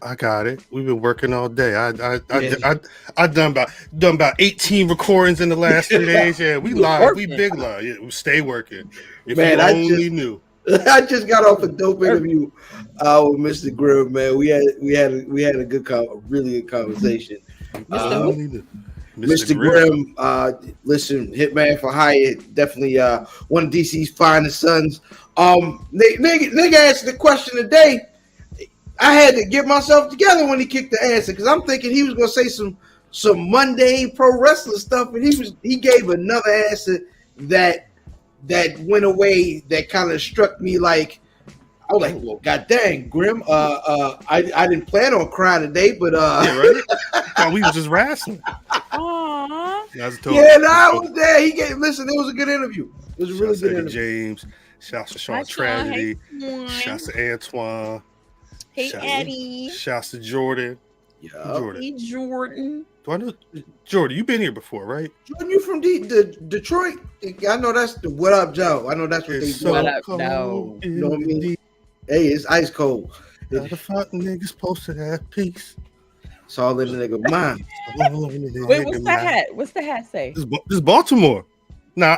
I got it. We've been working all day. I done about 18 recordings in the last 3 days. Yeah, we live. We big live. Yeah, we stay working. If man, you only knew. I just got off a dope interview with Mr. Grimm. Man, we had a really good conversation. Mr. Grimm, listen, Hitman for Hire, definitely one of DC's finest sons. Nigga asked the question today. I had to get myself together when he kicked the answer because I'm thinking he was gonna say some mundane pro wrestling stuff, and he gave another answer that went away that kind of struck me like I was like, well, god dang, Grimm. I didn't plan on crying today, but yeah, right? Thought we was just wrestling. Aww. I was there. It was a good interview. It was a really good interview. James, shouts to Sean Tragedy, shouts to Antoine. Hey, Eddie. Shouts to Jordan. Yeah. Hey, Jordan. Do I know Jordan? You've been here before, right? Jordan, you from Detroit? I know that's the What Up, Joe. I know that's what they do. What up, no. You know what I mean? Hey, it's ice cold. The fuck niggas supposed to have peace. It's all in the nigga mind. Wait, what's the hat? What's the hat say? This is Baltimore. Nah,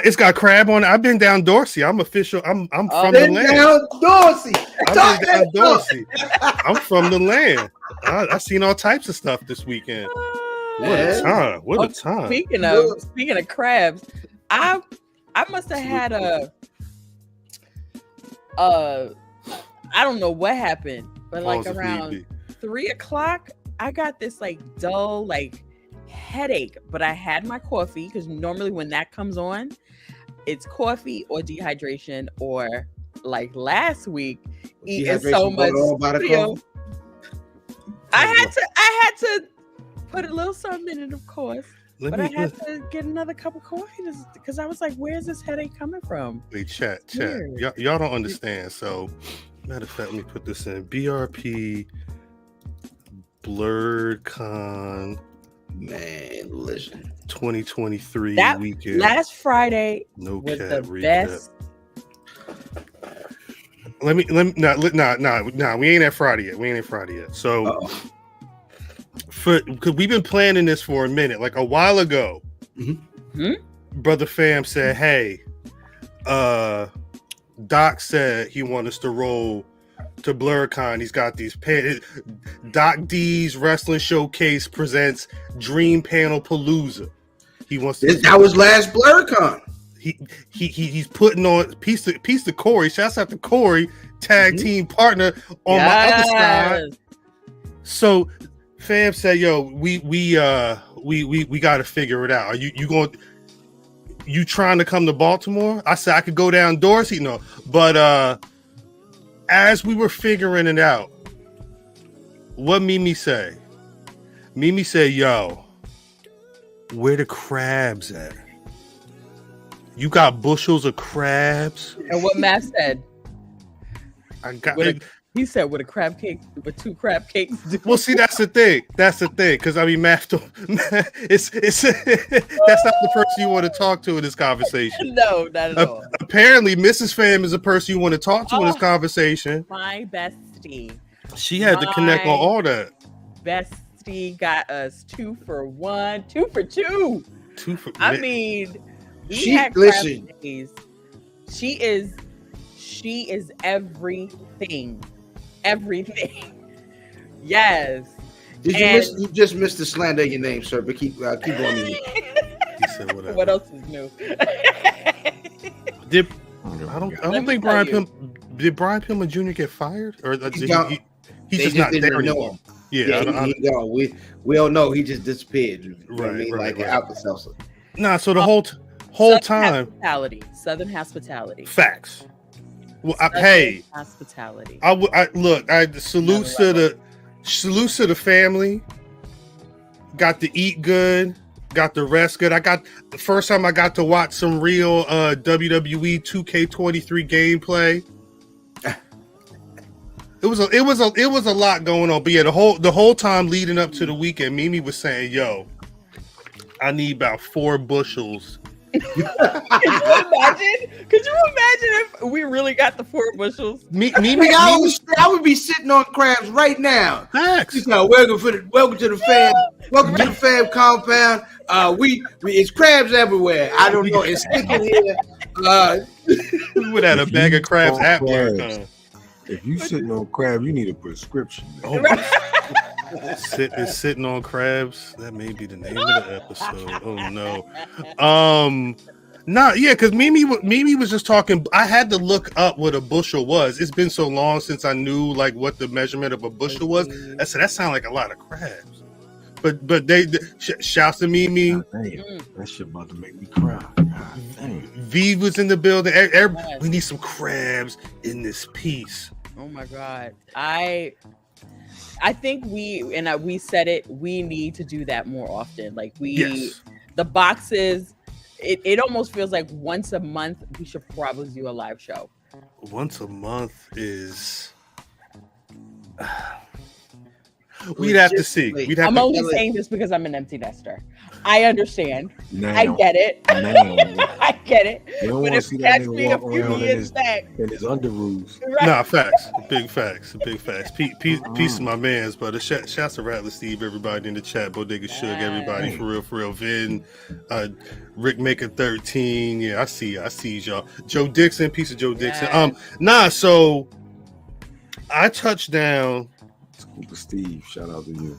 it's got crab on it. I've been down Dorsey. I'm official. I'm from the land. Down Dorsey. I'm from the land. I seen all types of stuff this weekend. What a time! What a time! Speaking of crabs, I must have had I don't know what happened, but like around 3:00, I got this like dull headache, but I had my coffee because normally when that comes on, it's coffee or dehydration, or like last week eating so much cereal. I had to put a little something in it, of course, but I had to get another cup of coffee because I was like, "Where's this headache coming from?" Wait, chat. Y'all don't understand. So, matter of fact, let me put this in. BRP BlerDCon. Man, listen. 2023 weekend. Last Friday was the best. Let me nah, we ain't at Friday yet. So because we've been planning this for a minute, like a while ago. Mm-hmm. Brother Fam said, hey, Doc said he wants us to roll to BlerDCon. He's got these Doc D's Wrestling Showcase presents Dream Panel Palooza. He wants to. That was last BlerDCon. He's putting on piece of Corey. Shouts out to Corey, tag team partner on my other side. So Fam said, "Yo, we got to figure it out. Are you trying to come to Baltimore?" I said I could go down Dorsey, no, but as we were figuring it out, what Mimi say? Mimi said, "Yo, where the crabs at? You got bushels of crabs?" And what Matt said? He said with a crab cake, with 2 crab cakes. Well, see, that's the thing. Because I mean, Matt, it's that's not the person you want to talk to in this conversation. No, not at all. Apparently, Mrs. Fam is a person you want to talk to in this conversation. My bestie. She had to connect on all that. Bestie got us 2 for 1, 2 for 2. I mean, she had listen. Days. She is everything. Everything. Yes. You just missed the slander of your name, sir, but keep on me. He said whatever. What else is new? I don't think Brian Pillman Jr. get fired? Or he's just not there anymore. Yeah, we don't know. He just disappeared. Right, like an Alka-Seltzer. Nah, so the whole time. Southern hospitality. Facts. Well, hospitality. I salute to the family. Got to eat good. Got the rest good. The first time I got to watch some real WWE 2K23 gameplay. It was a lot going on. But yeah, the whole time leading up to the weekend, Mimi was saying, "Yo, I need about 4 bushels Could you imagine? Could you imagine if we really got the 4 bushels? I would be sitting on crabs right now. Facts. Welcome to the fam. Welcome to the fam compound. It's crabs everywhere. I don't know. It's sticking here. We would have a bag of crabs at BlerDCon. If you sitting on crab, you need a prescription. Oh, sitting on crabs. That may be the name of the episode. Oh no. Because Mimi was just talking. I had to look up what a bushel was. It's been so long since I knew like what the measurement of a bushel was. I said that sounded like a lot of crabs. But they shouts to Mimi. That shit about to make me cry. V was in the building. We need some crabs in this piece. Oh my God. I think we said it. We need to do that more often. Like the boxes. It almost feels like once a month we should probably do a live show. Once a month is. We'd have to see. I'm only saying this because I'm an empty nester. I understand. I get it. I get it. But if catch me a few years back in his underoos. Right. Nah, facts. Big facts. Peace to my mans, but shouts to Rattler Steve, everybody in the chat, Bodega Suge, everybody for real. Vin, Rick Maker 13. Yeah, I see y'all. Joe Dixon, piece of Joe Dixon. So I touched down. Steve, shout out to you.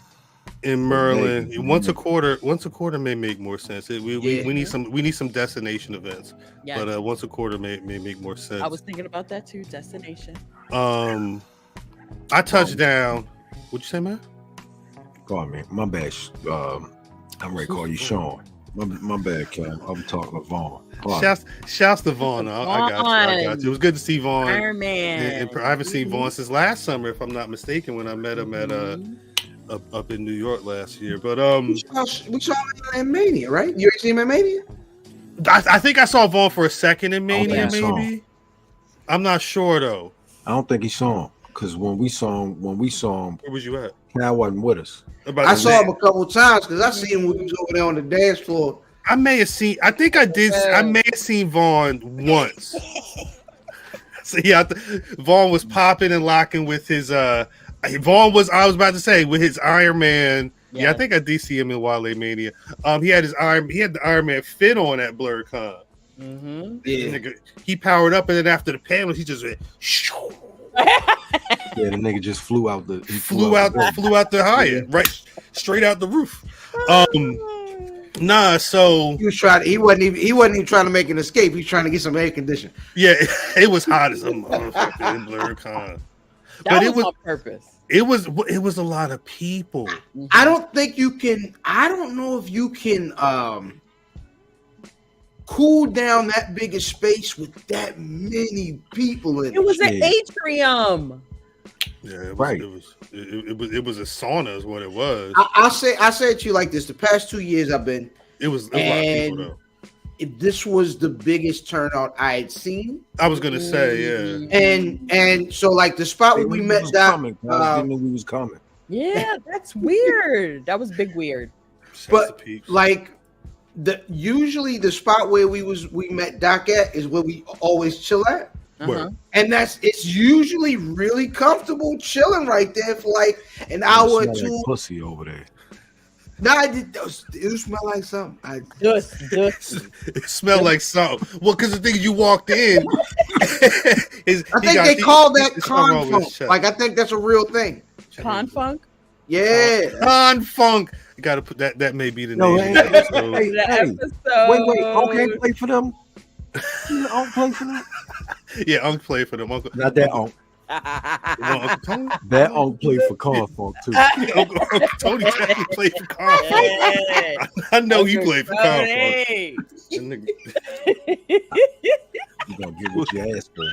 In Maryland, once a quarter may make more sense. We need some destination events, but once a quarter may make more sense. I was thinking about that too. Destination. I touched down. What'd you say, man? Go on, man. My bad. I'm ready to call you Sean. My bad, Cam. I'm talking to Vaughn. Shouts to Vaughn. I got you. It was good to see Vaughn. Iron Man. I haven't seen Vaughn since last summer, if I'm not mistaken, when I met him at up in New York last year. But we saw him in Mania, right? You seen him in Mania? I think I saw Vaughn for a second in Mania, maybe. I'm not sure though. I don't think he saw him because when we saw him, where was you at? Cal wasn't with us. I saw him a couple times because I seen him when he was over there on the dance floor. I may have seen Vaughn once. So yeah, Vaughn was popping and locking with his Vaughn was, I was about to say, with his Iron Man. Yeah, I think I did see him in Wale Mania. He had the Iron Man fit on at BlerDCon. Mm-hmm. Yeah, he powered up, and then after the panel, he just went. Yeah, the nigga just flew out the Hyatt, right, straight out the roof. So he wasn't even trying to make an escape. He was trying to get some air conditioning. Yeah, it was hot as a motherfucker in BlerDCon. That was on purpose. It was a lot of people. I don't know if you can cool down that big a space with that many people in it. It was an atrium. Yeah, it was a sauna is what it was. I say it to you like this: the past 2 years I've been. It was a lot of people though. This was the biggest turnout I had seen. I was gonna say, yeah. And so like the spot where we met Doc, didn't know we was coming. Yeah, that's weird. That was big weird. But like usually the spot where we met Doc at is where we always chill at. Uh-huh. And it's usually really comfortable chilling right there for like an hour or two. Like pussy over there. No, it smell like something. It smelled like something. Well, because the thing is, you walked in. I think they call that con funk. Like I think that's a real thing. Con funk. Yeah, con funk. You got to put that. That may be the name. Of the episode. Wait. Okay, play for them. Unc play for them. Yeah, Unc play for them. Uncle. Not that Unc. That Unc play for Con Funk too. Uncle Tony play for Con Funk. I know he played for Con Funk. You gonna get what you asked for.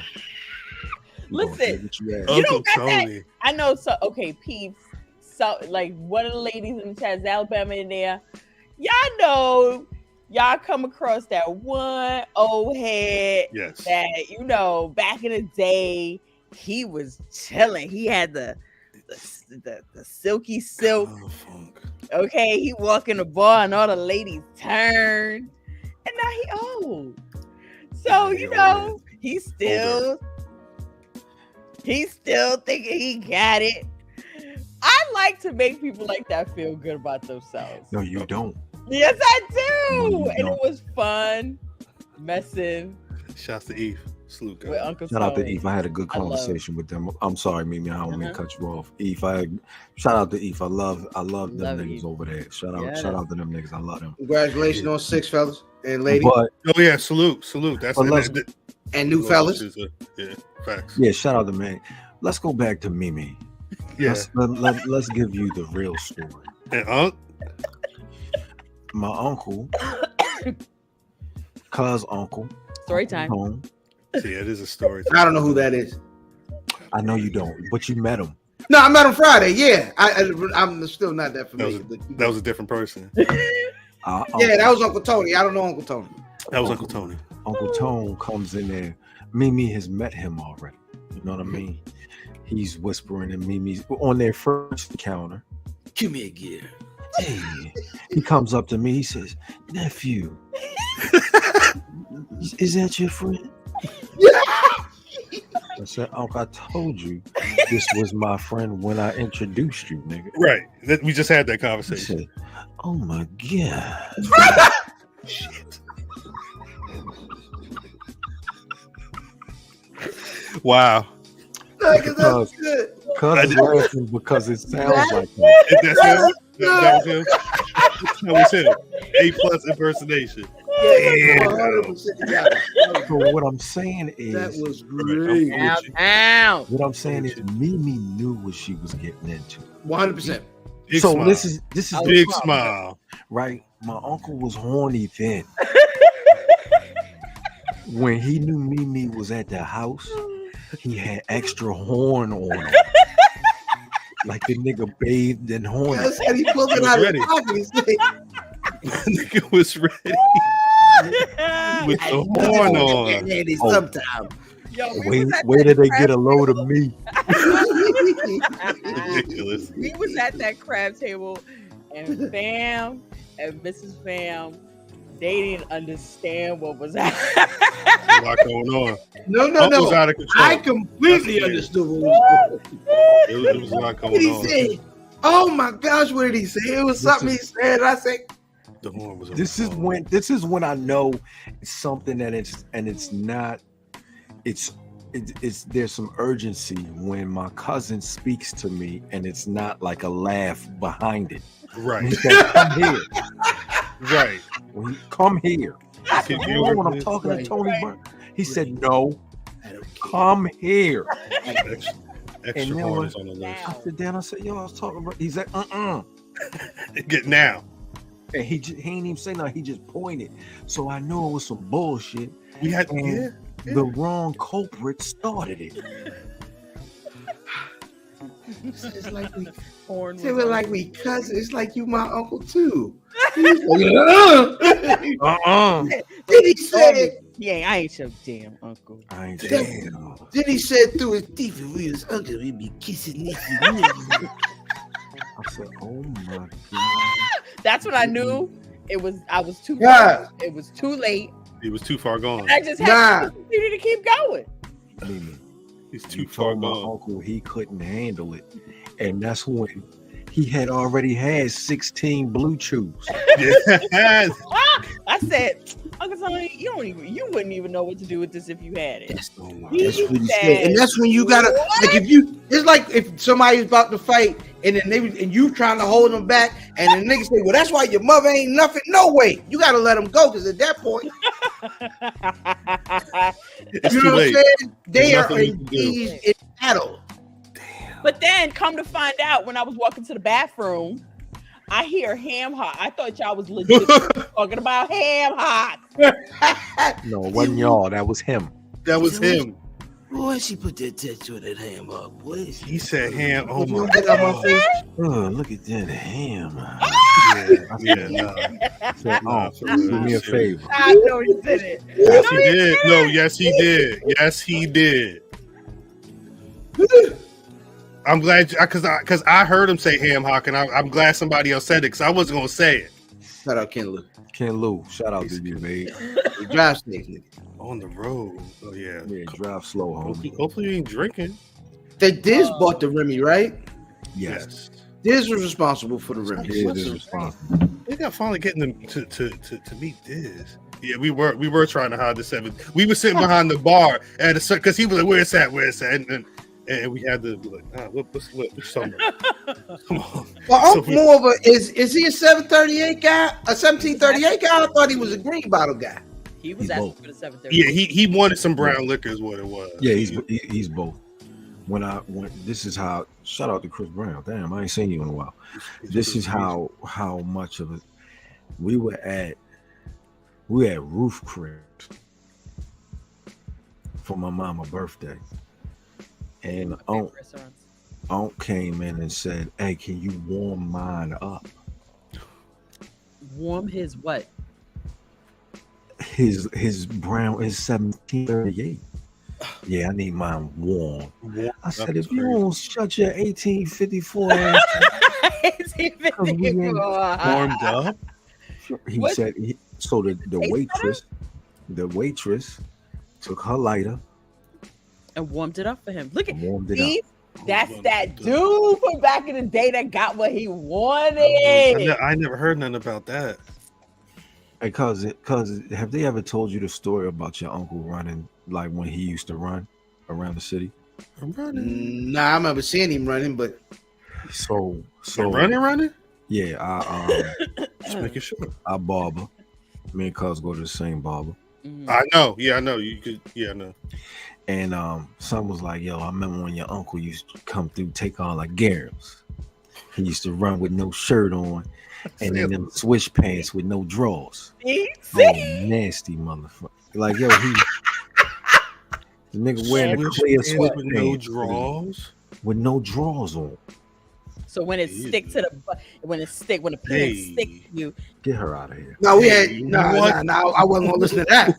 Listen, Uncle Tony. I know. So okay, peeps. So like one of the ladies in the chat is Alabama in there. Y'all know. Y'all come across that one old head that back in the day he was chilling. He had the silky silk. Okay, he walked in the bar and all the ladies turned, And now he old. So, you know, he's still thinking he got it. I like to make people like that feel good about themselves. No, you don't. Yes, I do. No, and it was fun messing. Shouts to Eve. Salute, With Uncle Shout out to Tony. Eve. I had a good conversation with them. I'm sorry, Mimi. I don't mean to cut you off. Eve, shout out to Eve. I love them niggas Eve. over there. Shout out to them niggas. I love them. Congratulations on 6 fellas and lady. But Oh yeah, salute. That's And new fellas. Yeah, facts. yeah, shout out to man. Let's go back to Mimi. Yeah. Let's give you the real story. And My uncle, cuz uncle, Story time. home. see, it is a story. I don't know who that is. I know you don't, but you met him. No, I met him Friday. Yeah, I'm still not that familiar. That was a different person. Yeah, that was Uncle Tony. I don't know Uncle Tony. That was Uncle Tony. Uncle Tone comes in there. Mimi has met him already. You know what I mean? He's whispering in Mimi's on their first encounter. Give me a gear. Hey, he comes up to me. He says, "Nephew, is that your friend?" I said, "Uncle, I told you this was my friend when I introduced you, nigga." Right. We just had that He conversation. said, "Oh my god." Shit. Wow. That's good. Cuz is laughing because it sounds like him. That's him? That was him? That was him. A+ impersonation. Yeah, Damn. 100% got it. So what I'm saying is, That was great. Ow. what I'm saying is, Mimi knew what she was getting into. 100%. Big So smile. this is the Big problem, smile. right? My uncle was horny then. When he knew Mimi was at the house, he had extra horn on him. Like the nigga bathed in horn. I said he pulled it out of his pocket. He said, Nigga was ready with the horn on. Daddy, Oh. sometime. Yo, we was at Where that did they crab get a load of me? Ridiculous. We was at that crab table, and Fam and Mrs. Fam, they didn't understand what was happening. A lot going on. No. Uncle's out of control. I completely That's understood what was going on. It was a lot What did going he on. say? Oh my gosh, what did he say? It was something he said. I said, The horn was on This the is phone. when I know it's something that it's not. It's there's some urgency when my cousin speaks to me and it's not like a laugh behind it. He Right. said, "Come here." Right. When he, come here. I said, Can you "Hold on, when I'm repeat? talking to Tony Right. Burke." He said, "No, come here." Extra And then horn when- is on the list. I said, "Down." I said, "Yo, I was talking about." He's like, Get now. and he ain't even say nothing. He just pointed, so I knew it was some bullshit. We had And the wrong culprit started it. it's like we, Horn say was we're on. like we cousins. It's like you my uncle too. He's like, Then he said, Yeah, I ain't your damn uncle. I ain't Damn. damn. then he said through his teeth, if we was uncle, we'd be kissing this. I said, "Oh my god." That's when I knew I was too Yeah. it was too late. He was too far gone. I just Nah. had to continue to keep going. Mimi, He's you too far told my gone. uncle he couldn't handle it, and that's when he had already had 16 blue chews. Yes. I said, Uncle Tony, you wouldn't even know what to do with this if you had it. That's, Oh my that's He what he said, said. And that's when you gotta, like, if you, it's like if somebody's about to fight and then and you trying to hold them back and the nigga say, well, that's why your mother ain't nothing. No way. You gotta let them go because at that point, It's you too know late. what I'm saying? They There's are nothing we can do. engaged in battle. But then come to find out when I was walking to the bathroom, I hear ham hock. I thought y'all was legit talking about ham hock. No, it wasn't y'all. That was him. That was him. Boy, she put that tattoo on that ham up. Boy, He said ham. Oh you my get out my god. face. Oh, look at that ham. Yeah, nah. Said, Nah, "Oh, for do real, me a serious. favor." I know he did it. Yes, he did. No, yes, he did. Yes, he did. I'm glad because I heard him say ham hock, and I'm glad somebody else said it because I wasn't gonna say it. Shout out Ken Lou. Ken Lou, shout out to you, babe. We drive safe, nigga. On the road. Oh yeah. Yeah, drive slow, homie. Hopefully you ain't drinking. They Diz bought the Remy, right? Yes. Diz was responsible for the Remy. Diz is responsible. They got finally getting them to meet Diz. Yeah, we were trying to hide the 7th. We were sitting behind the bar at a because he was like, "Where's that? Where's that?" And we had to be like, what's something? Come on. Well, I'm more of a is he a 738 guy? A 1738 guy? I thought he was a green bottle guy. He was asking for the 738. Yeah, he wanted some brown liquor is what it was. Yeah, he's both. When this is how, shout out to Chris Brown. Damn, I ain't seen you in a while. This is how much of it we were at Roof Crib for my mama's birthday. And Aunt came in and said, "Hey, can you warm mine up?" Warm his what? His brown is 1738. Yeah, I need mine warm. I said, if you don't shut your 1854 ass, 1854 warmed up. He said. So the waitress took her lighter and warmed it up for him. Look at me. That's that dude from back in the day that got what he wanted. I never heard nothing about that. Because have they ever told you the story about your uncle running, like when he used to run around the city? Nah, I remember seeing him running, but so running. Yeah, just making sure. Our barber, me and Cuz go to the same barber. Mm-hmm. I know. Yeah, I know. You could. Yeah, I know. And son was like, "Yo, I remember when your uncle used to come through, take on like Garrels. He used to run with no shirt on." And then them swish pants with no drawers. Oh, nasty motherfucker. Like, yo, the nigga wearing the clear sweat with no drawers? With no drawers on. So when it stick to when the pants stick to you. Get her out of here. No, we had I wasn't gonna listen to that.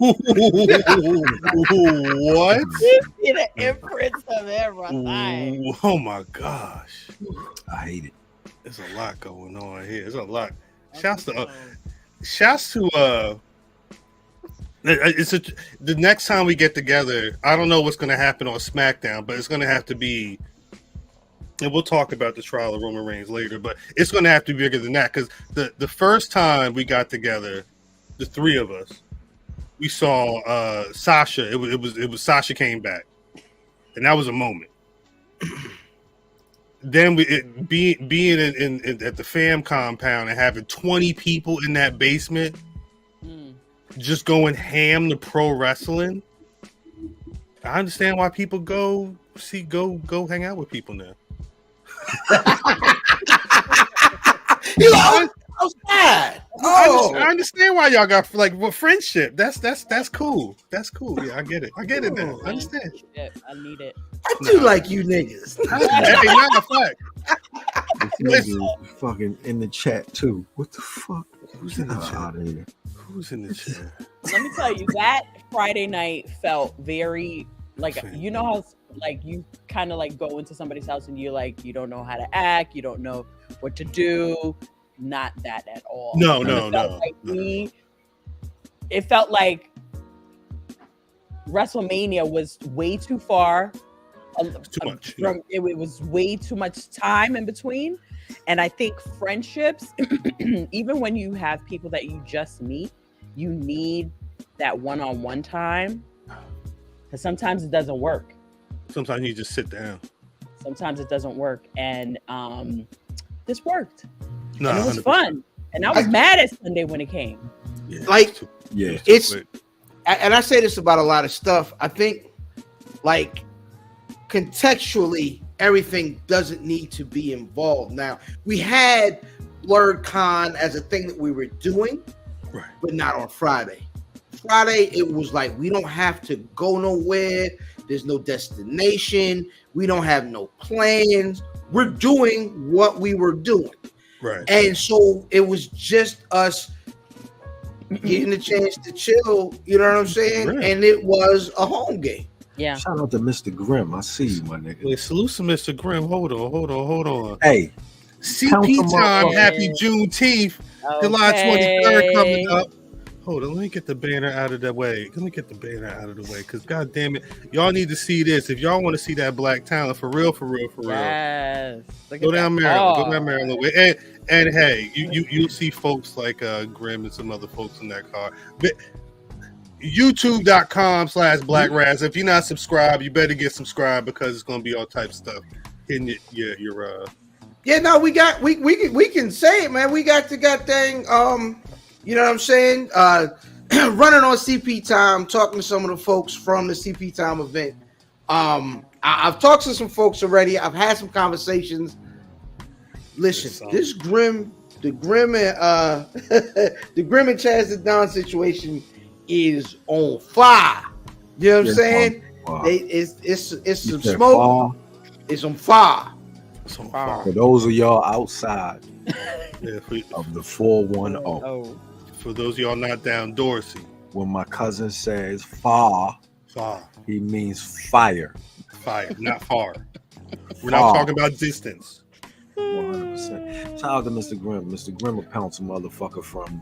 What? See the imprints of everything. Oh my gosh. I hate it. There's a lot going on here. There's a lot. Shouts to the next time we get together, I don't know what's going to happen on SmackDown, but it's going to have to be, and we'll talk about the trial of Roman Reigns later, but it's going to have to be bigger than that, because the first time we got together, the three of us, we saw Sasha. It was Sasha came back, and that was a moment. Then being in at the fam compound and having 20 people in that basement, just going ham to pro wrestling. I understand why people go hang out with people now. Outside. I understand why y'all got friendship. That's cool. That's cool. Yeah, I get it. Now. I understand. I need it. I do like you niggas. Hey, matter of fact. This fucking in the chat too. What the fuck? Who's in the chat? Out of here? Who's in the chat? Let me tell you, that Friday night felt very you know how you kind of like go into somebody's house and you don't know how to act, you don't know what to do. Not that at all. No. It felt like WrestleMania was way too far. Too much. It was way too much time in between. And I think friendships, even when you have people that you just meet, you need that one-on-one time. Because sometimes it doesn't work. Sometimes you just sit down. Sometimes it doesn't work. And this worked. No, and it was fun. And I was mad at Sunday when it came. Yeah. It's and I say this about a lot of stuff. I think contextually, everything doesn't need to be involved. Now, we had BlerDCon as a thing that we were doing, right, but not on Friday. Friday, it was like, we don't have to go nowhere. There's no destination. We don't have no plans. We're doing what we were doing. Right. And so it was just us getting a chance to chill, you know what I'm saying? Right. And it was a home game. Yeah. Shout out to Mr. Grimm. I see you, my nigga. Wait, salute to Mr. Grimm. Hold on. Hey. CP time. Happy Juneteenth. July 23rd coming up. Hold on, let me get the banner out of the way. Because god damn it, y'all need to see this. If y'all want to see that black talent for real. Yes. Go down Maryland way. And hey, you'll see folks like Grim and some other folks in that car. But YouTube.com/Black Raz. If you're not subscribed, you better get subscribed because it's gonna be all types of stuff hitting your Yeah, no, we can say it, man. We got the goddamn you know what I'm saying? Running on CP Time, talking to some of the folks from the CP Time event. I've talked to some folks already. I've had some conversations. Listen, the Grim and Chaz the Don situation is on fire. You know what I'm saying? It's some smoke. It's on fire. For those of y'all outside of the 410. For those of y'all not down Dorsey. When my cousin says far, he means fire. Fire, not far. We're not talking about distance. 100%. Shout out to Mr. Grimm. Mr. Grimm will pounce a motherfucker from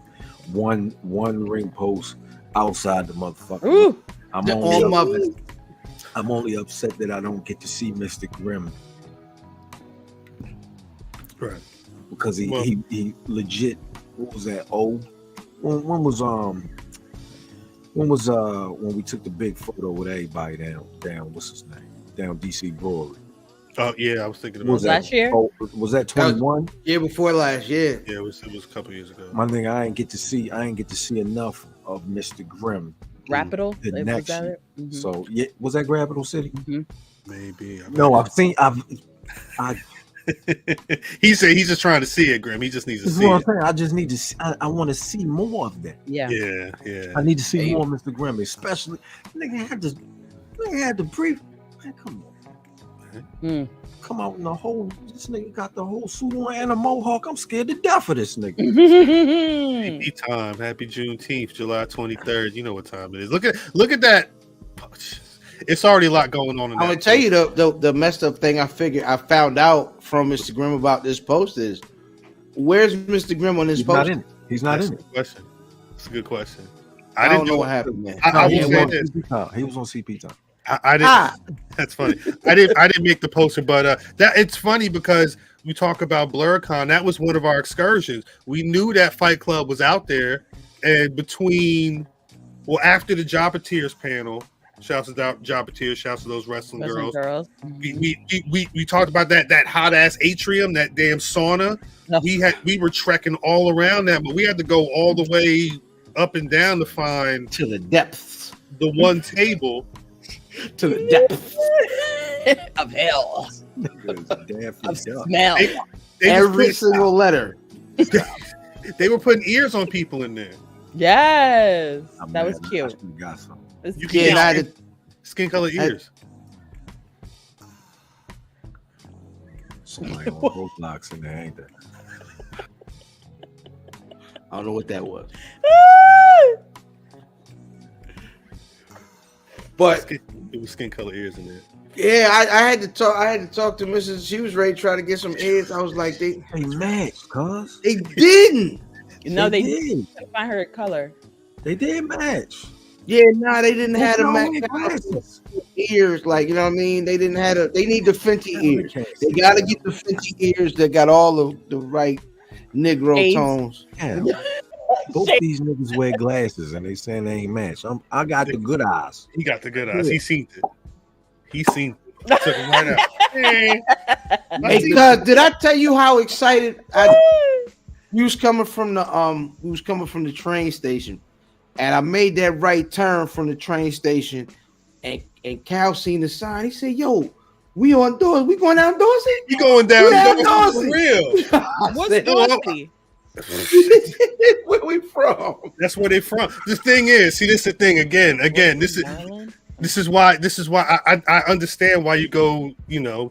one ring post outside the motherfucker. Ooh. I'm only upset that I don't get to see Mr. Grimm. Right. Because he legit, what was that? When we took the big photo with everybody down what's his name? Down DC Brewery. Oh yeah, I was thinking about that. Last year? Was that 21? Yeah, before last year. Yeah, it was a couple years ago. My thing, I ain't get to see enough of Mr. Grimm. Rapital? Connection. Mm-hmm. So yeah, was that Rapital City? Mm-hmm. Maybe. He said he's just trying to see it, Grim. He just needs to see it. I just need to. I want to see more of that. Yeah. I need to see more of Mr. Grimm, especially nigga had the brief. Man, come on. Come out in the whole. This nigga got the whole suit on and a mohawk. I'm scared to death of this nigga. Happy time. Happy Juneteenth, July 23rd. You know what time it is. Look at that. It's already a lot going on. I'm gonna tell you the messed up thing. I found out from Mr. Grimm about this post is, where's Mr. Grimm on this post? He's not in it. Question. That's a good question. I don't know what happened, man. He was on CP Time. I didn't. That's funny. I didn't make the poster, but that it's funny because we talk about BlerDCon. That was one of our excursions. We knew that Fight Club was out there, and after the Jobbeteers panel. Shouts to Jobbeteers, shouts to those wrestling girls. We talked about that hot ass atrium, that damn sauna. No. We were trekking all around that, but we had to go all the way up and down to find to the depths. The one table to the depths of hell. Of smell. Every single letter. They were putting ears on people in there. Yes, that was cute. Got some. You can get skin color ears. Somebody on Roblox in there, ain't there? I don't know what that was. But it was skin color ears in there. Yeah, I had to talk to Mrs. She was ready to try to get some ears. I was like, they matched, cuz. They didn't. No, they did. Find her color. They did match. Yeah, they didn't have the ears, like, you know what I mean? They didn't have they need the Fenty ears. They gotta get the Fenty ears that got all of the right Negro tones. Yeah. Both these niggas wear glasses and they saying they ain't match. I got the good eyes. He got the good eyes. He seen it. Took it right out. Hey, did I tell you how excited we was coming from the train station? And I made that right turn from the train station, and Cal seen the sign. He said, "Yo, we on Dorsey. We going down Dorsey? You going down Dorsey for real?" What's Dorsey? Where we from? That's where they from. The thing is, see, this is the thing again. This is why I understand why you go,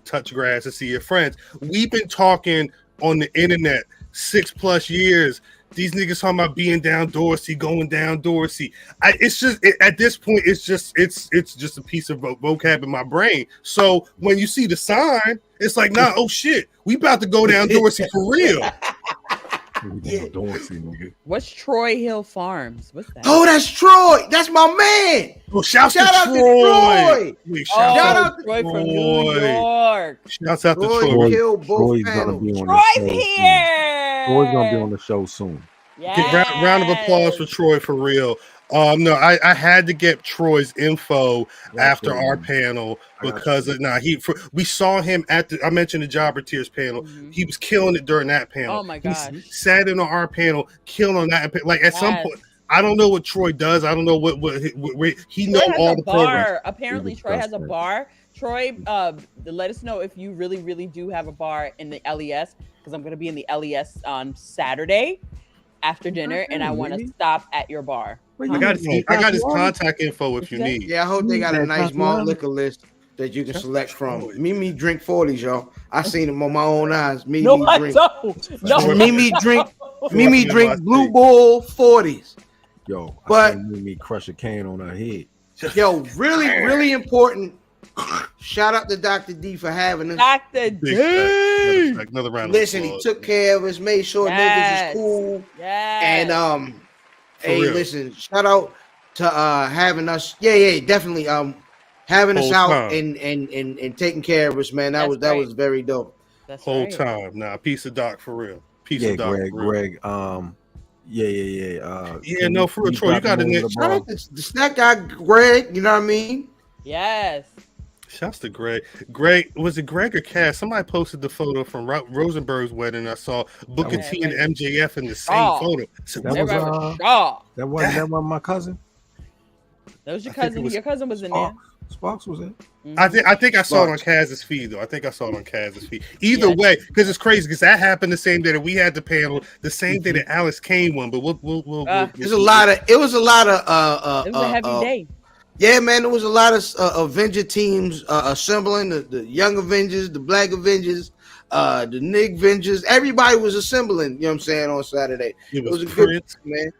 touch grass and see your friends. We've been talking on the internet 6+ years. These niggas talking about being down Dorsey, going down Dorsey. It's just at this point, it's just a piece of vocab in my brain. So when you see the sign, it's like, nah, oh shit, we about to go down Dorsey for real. What's Troy Hill Farms? What's that? Oh, that's Troy. That's my man. Oh, shout out to Troy. Shout out to Troy from New York. Shouts out to Troy. Troy's gonna be on the show. Troy's gonna be on the show soon. Yes. Round of applause for Troy for real. No, I had to get Troy's info after our panel because we saw him at I mentioned the Jobber Tears panel. Mm-hmm. He was killing it during that panel. Oh my gosh. He sat in on our panel, killing on that. Like at some point, I don't know what Troy does. I don't know what he knows all the programs. Apparently, Troy has a bar. Troy, let us know if you really, really do have a bar in the LES because I'm going to be in the LES on Saturday after dinner, and I want to stop at your bar. I got his contact info if you need. Yeah, I hope they got a nice malt liquor list that you can select from. Mimi drink 40s, y'all. I seen them on my own eyes. Mimi drink Blue Bull 40s. Yo, but Mimi crush a can on her head. Yo, really important. Shout out to Dr. D for having us. Dr. D. Another round. Listen, he took care of us, made sure niggas is cool. Yeah. And hey, listen, shout out to having us. Yeah, definitely having us out and taking care of us, man. That was very dope. That's whole time. Nah, piece of Doc for real. Piece of Doc. Greg. No, for real, Troy, you got to shout out to the snack guy, Greg. You know what I mean? Yes. Shouts to Greg. Greg, was it Greg or Cass? Somebody posted the photo from Rosenberg's wedding. I saw Booker T and MJF in the same photo. So that wasn't my cousin. That was your cousin. Your cousin was in there. Sparks was in. Mm-hmm. I think I saw it on Kaz's feed though. Either way, because it's crazy because that happened the same day that we had the panel, the same day that Alex Kane won. But it was a lot of. It was a heavy day. Yeah, man, there was a lot of Avenger teams assembling, the Young Avengers, the Black Avengers, the Nick Avengers. Everybody was assembling, you know what I'm saying, on Saturday. It was a Prince, good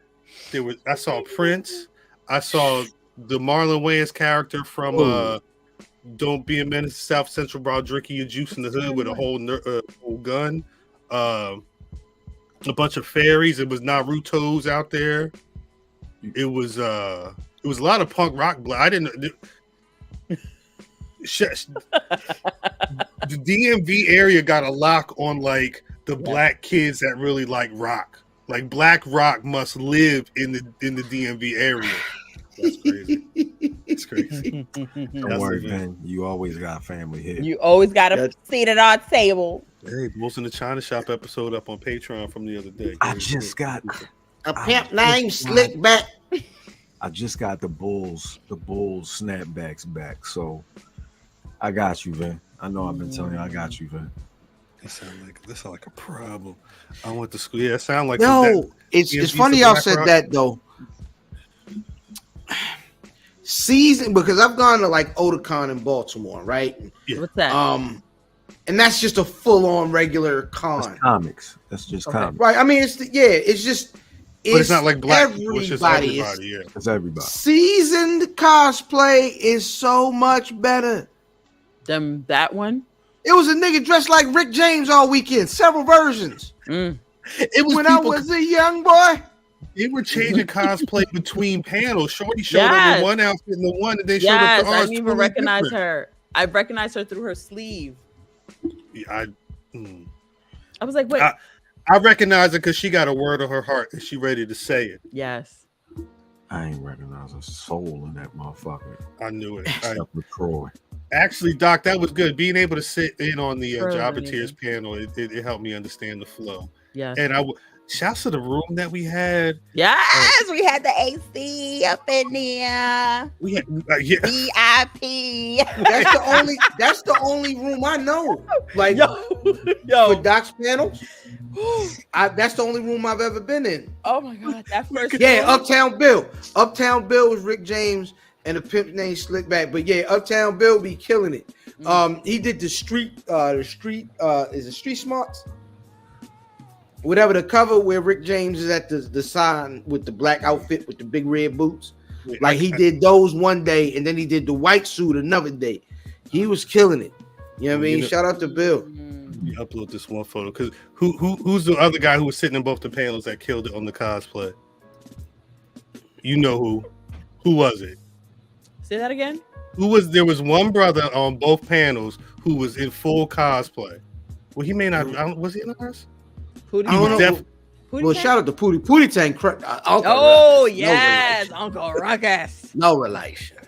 man. I saw Prince. I saw the Marlon Wayans character from Don't Be a Menace to South Central, bro, drinking your juice in the hood with a whole gun. A bunch of fairies. It was Naruto's out there. It was a lot of punk rock. I didn't. The DMV area got a lock on like the black kids that really like rock. Like black rock must live in the DMV area. That's crazy. It's crazy. Don't worry, man. You always got family here. You always got a seat at our table. Hey, most in the China Shop episode up on Patreon from the other day. I just got a pimp named Slickback. I just got the Bulls snapbacks back, so I got you, Vin. I know I've been telling you I got you, Vin. That sound like a problem. I went to school. Yeah, it sound like it's funny y'all said that though. Season, because I've gone to like Otakon in Baltimore, right? Yeah. What's that? And that's just a full-on regular con. That's comics. That's just comics, right? I mean, it's just. But it's not like black. Everybody. It's everybody. Seasoned cosplay is so much better than that one. It was a nigga dressed like Rick James all weekend. Several versions. It was when I was a young boy. They were changing cosplay between panels. Shorty showed up in one outfit and the one that they showed up to I didn't even recognize her. I recognized her through her sleeve. Yeah, I was like, wait. I recognize her because she got a word on her heart and she ready to say it. Yes. I ain't recognize a soul in that motherfucker. I knew it. Except for Troy. Actually, Doc, that was good. Being able to sit in on the Jobber Tears panel, it helped me understand the flow. Yes. And shouts to the room that we had. Yes, we had the AC up in there. We had VIP. That's the only room I know. Like yo. for Doc's panels. That's the only room I've ever been in. Oh my god, that first. Yeah, Uptown Bill. Uptown Bill was Rick James and a pimp named Slickback. But yeah, Uptown Bill be killing it. He did the street is it Street Smarts? Whatever the cover where Rick James is at the sign with the black outfit with the big red boots. Like he did those one day and then he did the white suit another day. He was killing it. You know what I mean? Shout out to Bill. You upload this one photo because who's the other guy who was sitting in both the panels that killed it on the cosplay? You know who? Who was it? Say that again. There was one brother on both panels who was in full cosplay. Well, he may not. Was he in ours? Well, shout out to Pootie Tang. Yes, Uncle Ruckus. No relation.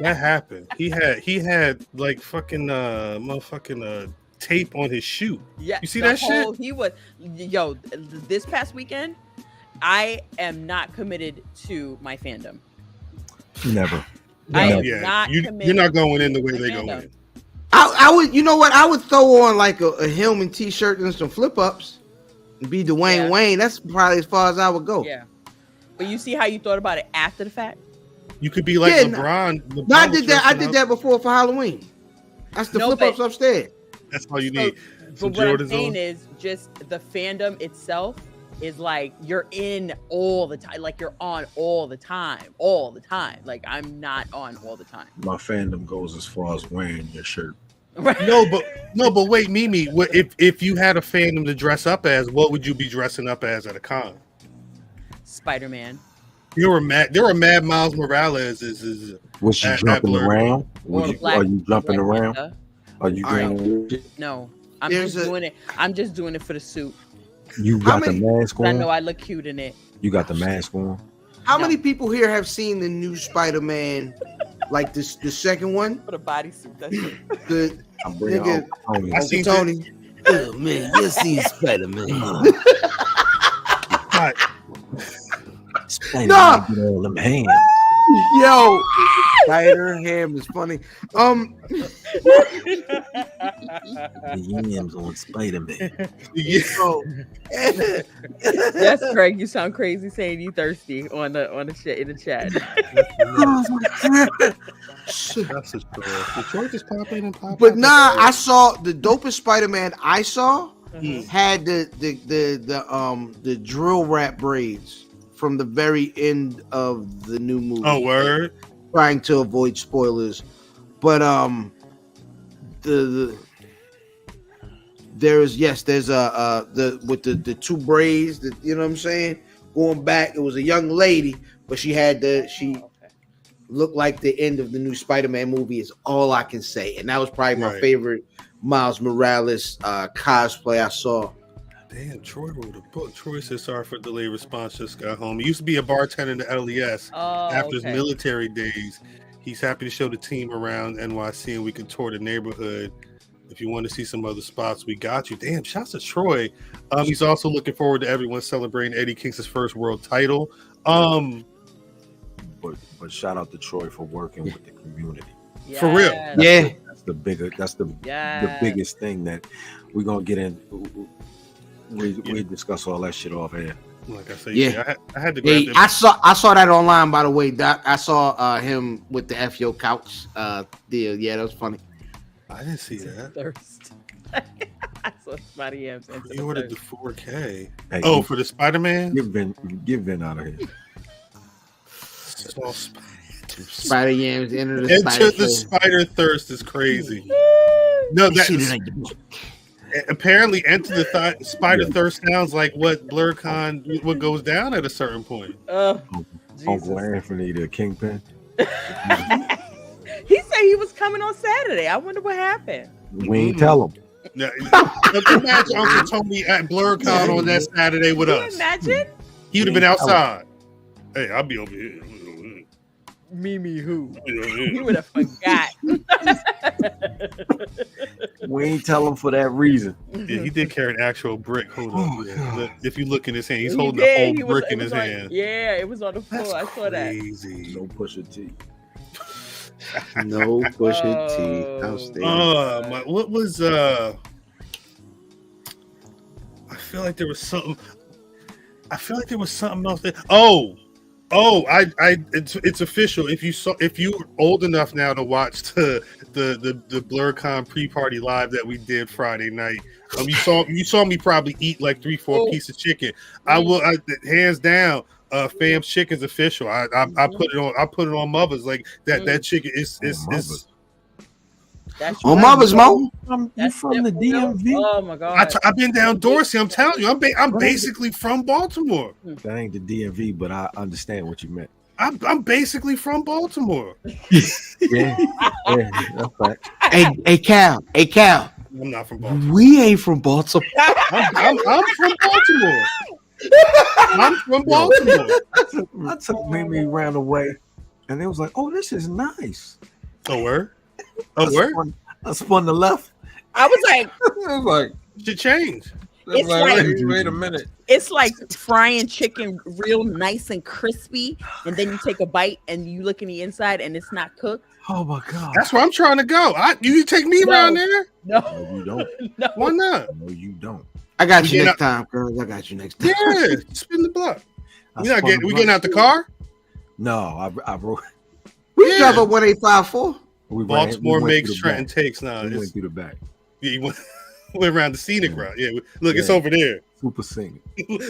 That happened. He had like fucking motherfucking tape on his shoe. Yeah, you see that shit? He was this past weekend. I am not committed to my fandom. Never. You're not going in the way they go in. I would, you know what? I would throw on like a Hillman t-shirt and some flip ups and be Dwayne Wayne. That's probably as far as I would go. Yeah. But you see how you thought about it after the fact? You could be like LeBron. No, I did that. I did that before for Halloween. That's the flip ups upstairs. That's all you need. But what I'm saying is just the fandom itself is like you're in all the time, like you're on all the time. Like I'm not on all the time. My fandom goes as far as wearing your shirt. Right. No, but wait, Mimi. If you had a fandom to dress up as, what would you be dressing up as at a con? Spider-Man. There were mad Miles Morales. Was she jumping around? Are you jumping around? Are you doing? No, I'm just doing it. I'm just doing it for the suit. You got the mask on? I know I look cute in it. You got the mask on? How many people here have seen the new Spider-Man, like the second one? For the bodysuit, that's it. I'm bringing I seen Tony. Oh man, you seen Spider-Man? No, get all them hands. Yo, Spider Ham is funny. The yams on Spider-Man. Yes, Craig, you sound crazy saying you thirsty on the shit in the chat. That's a story. Detroit just pop in and pop. But nah, I saw the dopest Spider-Man I saw had the drill rap braids from the very end of the new movie. Oh, word. Trying to avoid spoilers, but there's with the two braids that, you know what I'm saying, going back. It was a young lady, but she looked like the end of the new Spider-Man movie is all I can say, and that was probably my favorite Miles Morales cosplay I saw. Damn, Troy wrote a book. Troy says, sorry for delayed response, just got home. He used to be a bartender in the LES. After his military days. He's happy to show the team around NYC and we can tour the neighborhood. If you want to see some other spots, we got you. Damn, shouts to Troy. He's also looking forward to everyone celebrating Eddie Kingston's first world title. But shout out to Troy for working with the community. Yes. For real. That's the biggest thing that we're gonna get in. We discuss all that shit off here. Like I said, I had to grab I saw that online, by the way, Doc. I saw him with the FYO couch deal. Yeah, that was funny. I didn't see that. Thirst. I saw Spidey Yams. You ordered the 4K. Hey, for the Spider-Man? Give Vin out of here. Spider Yams enter the Spider Thirst is crazy. No, that's apparently Enter the Spider Thirst sounds like what BlerDCon, what goes down at a certain point. Uncle Anthony, the Kingpin. He said he was coming on Saturday. I wonder what happened. We ain't tell him. Now, imagine Uncle Tony at BlerDCon on that Saturday with us. Imagine? He would have been outside. Hey, I'll be over here. Mimi who? He would have forgot. We ain't tell him for that reason. Yeah, he did carry an actual brick. Hold on. If you look in his hand, he's holding a whole brick in his hand. Yeah, it was on the floor. I saw crazy. that. No Pusha T. No Pusha T. Outstanding. What was I feel like there was something. Else there. It's official. If you're old enough now to watch the BlerDCon pre-party live that we did Friday night, you saw me probably eat like 3-4 pieces of chicken. Hands down, Fam's chicken's official. I put it on. I put it on Mother's like that. That chicken is. On Mother's Mo. You from the DMV? Oh my god! I've been down Dorsey. I'm telling you, I'm basically from Baltimore. That ain't the DMV, but I understand what you meant. I'm basically from Baltimore. Yeah, that's right. Hey, Cal. I'm not from Baltimore. We ain't from Baltimore. I'm from Baltimore. I'm from Baltimore. I took Mimi around the way, and it was like, "Oh, this is nice." Oh, where? Oh, where? I spun the left. I was like, I was like, Should change. It's like- wait a minute. it's like frying chicken real nice and crispy, and then you take a bite and you look in the inside and it's not cooked. Oh my god. That's where I'm trying to go. You take me around there? No, No, you don't. no. Why not? No, you don't. I got you Yeah. next time, girl. I got you next time. Yeah, spin the block. We getting out the block. car? No, I wrote. We Yeah. drive up 1854. We Baltimore went makes through the Trenton back. takes now. We went through the back. You went around the scenic route. Yeah, look, it's Yeah. over there. Super singing.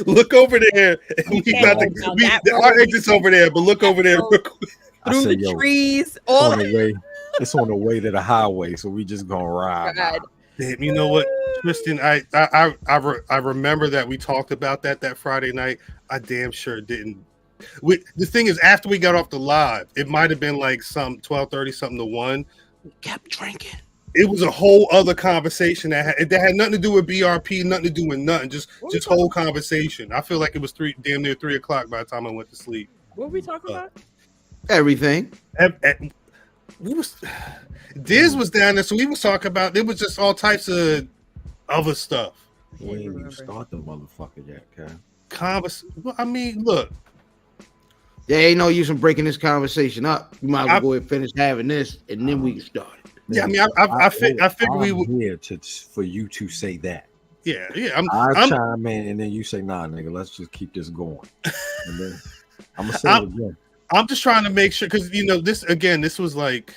Look over there. And You can't go down that our road. exit's over there, but look over there real quick. I Through said, the yo, trees, it's all on the way. It's on the way to the highway, so we just gonna ride. God. Damn, you know what, Tristan? I remember that we talked about that Friday night. I damn sure didn't. The thing is, after we got off the live, it might have been like some 12:30 something to 1. Kept drinking. It was a whole other conversation that had nothing to do with BRP, nothing to do with nothing. Just whole conversation. I feel like it was damn near 3 o'clock by the time I went to sleep. What were we talking about? Everything. Diz was down there, so we was talking about. It was just all types of other stuff. We ain't even start the motherfucker yet, Cal. Well, I mean, look. There ain't no use in breaking this conversation up. You might as well go ahead and finish having this, and then we can start it. Yeah, I mean, I figured we would. I'm here for you to say that. Yeah. I'll chime in, and then you say, "Nah, nigga, let's just keep this going." And then I'm gonna say it again. I'm just trying to make sure, because this was like,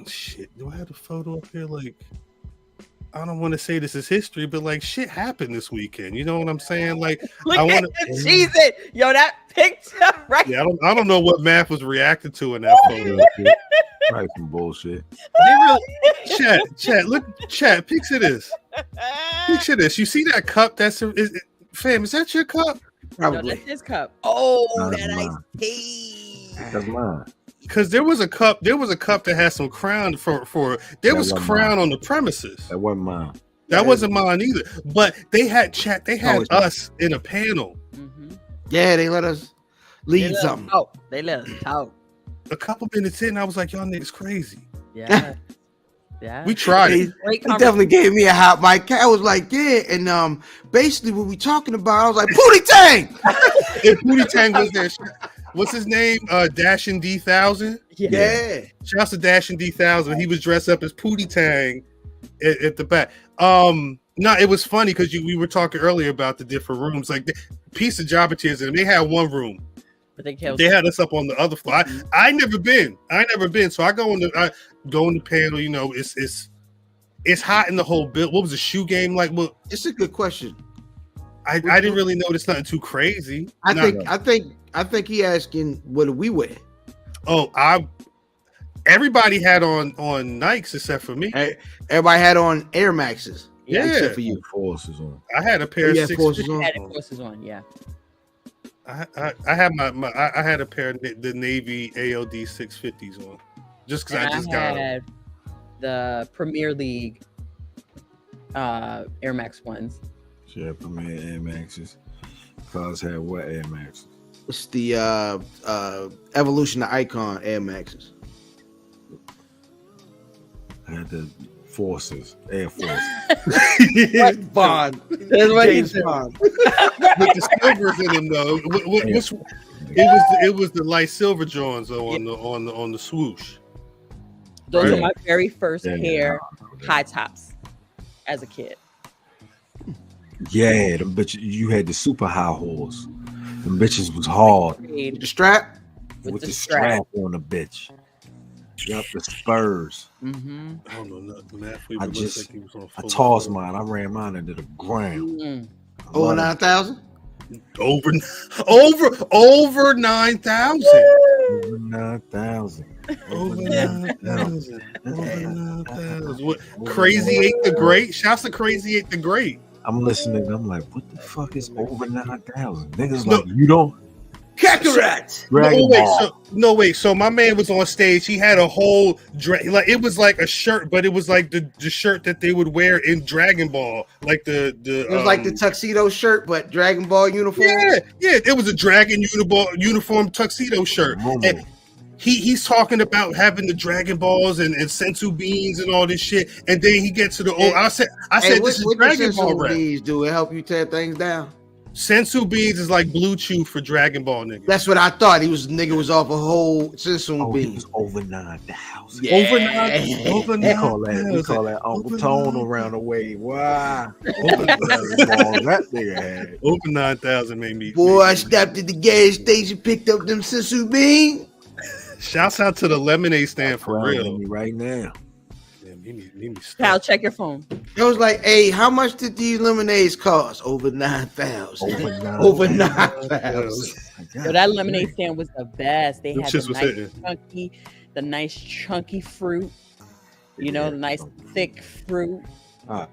shit. Do I have a photo up here? Like, I don't want to say this is history, but like, shit happened this weekend. You know what I'm saying? Like, Look I at want the cheese it. Yo, that picture right Yeah, I don't know what Math was reacting to in that photo. Probably some bullshit. Chat. Picture this. Picture this. You see that cup? Fam, is that your cup? No, Probably. that's his cup. Oh, Nah, that nah. iced tea. That's mine. Because there was a cup that had some crown for there was crown on the premises. That wasn't mine. That wasn't mine either. But they had chat. They had it's us in a panel. Mm-hmm. Yeah, they let us lead something. Oh, they let us talk. A couple minutes in, I was like, y'all niggas crazy. Yeah. Yeah. We tried it. Great He definitely gave me a hot mic. I was like, yeah, and basically what we talking about, I was like, Pootie Tang. If Pootie Tang was there, what's his name? Dashin' D1000. Yeah. Shouts to Dashin' D1000. He was dressed up as Pootie Tang at the back. No, it was funny because we were talking earlier about the different rooms. Like, piece of Jabba Tears, and they had one room. But they had us up on the other floor. I never been. So I go in the panel. You know, it's hot in the whole build. What was the shoe game like? Well, It's a good question. I didn't really notice nothing too crazy. I think he asking what do we wear? Oh, everybody had on Nikes except for me. Everybody had on Air Maxes. Yeah. Except for you. Forces on. I had a pair of Yeah, 650s. forces on. had forces on, yeah. I had I had a pair of the Navy AOD 650s on, just because I just got them. The Premier League Air Max ones. Yeah, Premier Air Maxes. Cause had what Air Maxes? It's the Evolution to Icon Air Maxes. I had the Forces, Air Force. Bond. That's what he James said. Bond. With the silvers in them though. It was the light silver Johns though on the swoosh. Those Right. are my very first Yeah, pair high tops as a kid. Yeah, them bitches. You had the super high horse. Them bitches was hard With the strap. with the strap on the bitch. Yup, the Spurs. Mm-hmm. I don't know nothing. Matt I Weaver just- looks like he was on I full tossed forward. mine. I ran mine into the ground. Mm. Over 9,000. Over 9,000. Over 9,000. Over 9,000. Over 9,000. What? Crazy 8 the Great. Shouts to Crazy 8 the Great. I'm listening. I'm like, what the fuck is over 9,000? Niggas like, you don't. Cataract. Wait. So my man was on stage. He had a whole like it was like a shirt, but it was like the shirt that they would wear in Dragon Ball, like the it was like the tuxedo shirt, but Dragon Ball uniform. Yeah, it was a Dragon uniform tuxedo shirt. And he's talking about having the Dragon Balls and sensu beans and all this shit, and then he gets to the I said this is Dragon Ball rap. Do it help you tear things down? Sensu beans is like blue chew for Dragon Ball niggas. That's what I thought. Nigga was off a whole sensu beans. Over 9,000. Yeah. Over 9,000. We call that Uncle Tone around the way. Wow. That nigga had. Over 9,000 made me. Boy, I stopped at the gas station, picked up them sensu beans. Shouts out to the lemonade stand for real. Right now. Cal, check your phone. It was like, hey, how much did these lemonades cost? Over 9,000. Over 9,000. So that lemonade stand was the best. They had the nice chunky fruit. You know, the nice thick fruit. I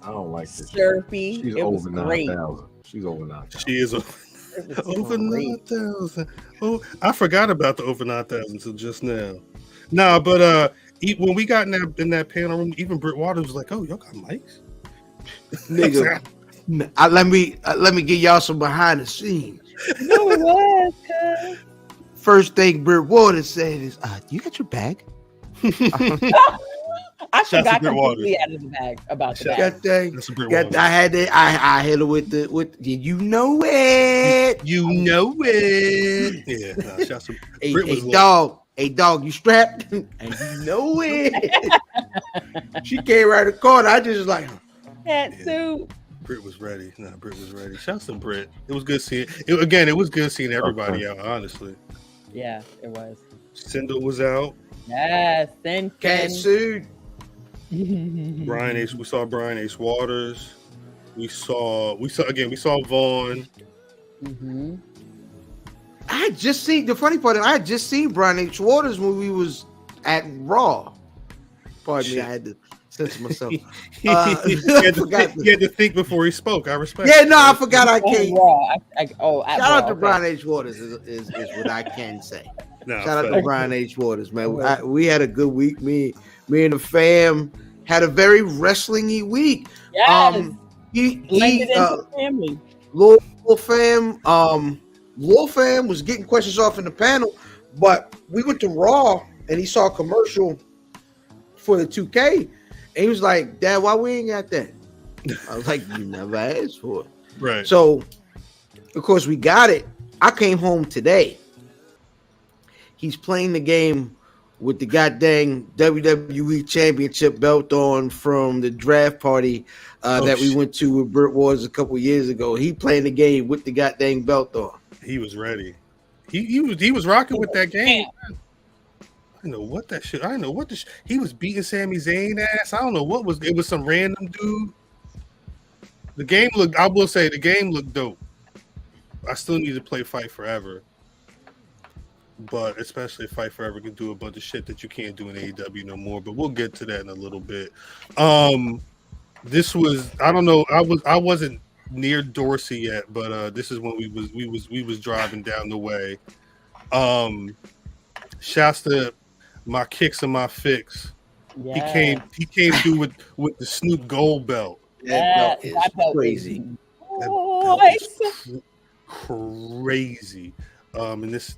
don't like this. Syrupy. She's over 9,000. She's over 9,000. She is over 9,000. Oh, I forgot about the over 9,000 until just now. Nah, but when we got in that panel room, even Britt Waters was like, "Oh, y'all got mics, nigga." Let me give y'all some behind the scenes. No, it was. First thing Britt Waters said is, "You got your bag?" I forgot completely out of the bag about the bag. I hit her with. Did you know it? You know it. Yeah. Hey dog, you strapped? And you know it. She came right in the corner. I just like cat soup. Britt was ready. Britt was ready. Shouts to Britt. It was good seeing. It was good seeing everybody out. Honestly. Yeah, it was. Sindel was out. Yes, then cat suit. Brian Ace. We saw Brian Ace Waters. We saw Vaughn. Mm-hmm. I had just seen the funny part. I had just seen Brian H. Waters when we was at Raw. Pardon me, I had to censor myself. He had to think before he spoke. I respect. Yeah, no, I forgot. I can't. Shout out to Brian H. Waters is what I can say. No, shout out to Brian H. Waters, man. We had a good week. Me and the fam had a very wrestling-y week. Yes. Blended into the family. Lil Fam was getting questions off in the panel, but we went to Raw and he saw a commercial for the 2K and he was like, "Dad, why we ain't got that?" I was like, "You never asked for it." Right. So, of course, we got it. I came home today. He's playing the game with the goddamn WWE Championship belt on from the draft party that we went to with Britt Waters a couple years ago. He playing the game with the goddamn belt on. He was ready. He was rocking with that game. I didn't know what that shit. I didn't know what he was beating Sami Zayn ass. I don't know what was. It was some random dude. The game looked. I will say the game looked dope. I still need to play Fight Forever, but especially Fight Forever can do a bunch of shit that you can't do in AEW no more. But we'll get to that in a little bit. This was. I don't know. I wasn't near Dorsey yet, but this is when we was driving down the way. Shouts to my kicks and my fix. Yeah. He came through with the Snoop Gold belt. That belt is crazy. That belt is crazy. And this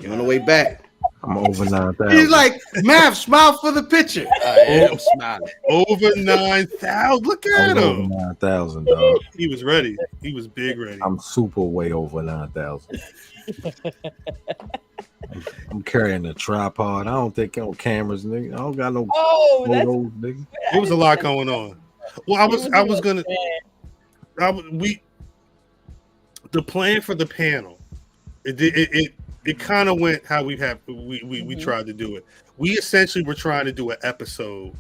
on the way back. I'm over 9,000. He's like, Mav, smile for the picture. I'm smiling. Over 9,000. Look at him. Over 9,000, dog. He was ready. He was big ready. I'm super way over 9,000. I'm carrying a tripod. I don't think on cameras, nigga. I don't got no photos, nigga. There was a lot going on. Well, the plan for the panel, it kind of went how we tried to do it. We essentially were trying to do an episode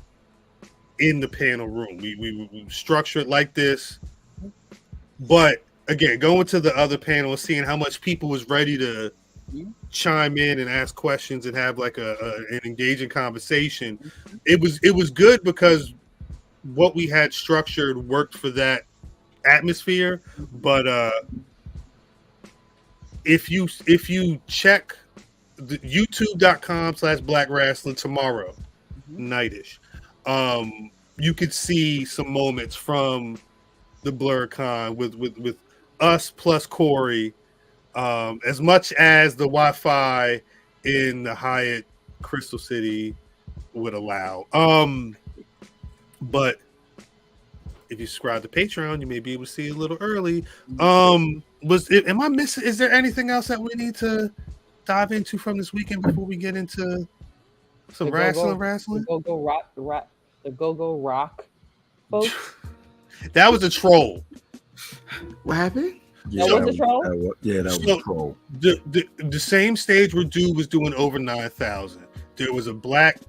in the panel room. We structure it like this, but again, going to the other panel and seeing how much people was ready to chime in and ask questions and have like an engaging conversation. It was good because what we had structured worked for that atmosphere. But if you check the youtube.com/Black Rasslin tomorrow nightish, you could see some moments from the BlerDCon with us plus Corey, as much as the Wi-Fi in the Hyatt Crystal City would allow. But if you subscribe to Patreon, you may be able to see it a little early. Am I missing? Is there anything else that we need to dive into from this weekend before we get into some wrestling? The go-go rock folks. That was a troll. What happened? Yeah, that was a troll? That was a troll. The same stage where dude was doing over 9,000. There was a black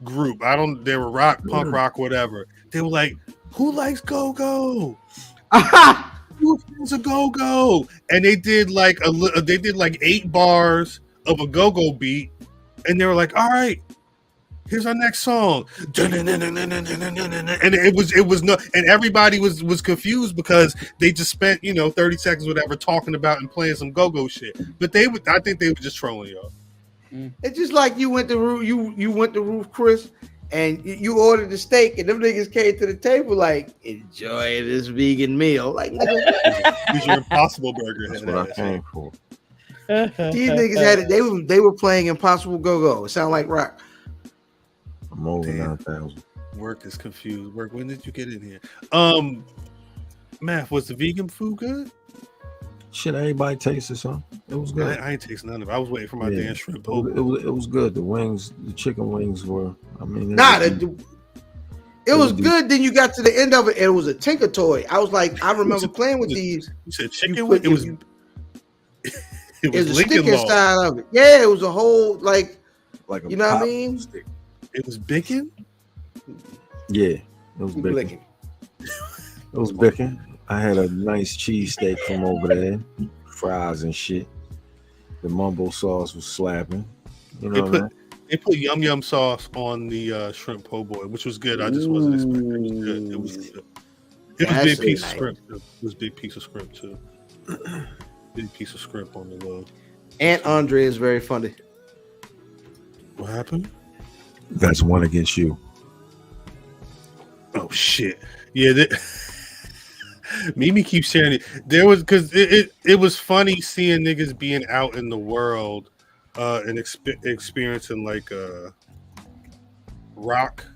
group. They were rock, punk rock, whatever. They were like, who likes go-go? Who fans a go-go? And they did like 8 bars of a go-go beat. And they were like, all right, here's our next song. And it was no, and everybody was confused because they just spent 30 seconds whatever talking about and playing some go-go shit. But I think they were just trolling y'all. It's just like you went to Roof Chris and you ordered the steak and them niggas came to the table like, enjoy this vegan meal. Like, These are Impossible Burger. That's what I came for. These niggas had it. They were playing Impossible Go-Go. It sounded like rock. I'm over 9,000. Work is confused. Work, when did you get in here? Math, was the vegan food good? Shit, everybody tasted something. It was good. I ain't tasting none of it. I was waiting for my damn shrimp. It was good. The chicken wings were. I mean, it was good. Then you got to the end of it, and it was a Tinker toy. I was like, I remember playing with these. You said chicken wing? It was a stick inside of it. Yeah, it was a whole like a you know what I mean? Stick. It was bacon. Yeah, it was bacon. It was bacon. I had a nice cheesesteak from over there, fries and shit. The mumbo sauce was slapping. They put yum yum sauce on the shrimp po' boy, which was good. I just wasn't expecting it was good. It was good. It was a big piece of shrimp. It was a big piece of shrimp too. Big piece of shrimp on the low. Aunt Andre is very funny. What happened? That's one against you. Oh shit! Yeah, Mimi keeps sharing it. There was because it was funny seeing niggas being out in the world and experiencing like rock,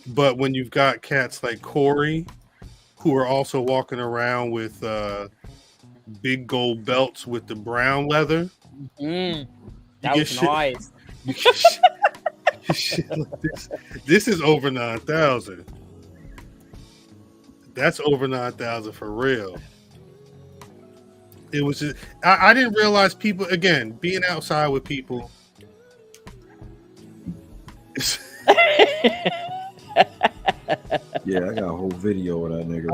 but when you've got cats like Corey who are also walking around with big gold belts with the brown leather, that was nice. Shit like this is over 9,000. That's over 9,000 for real. It was just, I didn't realize people, again, being outside with people. Yeah, I got a whole video of that nigga.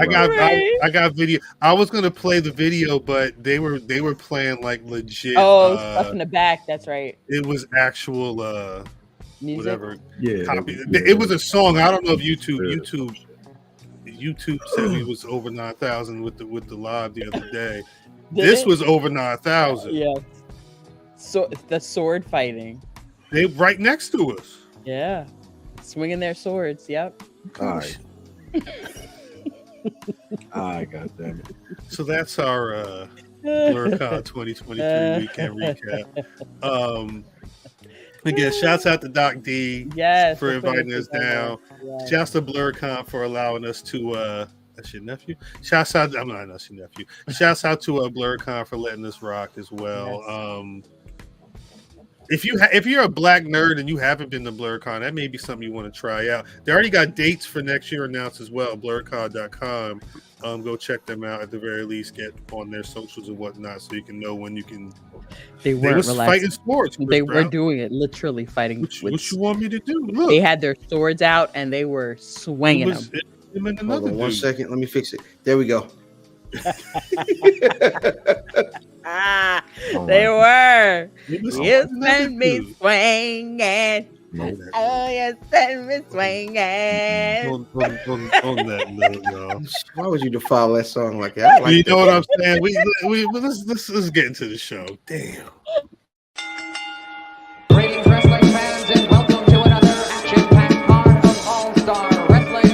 I got video. I was gonna play the video, but they were playing like legit. Stuff in the back. That's right. It was actual music? Whatever. Yeah, it was a song. I don't know if YouTube said it was over 9,000 with the live the other day. This was over 9,000. Yeah. So the sword fighting. They right next to us. Yeah. Swinging their swords. Yep. All right. God damn it. So that's our BlerDCon 2023 weekend recap. Again, shouts out to Doc D for inviting us down. Yes. Shouts to BlerDCon for allowing us to that's your nephew. Shouts out to BlerDCon for letting us rock as well. Yes. If you're a black nerd and you haven't been to BlerDCon, that may be something you want to try out. They already got dates for next year announced as well. BlerDCon.com. Go check them out at the very least. Get on their socials and whatnot so you can know when you can. They weren't fighting sports. They were doing it, literally fighting. What you want me to do? Look, they had their swords out and they were swinging them. Hold on 1 second. Let me fix it. There we go. They were. You sent me swinging. Oh, you sent me swinging. On that note, y'all. Why would you defile that song like that? You know what I'm saying? Let's get into the show. Damn. Greetings, wrestling fans, and welcome to another action-packed part of All-Star Wrestling.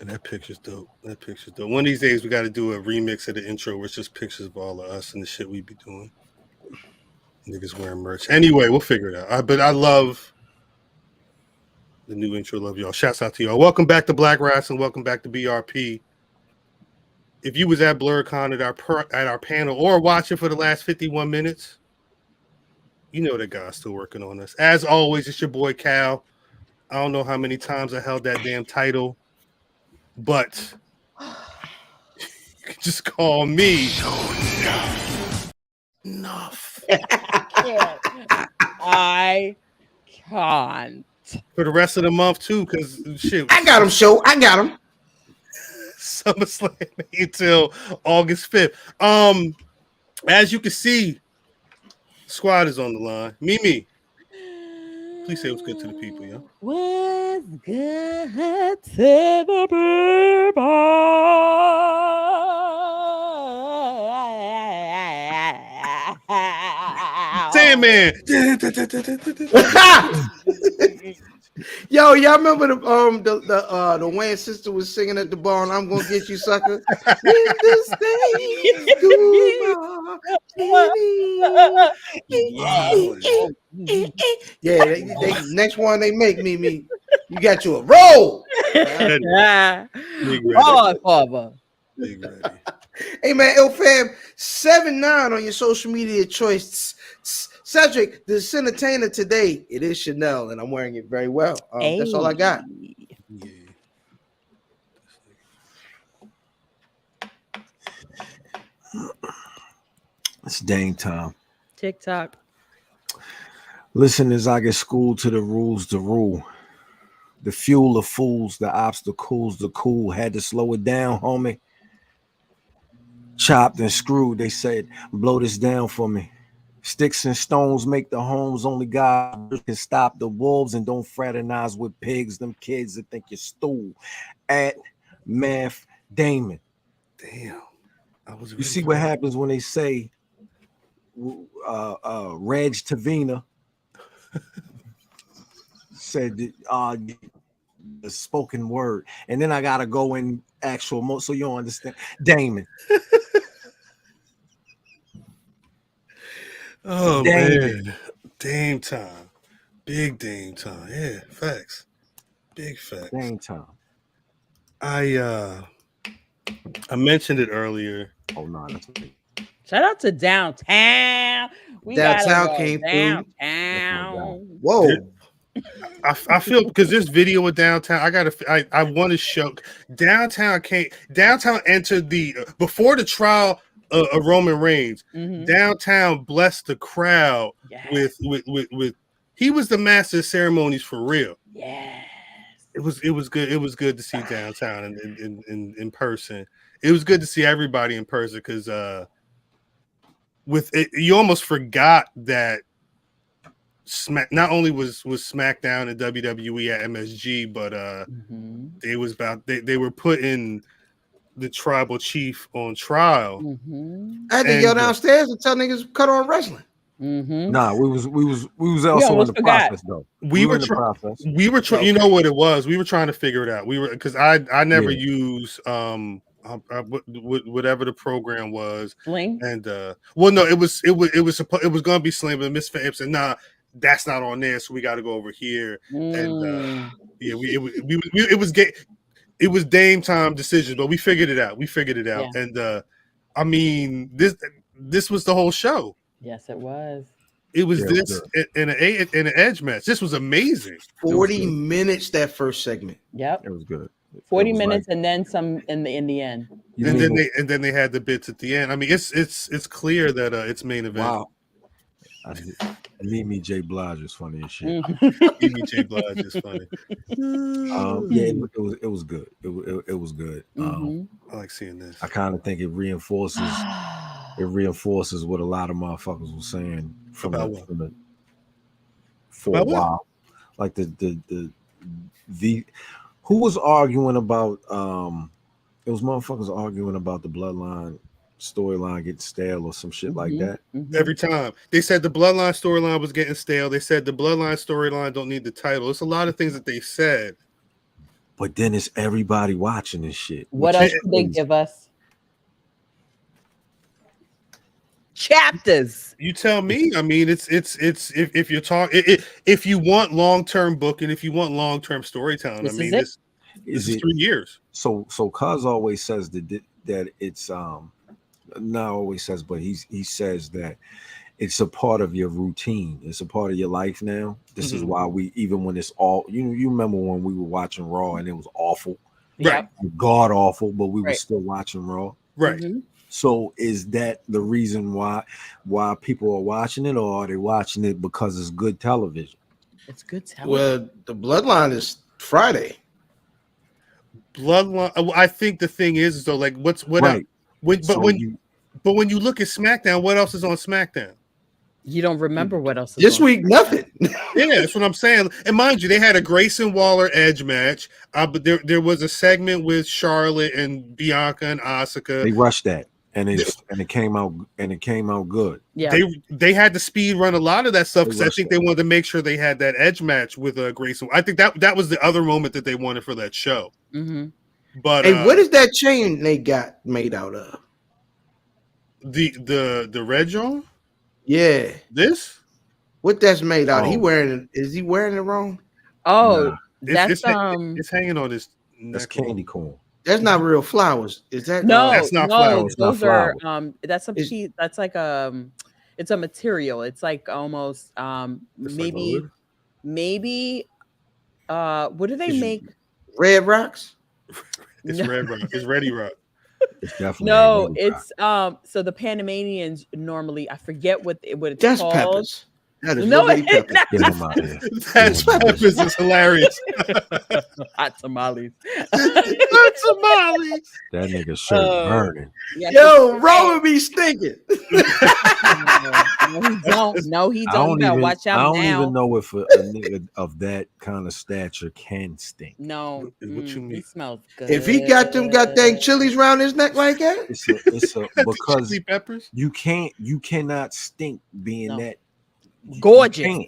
That picture's dope. That picture's dope. One of these days, we got to do a remix of the intro where it's just pictures of all of us and the shit we be doing. Niggas wearing merch. Anyway, we'll figure it out. But I love the new intro. Love y'all. Shouts out to y'all. Welcome back to Black Rasslin. Welcome back to BRP. If you was at BlerDCon at our panel or watching for the last 51 minutes, you know that God's still working on us. As always, it's your boy Cal. I don't know how many times I held that damn title, but you can just call me enough. I can't. For the rest of the month too, because shit, I got him, show. I got him. SummerSlam until August 5th. As you can see, squad is on the line. Mimi, please say what's good to the people, yo. What's good to the people? Sandman. Yo, y'all remember the Wayne sister was singing at the bar and I'm gonna get you, sucker. Yeah, they next one they make me. You got you a roll. Father. Hey man, Ill Fam 79 on your social media choice. Cedric, the entertainer today, it is Chanel, and I'm wearing it very well. That's all I got. Yeah. It's Dame time. TikTok. Listen, as I get schooled to the rules, the rule. The fuel of fools, the obstacles, the cool. Had to slow it down, homie. Chopped and screwed. They said, blow this down for me. Sticks and stones make the homes. Only God can stop the wolves, and don't fraternize with pigs. Them kids that think you're stool. At Math Damon. Damn. You see what happens when they say Reg Tavina said the spoken word, and then I gotta go in actual mode so you don't understand. Damon. Oh man, Dame time, big Dame time. Yeah, facts, big facts. Dame time. I mentioned it earlier. Oh no, that's me. Shout out to Downtown. We Downtown gotta go came downtown. Whoa. I feel because this video with Downtown, I want to show Downtown entered the before the trial of Roman Reigns. Mm-hmm. Downtown blessed the crowd with he was the master of ceremonies for real. Yes. It was good. It was good to see Downtown in person. It was good to see everybody in person because with it, you almost forgot that not only was SmackDown and WWE at MSG, but they were putting the tribal chief on trial. Mm-hmm. I had to go downstairs and tell niggas cut on wrestling. Mm-hmm. Nah, we was also in the process though. We were in the process. We were trying. You know what it was? We were trying to figure it out. We were because I never use whatever the program was. Sling. And well, no, it was going to be Sling, but Miss Pham said, nah, that's not on there, so we got to go over here. And it was Dame time decisions, but we figured it out. Yeah. And I mean, this was the whole show. Yes, it was. It was in an edge match. This was amazing. 40 minutes that first segment. Yep. It was good. 40 minutes and then some in the end. And then they had the bits at the end. I mean, it's clear that it's main event. Wow. Mimi J. Blige is funny as shit. Mimi J. Blige is funny. It was good. It was good. I like seeing this. I kind of think it reinforces what a lot of motherfuckers were saying for a while. Like the who was arguing about it was motherfuckers arguing about the Bloodline storyline getting stale or some shit like that. Every time they said the Bloodline storyline was getting stale, they said the Bloodline storyline don't need the title. It's a lot of things that they said, but then it's everybody watching this shit. What else did they give us? Chapters. You tell me. I mean, it's if you're talking, if you want long-term booking, if you want long-term storytelling, This I mean, is this is 3 years. So Cuz always says that it's not always says, but he says that it's a part of your routine. It's a part of your life now. This is why we, even when it's all, you remember when we were watching Raw and it was awful, Right? God awful, but we were still watching Raw, Right. So is that the reason why people are watching it, or are they watching it because it's good television? It's good television. Well, the Bloodline is Friday. Bloodline. I think the thing is though, like Right. But when you look at SmackDown, what else is on SmackDown? You don't remember what else is This on. week, nothing. Yeah, that's what I'm saying. And mind you, they had a Grayson Waller Edge match, but there was a segment with Charlotte and Bianca and Asuka. They rushed that, and it came out good. Yeah. They had to speed run a lot of that stuff because I rushed think they wanted to make sure they had that Edge match with Grayson. I think that was the other moment that they wanted for that show. But Hey, what is that chain they got made out of? The red John? Yeah. This? What that's made out of? Oh. Is he wearing it wrong? Oh, Nah. that's it's hanging on his neck. That's candy corn. That's not real flowers. Is that no, That's not no, flowers. those Not are flowers. that's a piece. That's like it's a material. It's like almost maybe what do they make? Red rocks? It's Red Rock. It's Ready Rock. It's definitely No, it's so the Panamanians normally, I forget what it's That's called. peppers. That is No, really it's peppers. not. Get him out of here. That's peppers is hilarious. Hot tamales. Hot tamales. That nigga shirt burning. Yeah, Yo, Roman be stinking. no, he don't. No, he I don't. don't You better even, watch I out don't now. even know if a nigga of that kind of stature can stink. No, What you mean? He smells good. If he got them goddamn chilies around his neck like that, It's a because Chili peppers. you cannot stink being that gorgeous, you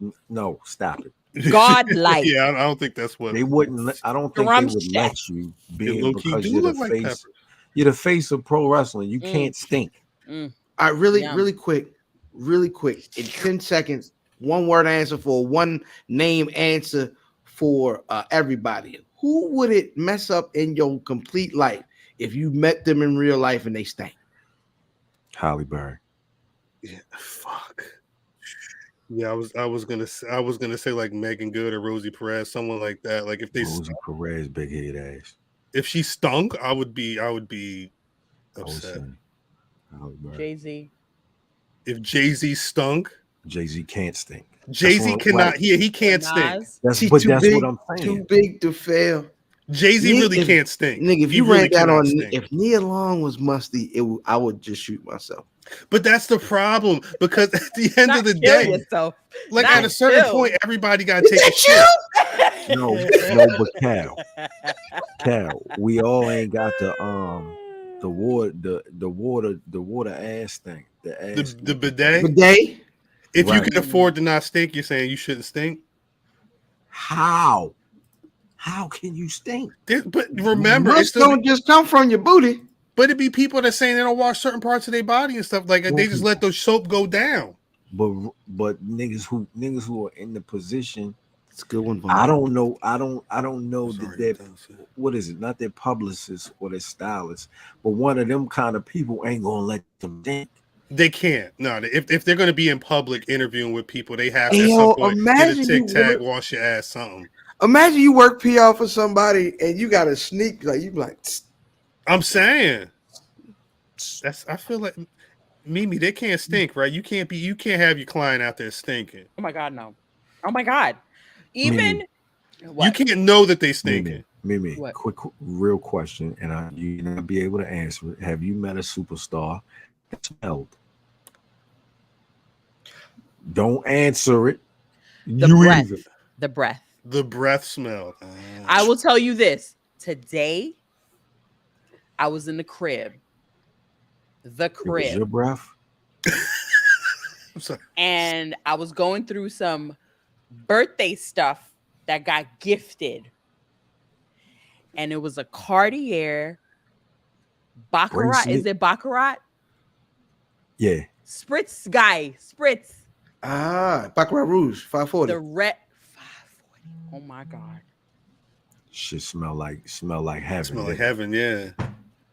can't. No, stop it. godlike. Yeah, I don't think that's what They wouldn't. I don't think they would let you be low-key because do you're the look like face. peppers. You're the face of pro wrestling. You can't stink. I really Yeah. really quick, in 10 seconds, one word answer for one name answer for everybody. Who would it mess up in your complete life if you met them in real life and they stank? Halle Berry. Yeah, fuck. Yeah, I was gonna say like Megan Good or Rosie Perez, someone like that. Like if they Rosie Perez, big head ass. if she stunk, I would be upset. Halle Berry. Jay-Z. If Jay-Z stunk, Jay-Z can't stink. Jay-Z what- cannot. right. He can't stink. Nas. That's He but too that's big, what I'm saying. Too big to fail. Jay-Z Nigga, really if- can't stink. Nigga, if He you really ran that cannot on, stink. if Nia Long was musty, I would just shoot myself. But that's the problem because at the end Not of the kill day, yourself. like Not at a certain kill. point, everybody got to take a shit. No, but Cal, we all ain't got the water ass thing. The ass. The bidet. Bidet? If you Right. can afford to not stink, you're saying you shouldn't stink. How can you stink? But remember, Must it's still, don't just come from your booty. but it'd be people that saying they don't wash certain parts of their body and stuff like that. They just let those soap go down. but niggas who are in the position, it's a good one. I don't know that what is it? Not their publicists or their stylists, but one of them kind of people ain't gonna let them think. They can't. No, if they're going to be in public interviewing with people, they have to at some point get a tic tac, wash your ass, something. Imagine you work PR for somebody and you got to sneak, like you be like. I'm saying I feel like Mimi, they can't stink, right? You can't have your client out there stinking. Oh my God, no. Oh my God. Even you can't know that they stinking. Mimi, quick, real question, and you not be able to answer it. Have you met a superstar that smelled? Don't answer it. The breath smell. I will tell you this. Today, I was in the crib. It was your breath? I'm sorry. And I was going through some birthday stuff that got gifted. And it was a Cartier Baccarat. Bracelet. Is it Baccarat? Yeah. Spritz guy. Spritz. Baccarat Rouge, 540. The red 540. Oh my God. Shit smell like heaven. Smell like heaven, yeah.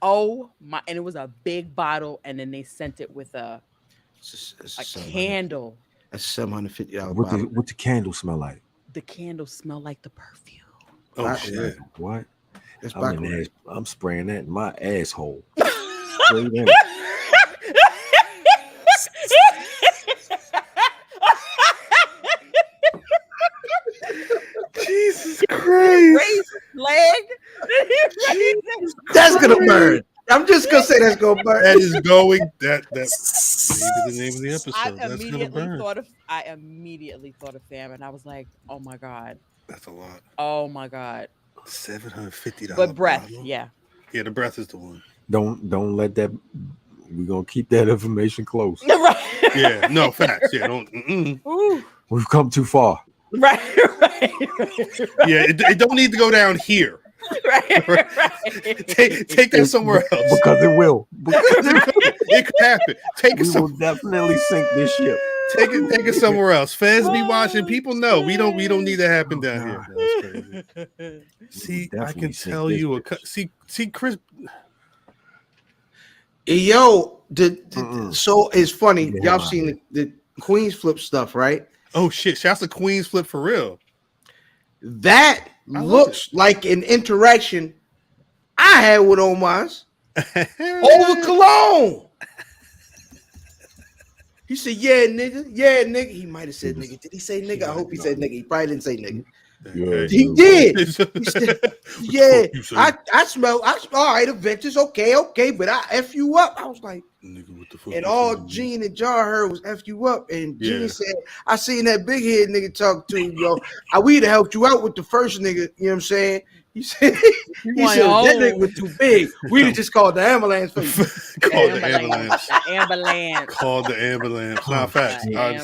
Oh my, and it was a big bottle, and then they sent it with a candle. That's $750 bottle. What the candle smell like? The candle smelled like the perfume. Oh shit. What? That's I'm spraying that in my asshole. Straight in. Jesus Christ. Raise leg. That's gonna burn. I'm just gonna say that's gonna burn. That is going. That's maybe the name of the episode. I immediately thought of Fam, and I was like, "Oh my God, that's a lot." Oh my God, $750. But breath, bottle. yeah, the breath is the one. Don't let that. We're gonna keep that information close. Right. Yeah. No facts. Yeah. Don't. We've come too far. Right. Yeah. It don't need to go down here. Right. Take that somewhere else because it will. It could happen. We will definitely sink this ship. Take it somewhere else. Fans be watching. People know we don't need to happen down here. That's crazy. See, I can tell you see Chris. Yo, so it's funny. Y'all seen the Queens Flip stuff, right? Oh shit! Shouts to Queens Flip for real. That looks like an interaction I had with Omar's over cologne. He said, "Yeah, nigga." He might have said nigga. Did he say nigga? I hope he said nigga. He probably didn't say nigga. Yeah, he did. He said, yeah, I smell. All right, Aventus. Okay, but I F you up. I was like, nigga, what the fuck? And all Gene and John heard was F you up. And Gene said, I seen that big head nigga talk to you, yo. We'd have helped you out with the first nigga. You know what I'm saying? He said that nigga was too big. We'd have just called the ambulance for you. Called the ambulance. Called the ambulance. Not facts. I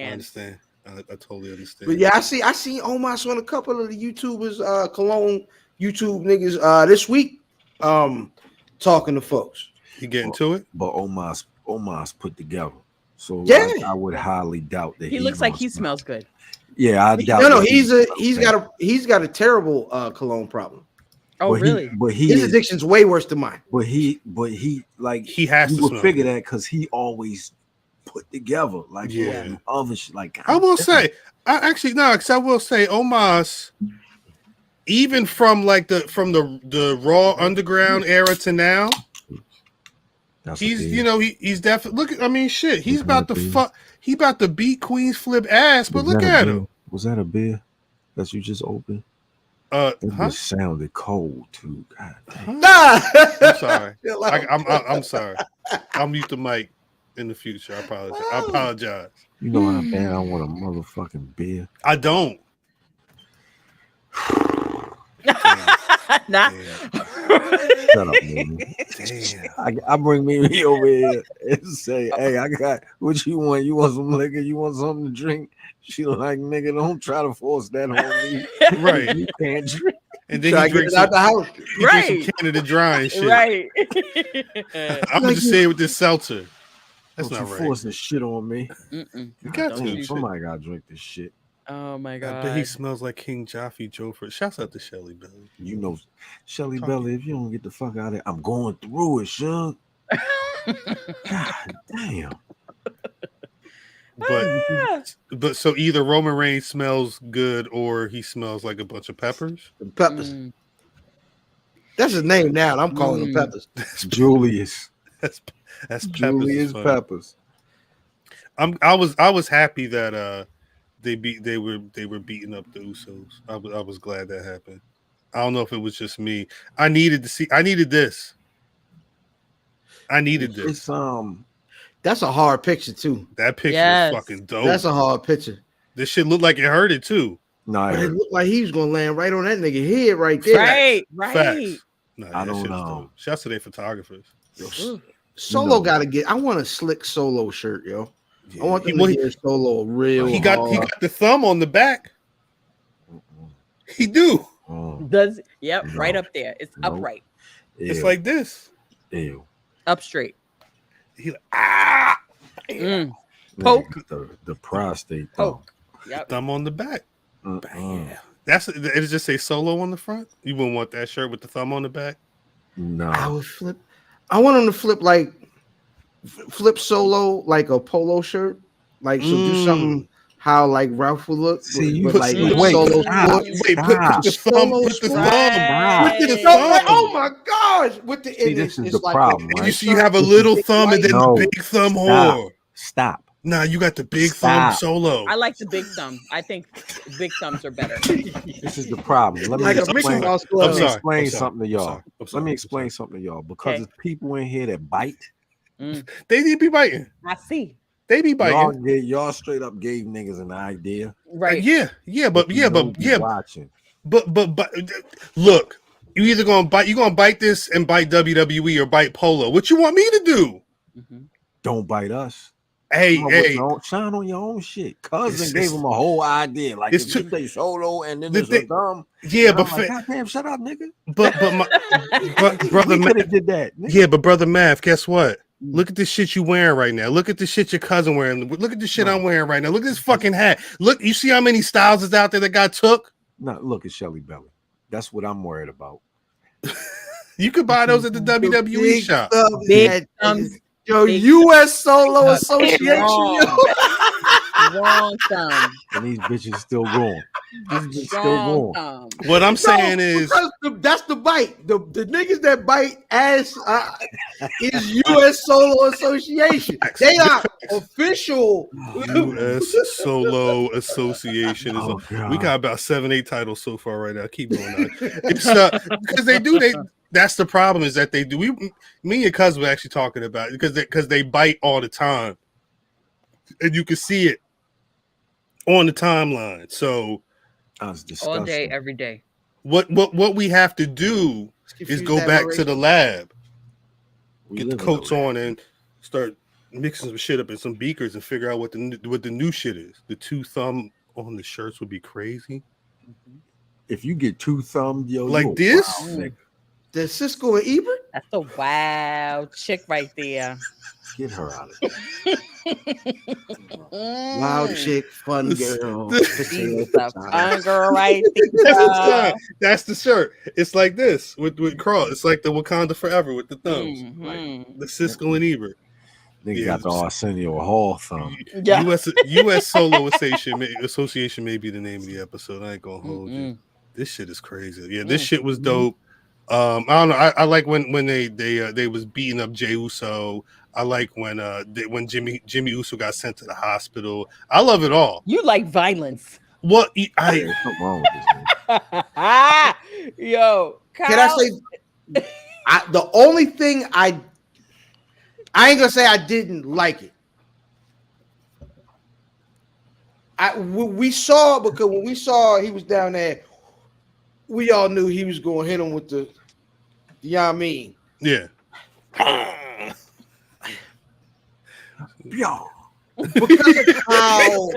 understand. I totally understand. But yeah, I seen Omar on a couple of the YouTubers, Cologne YouTube niggas this week talking to folks. You getting to it? But Omar's put together. So yeah. I would highly doubt that he looks like he smells good. Yeah, I doubt. No, he's got a terrible cologne problem. Oh, really? His addiction's way worse than mine. But he has to would figure that because he always put together other shit. Like I will say, because I will say, Omar's, even from the Raw Underground era to now, he's definitely look. I mean, shit, he's about to fuck. He about to beat Queens Flip ass, but look at him. Was that a beer that you just opened? It just sounded cold too. God damn. Nah. I'm sorry. I'm sorry. I'll mute the mic in the future. I apologize. You know how bad I want a motherfucking beer. I don't. Nah. Shut up, man. I bring Mimi over here and say, "Hey, I got what you want. You want some liquor? You want something to drink?" She like, "Nigga, don't try to force that on me." Right. You can't drink. And then he drinks out the house. He drinks some Canada Dry and shit. Right. I'm gonna just say it with this seltzer. That's Don't not you right. force this shit on me. Mm-mm. You got Don't to. you- Somebody gotta drink this shit. Oh my god. But he smells like King Jaffe Joffer. Shouts out to Shelly Belly. You know, Shelly Talk- Belly, if you don't get the fuck out of here, I'm going through it, Shug. God damn. But so either Roman Reigns smells good or he smells like a bunch of peppers. The Peppers. Mm. That's his name now. And I'm calling him Mm. Peppers. Julius. That's Peppers. Julius is funny. Peppers. I was happy that they were beating up the Usos. I was glad that happened. I don't know if it was just me. I needed this. I needed this. It's That's a hard picture too. That picture Yes. is fucking dope. That's a hard picture. This shit looked like it hurted too. no, But it looked like he was gonna land right on that nigga head right there. Right. Facts. Nah, I that don't shit was know. dope. Shouts to their photographers. Ooh. Solo No. gotta get. I want a slick Solo shirt, yo. Yeah. I want them Well, to get Solo real. he got hard. the thumb on the back. He do. Does yep, No. right up there. It's Nope. upright. It's like this. ew. Up straight. He like, ah. Mm. Man, Poke. the prostate. Poke. Yep. Thumb on the back. Bam. That's it. Just say Solo on the front. You wouldn't want that shirt with the thumb on the back. No. I would flip. I want him to flip flip Solo like a polo shirt, like so do something how like Ralph would look. See, you but put- like wait, Solo stop. sport. Wait, put the thumb. Solo Put the sport. thumb. Right. Put the So, like, thumb. oh my gosh! With the See, and this it's is the like problem, And right? you see, you have a little thumb and then No. the big thumb Stop. whore. Stop. Nah, you got the big thumb Stop. Solo. I like the big thumb. I think big thumbs are better. This is the problem. Let me like a Mickey explain. Mouse I'm glove. Let me sorry. explain I'm sorry. something to I'm y'all. sorry. I'm Let sorry. me I'm explain sorry. something to y'all because Okay. there's people in here that bite. They need to be biting. I see. They be Y'all, biting. y'all straight up gave niggas an idea. Right. Yeah, but Watching. but look, you either gonna bite. You gonna bite this and bite WWE or bite Polo. What you want me to do? Mhm. Don't bite us. Hey, Come on with hey. your own- shine on your own shit. Cousin It's- gave him a whole idea. Like it's if you too- say Solo and then the there's a thing- thumb. Yeah, and but I'm like, God damn, shut up, nigga. but brother We could Math. have did that. Nigga. Yeah, but brother Math. Guess what? Look at the shit you wearing right now. Look at the shit your cousin wearing. Look at the shit I'm wearing right now. Look at this fucking hat. Look, you see how many styles is out there that got took? No, look at Shelly Belly. That's what I'm worried about. You could buy those at the WWE Big shop. thumb, Big yeah, thumbs. Yo, Big U.S. Solo Association. Wrong. yo. Wrong thumb. And these bitches still going. These bitches still Wrong going. thumb. What I'm saying is, Because that's the bite. The niggas that bite ass is U.S. Solo Association. They are official. U.S. Solo Association is. Oh, God. We got about 7-8 titles so far right now. Keep going on. It's because they do. That's the problem is that they do. Me and your cousin were actually talking about it because they bite all the time, and you can see it on the timeline. So That's disgusting. All day, every day. what we have to do is go back to the lab, We get the live in coats the land. on, and start mixing some shit up in some beakers and figure out what the new shit is. The 2 thumb on the shirts would be crazy. If you get 2 thumbed, yo, Like you a this? wild nigga. The Cisco and Ebert. That's a wild chick right there. Get her out of here. Wild chick, fun girl. She's a fun girl right That's there. That's the shirt. It's like this with cross. It's like the Wakanda Forever with the thumbs, Mhm. the Cisco and Ebert. Nigga Yeah, got the Arsenio Hall thumb. Yeah. U.S. Solo Association may be the name of the episode. I ain't gonna hold you. Mm-mm. This shit is crazy. Yeah, this shit was dope. I don't know. I like when they was beating up Jey Uso. I like when Jimmy Uso got sent to the hospital. I love it all. You like violence. What There's something wrong with this nigga. Yo, Kyle. Can I say the only thing I ain't gonna say I didn't like it. We saw because when we saw he was down there, we all knew he was going to hit him with the you know what I mean? Yeah. Yo. Because of how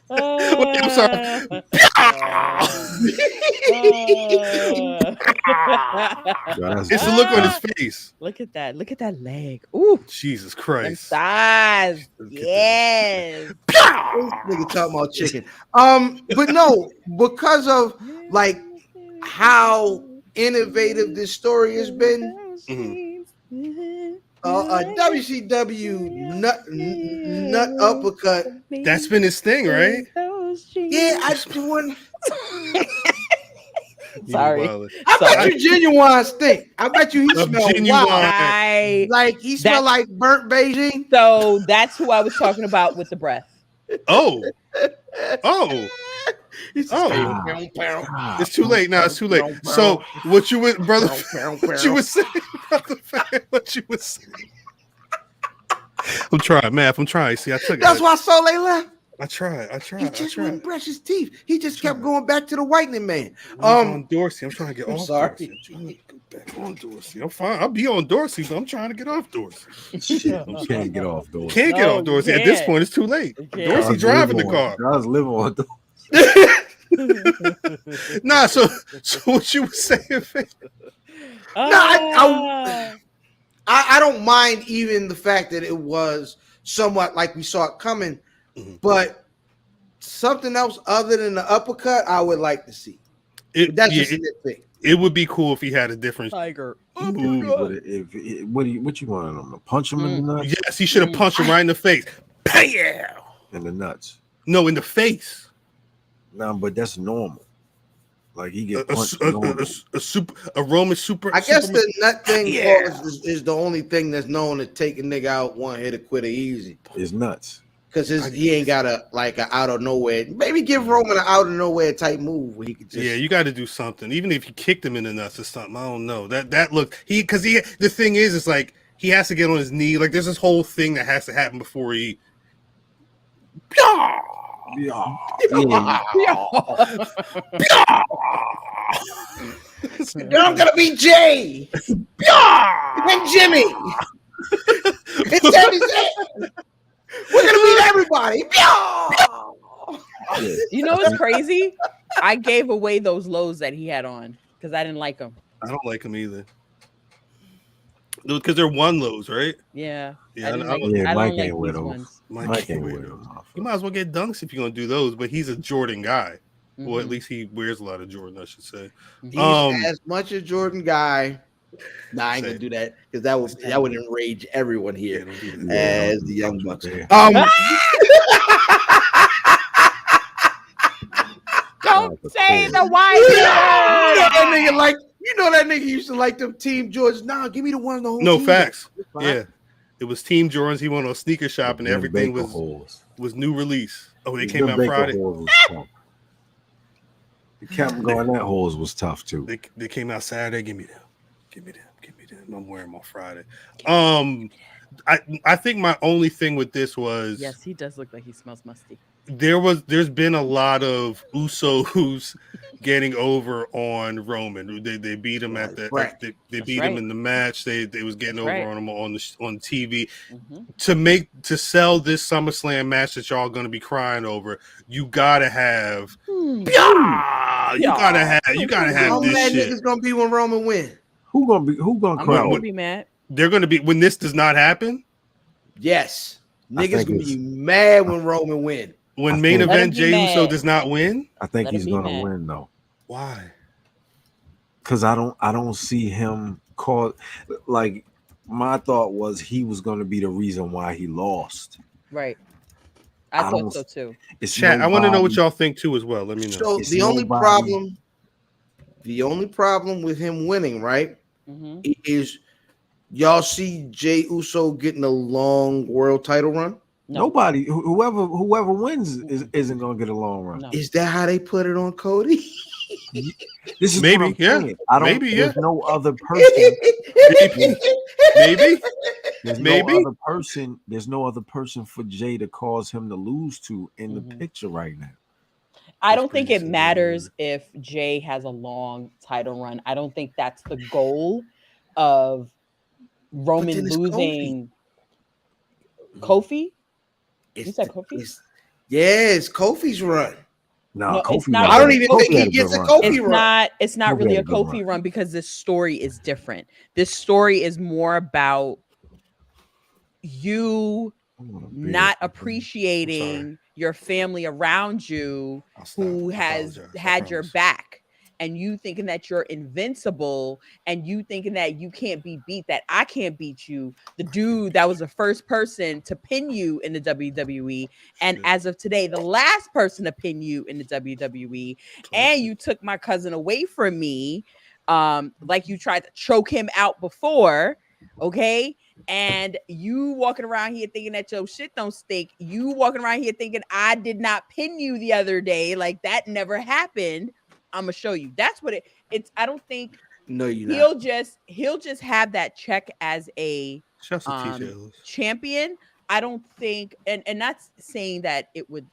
Wait, I'm sorry. It's the look on his face. Look at that. Look at that leg. Ooh. Jesus Them Christ. thighs. Look at Yes. This nigga talking about chicken. But no, because of like how innovative this story has been, a WCW nut uppercut. That's been his thing, right? Yeah, I doing. Sorry. I bet you Genuine stink. I bet you he Of smell Genuine. wild. Like he smell like burnt Beijing. So that's who I was talking about with the breath. Oh. It's It's too late now. It's too late. So what you would, brother? What you was saying, brother? What you was saying? I'm trying, math. I'm trying. See, I took it. That's why Soleil left. I tried. He just wouldn't brush his teeth. He just kept going back to the whitening man. On Dorsey. I'm trying to get I'm off sorry. Dorsey. I'm trying to go back on Dorsey. I'm fine. I'll be on Dorsey, but I'm trying to get off Dorsey. You can't get off Dorsey. Can't get No, off Dorsey. you At this can't. point, it's too late. You can't. Dorsey driving the car. Guys live on Dorsey. Nah, so what you were saying, Faye? I don't mind even the fact that it was somewhat like we saw it coming, but something else other than the uppercut, I would like to see. But that's just a nitpick. It would be cool if he had a different Tiger. move. What you want him to punch him in the nuts? Yes, he should have punched him right in the face. Bam! In the nuts. No, in the face. No, but that's normal. Like he get punched. A Roman super. I guess Superman. the nut thing is the only thing that's known to take a nigga out one hit or quitter easy. Is nuts. Because he ain't got a out of nowhere. Maybe give Roman an out of nowhere type move where he could just. Yeah, you got to do something. Even if you kicked him in the nuts or something, I don't know. That look because the thing is, it's like he has to get on his knee. Like there's this whole thing that has to happen before he. Yeah. I'm gonna be Jay and Jimmy and Sami Zayn. We're gonna beat everybody. You know what's crazy? I gave away those lows that he had on because I didn't like them. I don't like him either. Because they're one lows, right? Yeah. Yeah, I didn't I- like, Yeah, I Mike don't like ain't with these him. ones. Mike ain't with him. You might as well get dunks if you're gonna do those, but he's a Jordan guy. Well, at Mhm. least he wears a lot of Jordan, I should say. He's Um, as much a Jordan guy. Nah, I ain't gonna do that because that would enrage everyone here as the Young Bucks. Don't say the white. You know that nigga used to like them Team Jordans. Nah, give me the one the whole No team. facts. Fine. Yeah, it was Team Jordans. He went on sneaker shop and everything was new release. Oh, they came out Friday. The Captain Garnett holes was tough too. They came out Saturday. Give me them. I'm wearing them on Friday. I think my only thing with this was Yes, he does look like he smells musty. there's been a lot of Usos getting over on Roman. They beat him at the Right. they beat him in the match. They was getting over on him on TV Mhm. to sell this SummerSlam match that y'all gonna be crying over. You gotta have you gotta have How this mad shit. niggas gonna be when Roman win? Who gonna I'm cry? not gonna be mad. They're gonna be when this does not happen. Yes, I niggas think gonna it's- be mad when Roman win. When I main think- Let event him Jey be Uso mad. does not win. I think Let he's him be gonna mad. win though. Why? Because I don't see him call like my thought was he was gonna be the reason why he lost. Right. I I don't- thought so too. It's Chat. I want to know what nobody- y'all think too as well. Let me know. So It's the only nobody- problem with him winning, right, Hmm. is y'all see Jey Uso getting a long world title run. No. Nobody, whoever wins isn't gonna get a long run. No. Is that how they put it on Cody? This is Maybe, what I'm yeah. saying. I don't. Maybe, there's no other person. Maybe. There's Maybe. no other person. There's no other person for Jay to cause him to lose to in the picture right now. I don't think it crazy. matters if Jay has a long title run. I don't think that's the goal of Roman then it's losing. Kofi? It's You said Kofi? Yes, Kofi's run. No, No, Kofi. it's not I don't really even think Kofi had he gets a good run. Kofi It's run. not Kofi really had a a good Kofi run. run because this story is different. This story is more about you not appreciating your family around you who has had your back, and you thinking that you're invincible, and you thinking that you can't be beat, that I can't beat you, the dude that was the first person to pin you in the WWE, and as of today the last person to pin you in the WWE, and you took my cousin away from me, like you tried to choke him out before, okay? And you walking around here thinking that your shit don't stink. You walking around here thinking I did not pin you the other day. Like that never happened. I'm gonna show you. That's what it's. I don't think No, you're he'll not. just have that check as a Shouts to TJ Ellis. champion. I don't think, and that's saying that it would,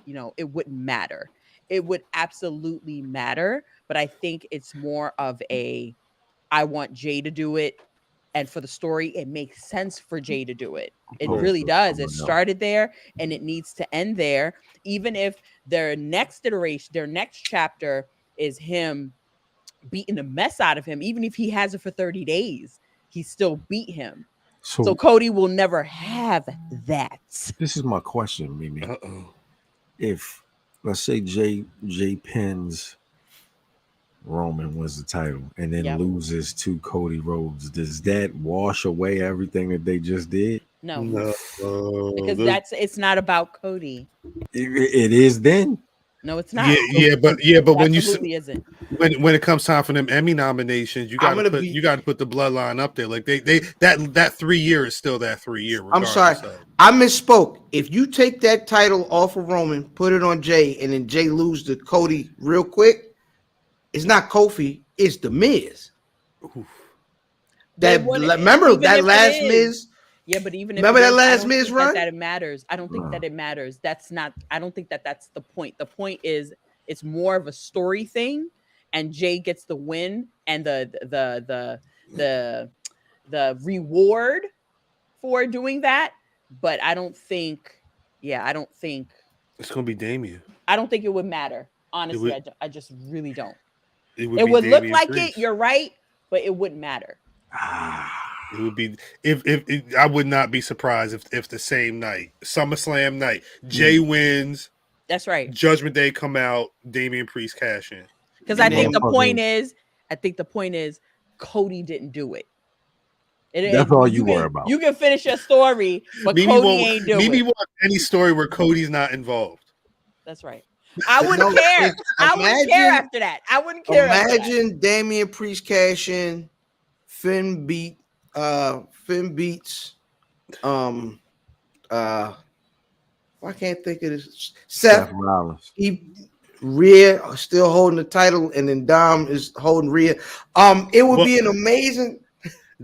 it wouldn't matter. It would absolutely matter, but I think it's more of a I want Jay to do it. And for the story, it makes sense for Jay to do it. It really does. It started there and it needs to end there. Even if their next iteration, their next chapter is him beating the mess out of him, even if he has it for 30 days, he still beat him. So Cody will never have that. This is my question, Mimi. Uh-oh. If, let's say, Jay pins Roman, wins the title, and then loses to Cody Rhodes, does that wash away everything that they just did? No. Because it's not about Cody. It is then. No, it's not. But when isn't. When it comes time for them Emmy nominations, you got to put the Bloodline up there. Like that 3 year is still that 3 year. I'm sorry, I misspoke. If you take that title off of Roman, put it on Jay, and then Jay lose to Cody real quick, it's not Kofi, it's the Miz. Remember that last Miz? Yeah, but even remember that last Miz run? That it matters. I don't think that it matters. I don't think that that's the point. The point is it's more of a story thing, and Jay gets the win and the reward for doing that. But I don't think it's gonna be Damian. I don't think it would matter. Honestly, I just really don't. It would look like it. You're right, but it wouldn't matter. It would be if I would not be surprised if the same night, SummerSlam night, Jay wins. That's right. Judgment Day come out, Damian Priest cash in. Because I think the point is Cody didn't do it. That's all you worry about. You can finish your story, but Cody ain't doing it. Mimi wants any story where Cody's not involved. That's right. I wouldn't care. I wouldn't care after that. I wouldn't care. Imagine Damian Priest cash in, Finn beats why can't think of this? Seth Rollins. Rhea still holding the title, and then Dom is holding Rhea. It would be an amazing.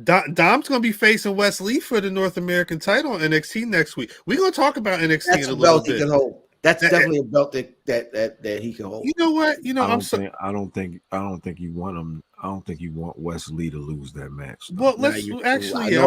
Dom's gonna be facing Wesley for the North American title on NXT next week. We're gonna talk about NXT That's in a little bit. He can hold. That's definitely a belt that he can hold. You know what? I don't think you want him. I don't think you want Wesley to lose that match. Well, let's actually.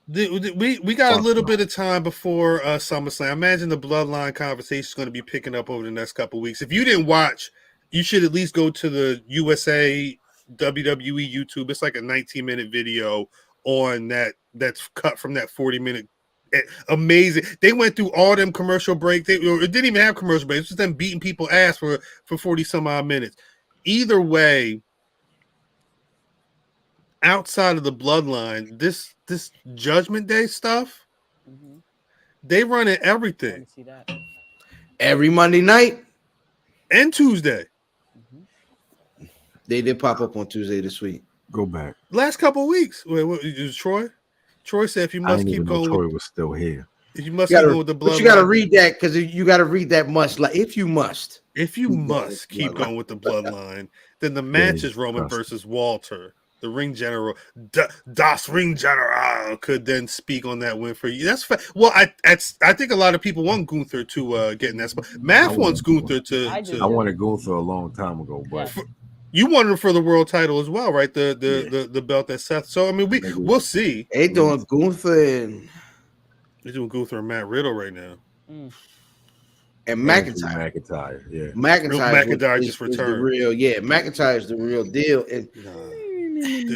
We got a little bit of time before SummerSlam. I imagine the Bloodline conversation is going to be picking up over the next couple of weeks. If you didn't watch, you should at least go to the USA WWE YouTube. It's like a 19-minute video on that's cut from that 40-minute. Amazing. They went through all them commercial breaks. It didn't even have commercial breaks. It was just them beating people ass for 40 some odd minutes. Either way, outside of the Bloodline, this Judgment Day stuff, they run at everything. See that every Monday night and Tuesday. They did pop up on Tuesday this week. Go back. Last couple of weeks. Wait, what is Troy? Troy said if you must keep going. Troy was still here. If you must keep going with the Bloodline. But you got to read that because you got to read that must. Like if you must keep going with the Bloodline, then the match is Roman versus Walter. The ring general, Das Ring General, could then speak on that win for you. That's well, I think a lot of people want Gunther to get in that spot. Math wants Gunther to. I wanted Gunther a long time ago, but you wanted him for the world title as well, right? The belt that Seth. So I mean, we'll see. They doing Gunther they're doing Gunther and Matt Riddle right now. and McIntyre. Yeah. McIntyre just is the returned. real, McIntyre is the real deal. And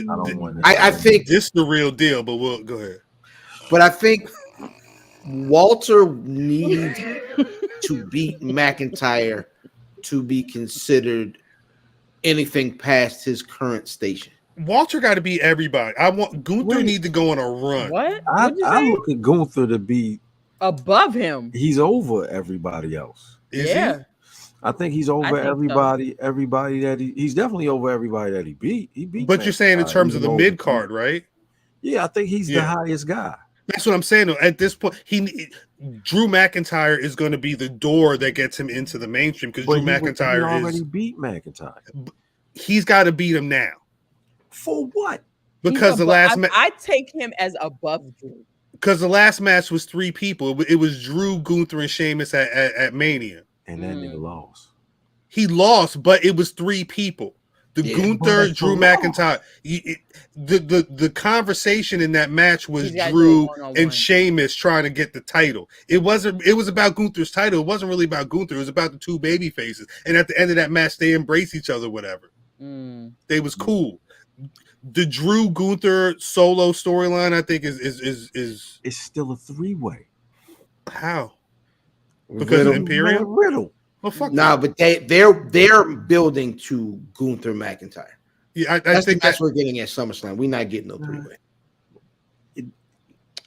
I don't want I think this is the real deal, but we'll go ahead. But I think Walter needs to beat McIntyre to be considered anything past his current station. Walter got to beat everybody. I want Gunther need to go on a run. What? I look at Gunther to be above him. He's over everybody else. Is he? I think he's over everybody. So. Everybody that he's definitely over everybody that he beat. He beat. But you're saying in terms of the mid card, right? Yeah, I think he's the highest guy. That's what I'm saying. Though. At this point, Drew McIntyre is going to be the door that gets him into the mainstream because Drew McIntyre already beat McIntyre. He's got to beat him now. For what? Because the last match, I take him as above Drew. Because the last match was 3 people. It was Drew, Gunther, and Sheamus at Mania. And that nigga lost. He lost, but it was 3 people. Gunther, Drew McIntyre. The conversation in that match was Drew and Sheamus trying to get the title. It was about Gunther's title. It wasn't really about Gunther. It was about the 2 baby faces. And at the end of that match, they embraced each other, whatever. They was cool. The Drew Gunther solo storyline, I think, is it's still a 3-way. How? Because of Imperium? Riddle. Well, fuck but they're building to Gunther McIntyre. Yeah, I think that's what we're getting at SummerSlam. We're not getting no 3-way.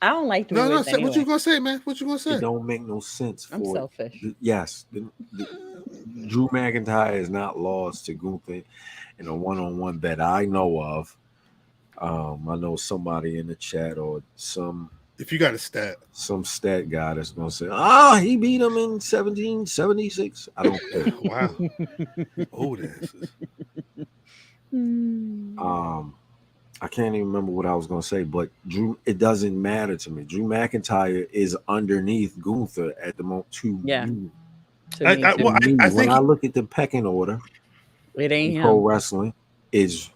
I don't like 3-ways. No. Anyway. What you gonna say, man? What you gonna say? It don't make no sense. I'm selfish. Yes, Drew McIntyre is not lost to Gunther in a one-on-one that I know of. I know somebody in the chat or if you got a stat, some stat guy that's gonna say, he beat him in 1776. I don't care. Wow. Old asses. I can't even remember what I was gonna say, but Drew, it doesn't matter to me. Drew McIntyre is underneath Gunther at the moment too. Yeah. I think when I look at the pecking order, it ain't pro wrestling is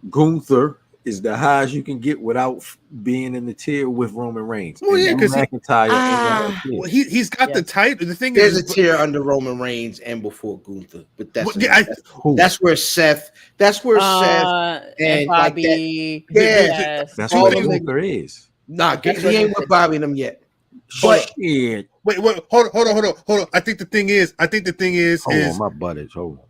Gunther is the highest you can get without being in the tier with Roman Reigns. Well, yeah, because McIntyre he's got the title. The thing there's is, a tier under Roman Reigns and before Gunther, but that's where Seth. That's where Seth and Bobby. Like that's what Gunther is. Nah, he ain't with Bobby and them yet. But wait, hold on. I think the thing is, hold on, my butt itch. Hold on.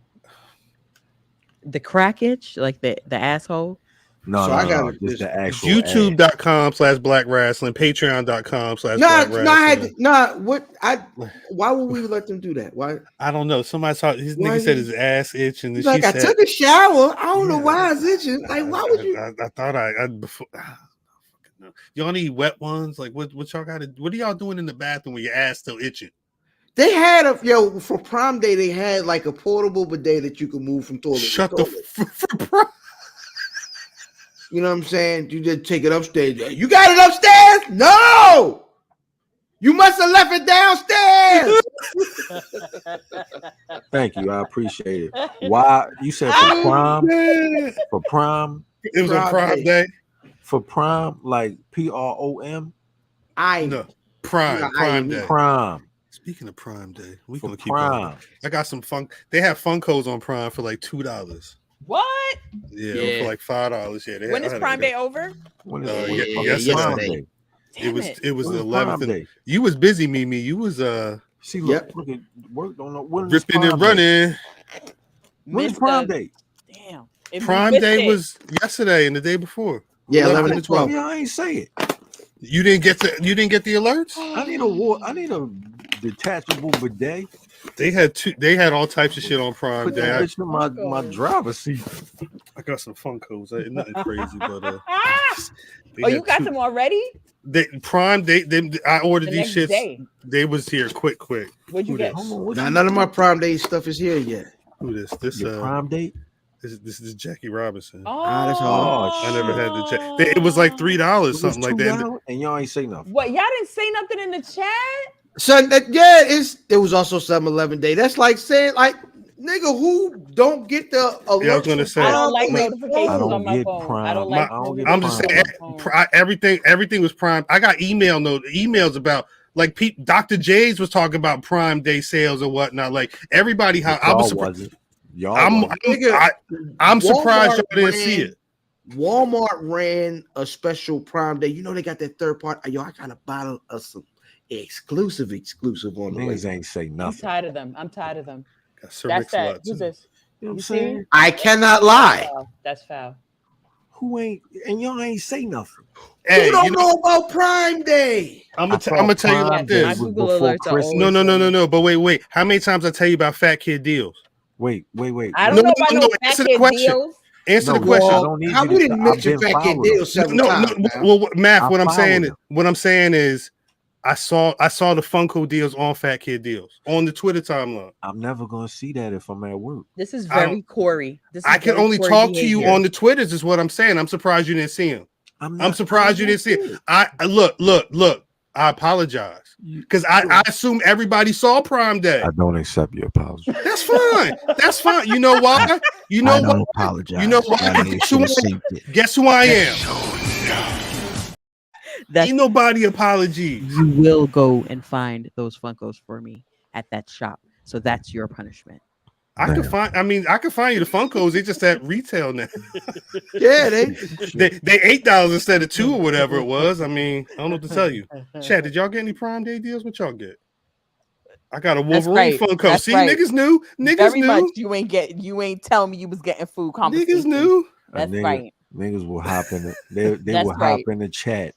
The crack itch, like the asshole. No, just the actual YouTube.com/Black Rasslin, Patreon.com/Black Rasslin. Why would we let them do that? Why? I don't know. Somebody saw his nigga said his ass itching. And like, I took a shower. I don't know why it's itching. Like, why would you? I thought I before. Y'all need wet ones? Like, what y'all got to? What are y'all doing in the bathroom when your ass still itching? They had for Prime Day. They had like a portable bidet that you could move from toilet. Shut to the toilet. You know what I'm saying? You just take it upstairs. You got it upstairs? No, you must have left it downstairs. Thank you, I appreciate it. Why you said for Prime? For Prime, it was on Prime Day. For Prime, like PROM. Prime Day. Prime. Speaking of Prime Day, we for gonna keep Prime. Going. I got some fun. They have Funkos on Prime for like $2. What? Yeah, for like $5. Yeah. When is Prime Day over? Yesterday. It was the 11th. You was busy, Mimi. You was See, look at work. Don't know when ripping and running. When's Prime Day? Damn. Prime Day was yesterday and the day before. Yeah, 11 and 12. Yeah, I ain't say it. You didn't get the alerts? I need a detachable bidet. They had all types of shit on Prime Day. That bitch in my driver's seat. I got some Funkos. Nothing crazy, but you got them already? Prime Day. I ordered these shits. They was here quick. What'd you get? Now, none of my Prime Day stuff is here yet. Who this? Your Prime Date? This is Jackie Robinson. That's hard. I never had the check. It was like $3, something like that. And y'all ain't say nothing. What? Y'all didn't say nothing in the chat? Son, it was also 7-11 Day. That's like saying, like, nigga, who don't get the alert? Yeah, I was gonna say. I don't like notifications on my phone. Prime. I don't like. I'm just saying everything was Prime. I got emails about Like Dr. J's was talking about Prime Day sales or whatnot. Like everybody, I was surprised. I'm surprised y'all didn't see it. Walmart ran a special Prime Day. You know they got that third party. Yo, I got a bottle of some exclusive on the Niggas way. ain't say nothing. I'm tired of them. That's that. Who's this? You know what I'm saying? I cannot lie. That's foul. Who ain't, and y'all ain't say nothing. Hey, you don't know about Prime Day. I'm gonna tell you about this. No. But wait. How many times I tell you about Fat Kid deals? Wait. I don't know about no Fat Kid deals. Answer the question. How we didn't mention Fat Kid deals several times? Well, Math. What I'm saying is, I saw the Funko deals on Fat Kid deals on the Twitter timeline. I'm never gonna see that if I'm at work. This is very Corey. I can only talk to you on the Twitters, is what I'm saying. I'm surprised you didn't see him. I'm surprised you didn't see it. I look. I apologize because I assume everybody saw Prime Day. I don't accept your apology. That's fine. That's fine. You know why? You know what? Apologize. You know why? Guess who I am? Ain't nobody apologies. You will go and find those Funkos for me at that shop. So that's your punishment. I can find you the Funkos. They just at retail now. Yeah, they $8 instead of $2 or whatever it was. I mean, I don't know what to tell you. Chad, did y'all get any Prime Day deals? What y'all get? I got a Wolverine Funko. See, niggas knew. Niggas knew. Much you ain't telling me you was getting food compensation. Niggas knew. That's right. Niggas will hop in the they will hop in the chat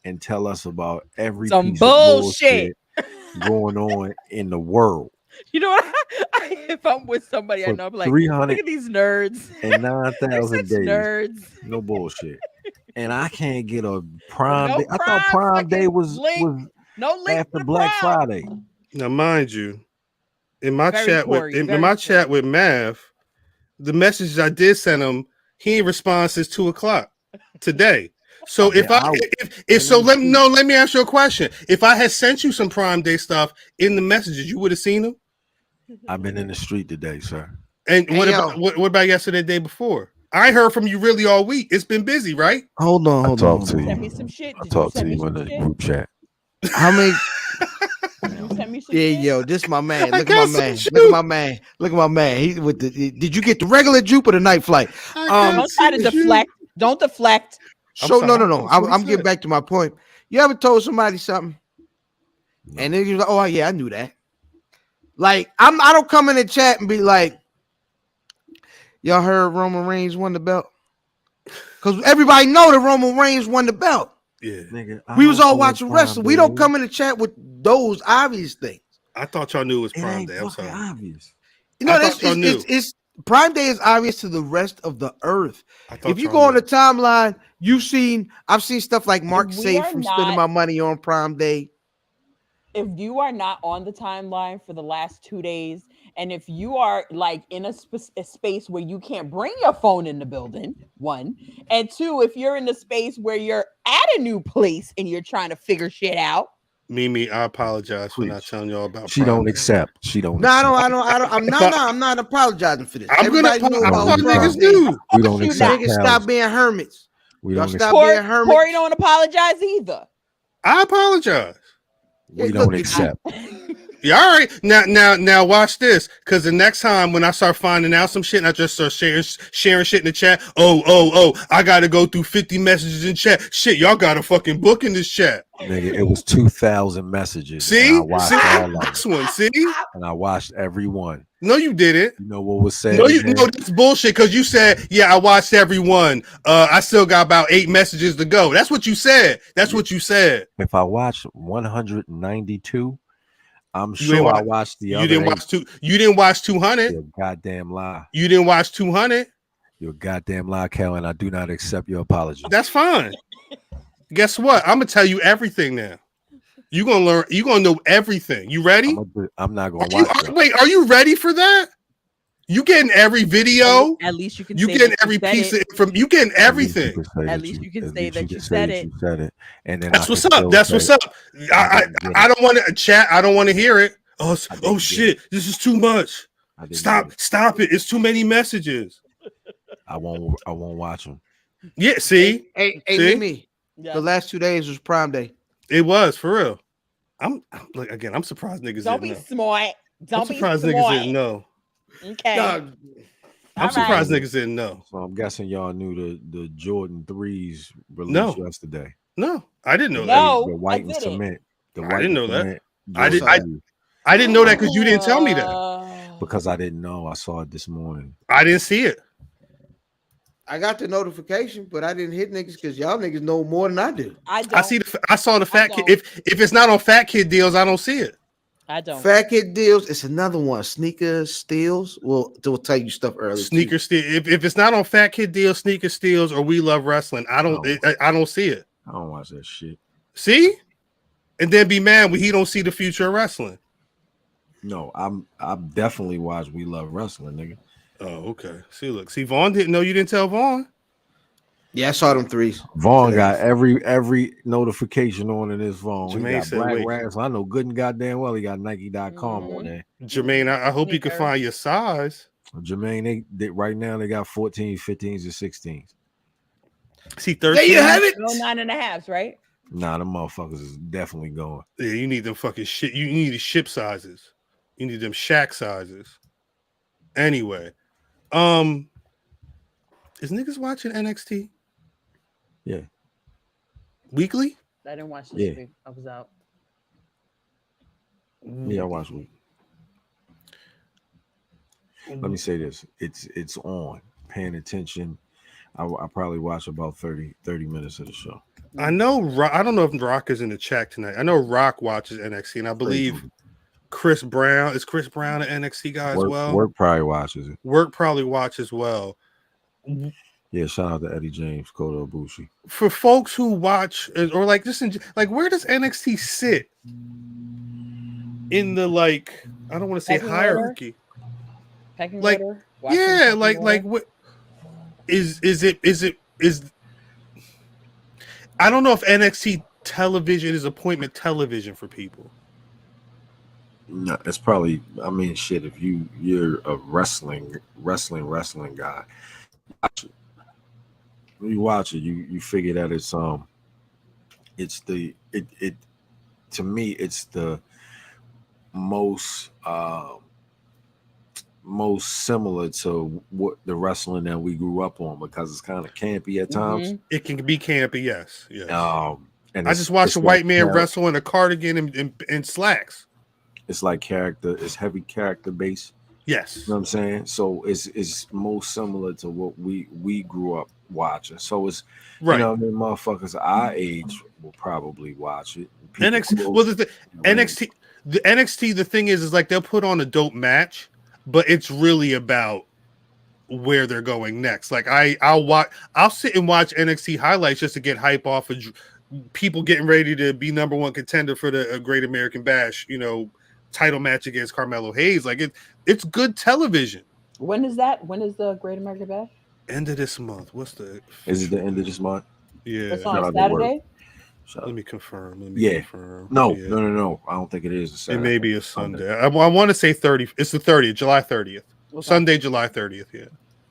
and tell us about every some piece bullshit of going on in the world. You know what? If I'm with somebody, I know I'm like, look at these nerds and 9,000 days. Nerds. No bullshit. And I can't get a Prime Day. I thought Prime Day was after Black Friday. Now, mind you, in my chat with Mav, the messages I did send him, he ain't respond since 2:00 today. So let me ask you a question. If I had sent you some Prime Day stuff in the messages, you would have seen them. I've been in the street today, sir. And what about yesterday, the day before? I heard from you really all week. It's been busy, right? Hold on. Send me some shit. I talked to you in the group chat. How many? Yo, this my man. Look at my man. He's with the. Did you get the regular jupe or the night flight? Don't try to deflect. Don't deflect. So no. I'm getting back to my point. You ever told somebody something, and then you're like, "Oh yeah, I knew that." Like I don't come in the chat and be like, "Y'all heard Roman Reigns won the belt?" Because everybody know that Roman Reigns won the belt. Yeah, nigga. We was all watching wrestling. We don't come in the chat with those obvious things. I thought y'all knew it was Prime Day. I'm sorry. Obvious. You know, it's Prime Day is obvious to the rest of the earth. If you go on the timeline, I've seen stuff like Mark saved from spending my money on Prime Day. If you are not on the timeline for the last 2 days, and if you are like in a space where you can't bring your phone in the building, 1, and 2, if you're in the space where you're at a new place and you're trying to figure shit out. Mimi, I apologize for not telling y'all about. She don't accept. She don't. No, I don't. I'm not apologizing for this. Everybody know about niggas do. We don't accept. Niggas stop being hermits. We don't stop being hermits. Corey don't apologize either. I apologize. We don't accept. Yeah, all right. Now watch this. Because the next time when I start finding out some shit and I just start sharing shit in the chat, I got to go through 50 messages in chat. Shit, y'all got a fucking book in this chat. Nigga, it was 2,000 messages. See? I watched all of Next one, see? And I watched every one. No, you didn't. You know what was said? No, that's bullshit because you said, yeah, I watched every one. I still got about 8 messages to go. That's what you said. That's what you said. If I watched 192, I'm sure I watched the other. You didn't watch 200. You're a goddamn lie. You didn't watch 200. You're a goddamn lie, Cal, and I do not accept your apology. That's fine. Guess what? I'm gonna tell you everything now. You're gonna learn. You're gonna know everything. You ready? I'm not gonna watch it. Wait, are you ready for that? You getting every video? At least you can. You getting every piece from. You getting everything. At least you can say that you said it. You said it, and then that's what's up. That's what's up. I don't want to chat. I don't want to hear it. Oh shit! This is too much. Stop it! It's too many messages. I won't watch them. Yeah. See. Hey, Mimi. The last 2 days was Prime Day. It was for real. I'm like again. I'm surprised niggas Don't didn't be know. smart. Don't I'm be surprised smart. niggas didn't know. Okay. Dog, I'm surprised niggas didn't know. So I'm guessing y'all knew the Jordan 3s released No. yesterday. No, I didn't know No. The white I and didn't. cement. The I white didn't and know that. cement I did. Jordan I didn't know that because you didn't tell me that. because I didn't know. I saw it this morning. I didn't see it. I got the notification, but I didn't hit niggas because y'all niggas know more than I do. I don't. I see the. I saw the Fat Kid. don't. If it's not on Fat Kid deals, I don't see it. I don't. Fat Kid deals. It's another one. Sneaker steals. Well, they'll tell you stuff early. Sneaker steal. If it's not on Fat Kid deals, Sneaker steals, or We Love Wrestling, I don't. I don't see it. I don't watch that shit. See, and then be mad when he don't see the future of wrestling. No, I definitely watch We Love Wrestling, nigga. Oh, okay. See, Vaughn didn't know. You didn't tell Vaughn. Yeah, I saw them 3s. Vaughn got every notification on in his phone. Jermaine He got said, Black wait. Rasslin. I know good and goddamn well he got Nike.com on there. Jermaine, I hope you can find your size. Jermaine, they right now they got 14s, 15s, and 16s. See, 13. There you have it. No 9.5s, right? Nah, them motherfuckers is definitely going. Yeah, you need them fucking shit. You need the ship sizes. You need them shack sizes. Anyway, is niggas watching NXT? Yeah. Weekly? I didn't watch this Yeah. week. I was out. Yeah, I watch it. Let me say this. It's on. Paying attention. I probably watch about 30 minutes of the show. I know. I don't know if Rock is in the chat tonight. I know Rock watches NXT, and I believe Chris Brown is Chris Brown an NXT guy as well. Work probably watches it. Work probably watches as well. Yeah, shout out to Eddie James, Kota Ibushi. For folks who watch or like just like, where does NXT sit in the like? I don't want to say Pecking hierarchy. Pecking Like, order? Watching yeah, pecking like order? what is it? I don't know if NXT television is appointment television for people. No, it's probably. I mean, shit. If you're a wrestling guy, watch it. When you watch it, you figure that it's to me it's the most similar to what the wrestling that we grew up on because it's kind of campy at times. It can be campy, yes. And I just watched a white man like wrestle in a cardigan and slacks. It's like character. It's heavy character based. Yes, you know what I'm saying. So it's most similar to what we grew up watching. So it's right. You know, the motherfuckers our age will probably watch it. NXT. Well, NXT. The NXT. The thing is like they'll put on a dope match, but it's really about where they're going next. Like I'll sit and watch NXT highlights just to get hype off of people getting ready to be number one contender for the Great American Bash. You know, title match against Carmelo Hayes. Like it's good television. When is that? When is the Great American Bash? End of this month. What's the? Is it the end of this month? Yeah. It's on Saturday. Let me confirm. Confirm. No. I don't think it is. It may be a Sunday. I want to say 30. It's the 30th, July 30th. Okay. Sunday, July 30th. Yeah.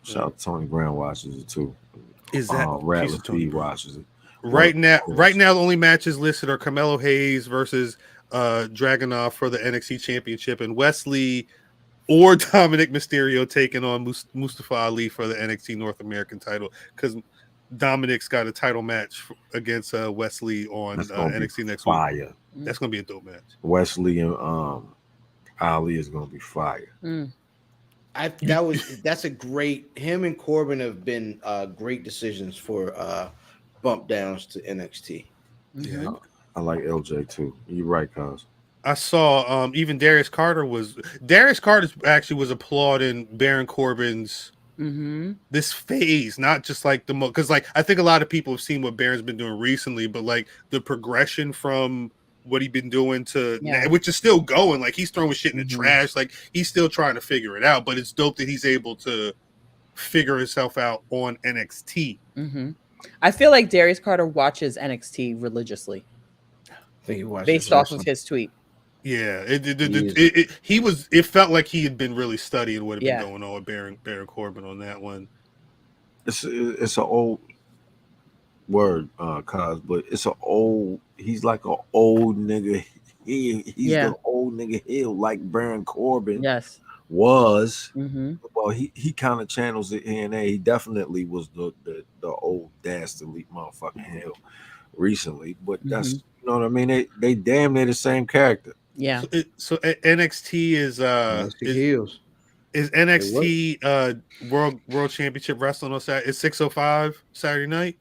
Shout out to Tony Brown watches it too. Is that Rattler Feed watches it? Right now, the only matches listed are Carmelo Hayes versus Dragunov for the NXT Championship, and Wesley or Dominic Mysterio taking on Mustafa Ali for the NXT North American title because Dominic's got a title match against Wesley on NXT next week. That's gonna be a dope match. Wesley and Ali is gonna be fire. That's a great. Him and Corbin have been great decisions for bump downs to NXT. Yeah, I like LJ too. You're right, cuz. I saw even Darius Carter actually was applauding Baron Corbin's this phase, not just like because like I think a lot of people have seen what Baron's been doing recently, but like the progression from what he's been doing to which is still going. Like he's throwing shit in the trash, like he's still trying to figure it out. But it's dope that he's able to figure himself out on NXT. I feel like Darius Carter watches NXT religiously. I think he watches based off of his tweet. Yeah, it felt like he had been really studying what had been going on with Baron Corbin on that one. It's an old word, cuz, but it's an old. He's like an old nigga. He's Yeah. the old nigga heel like Baron Corbin Yes. was. Mm-hmm. Well, he kind of channels it here and there. He definitely was the old dastardly motherfucking heel recently, but that's you know what I mean. They damn near the same character. Yeah. So NXT Nasty heels. is NXT World Championship Wrestling on Saturday? It's 6:05 Saturday night.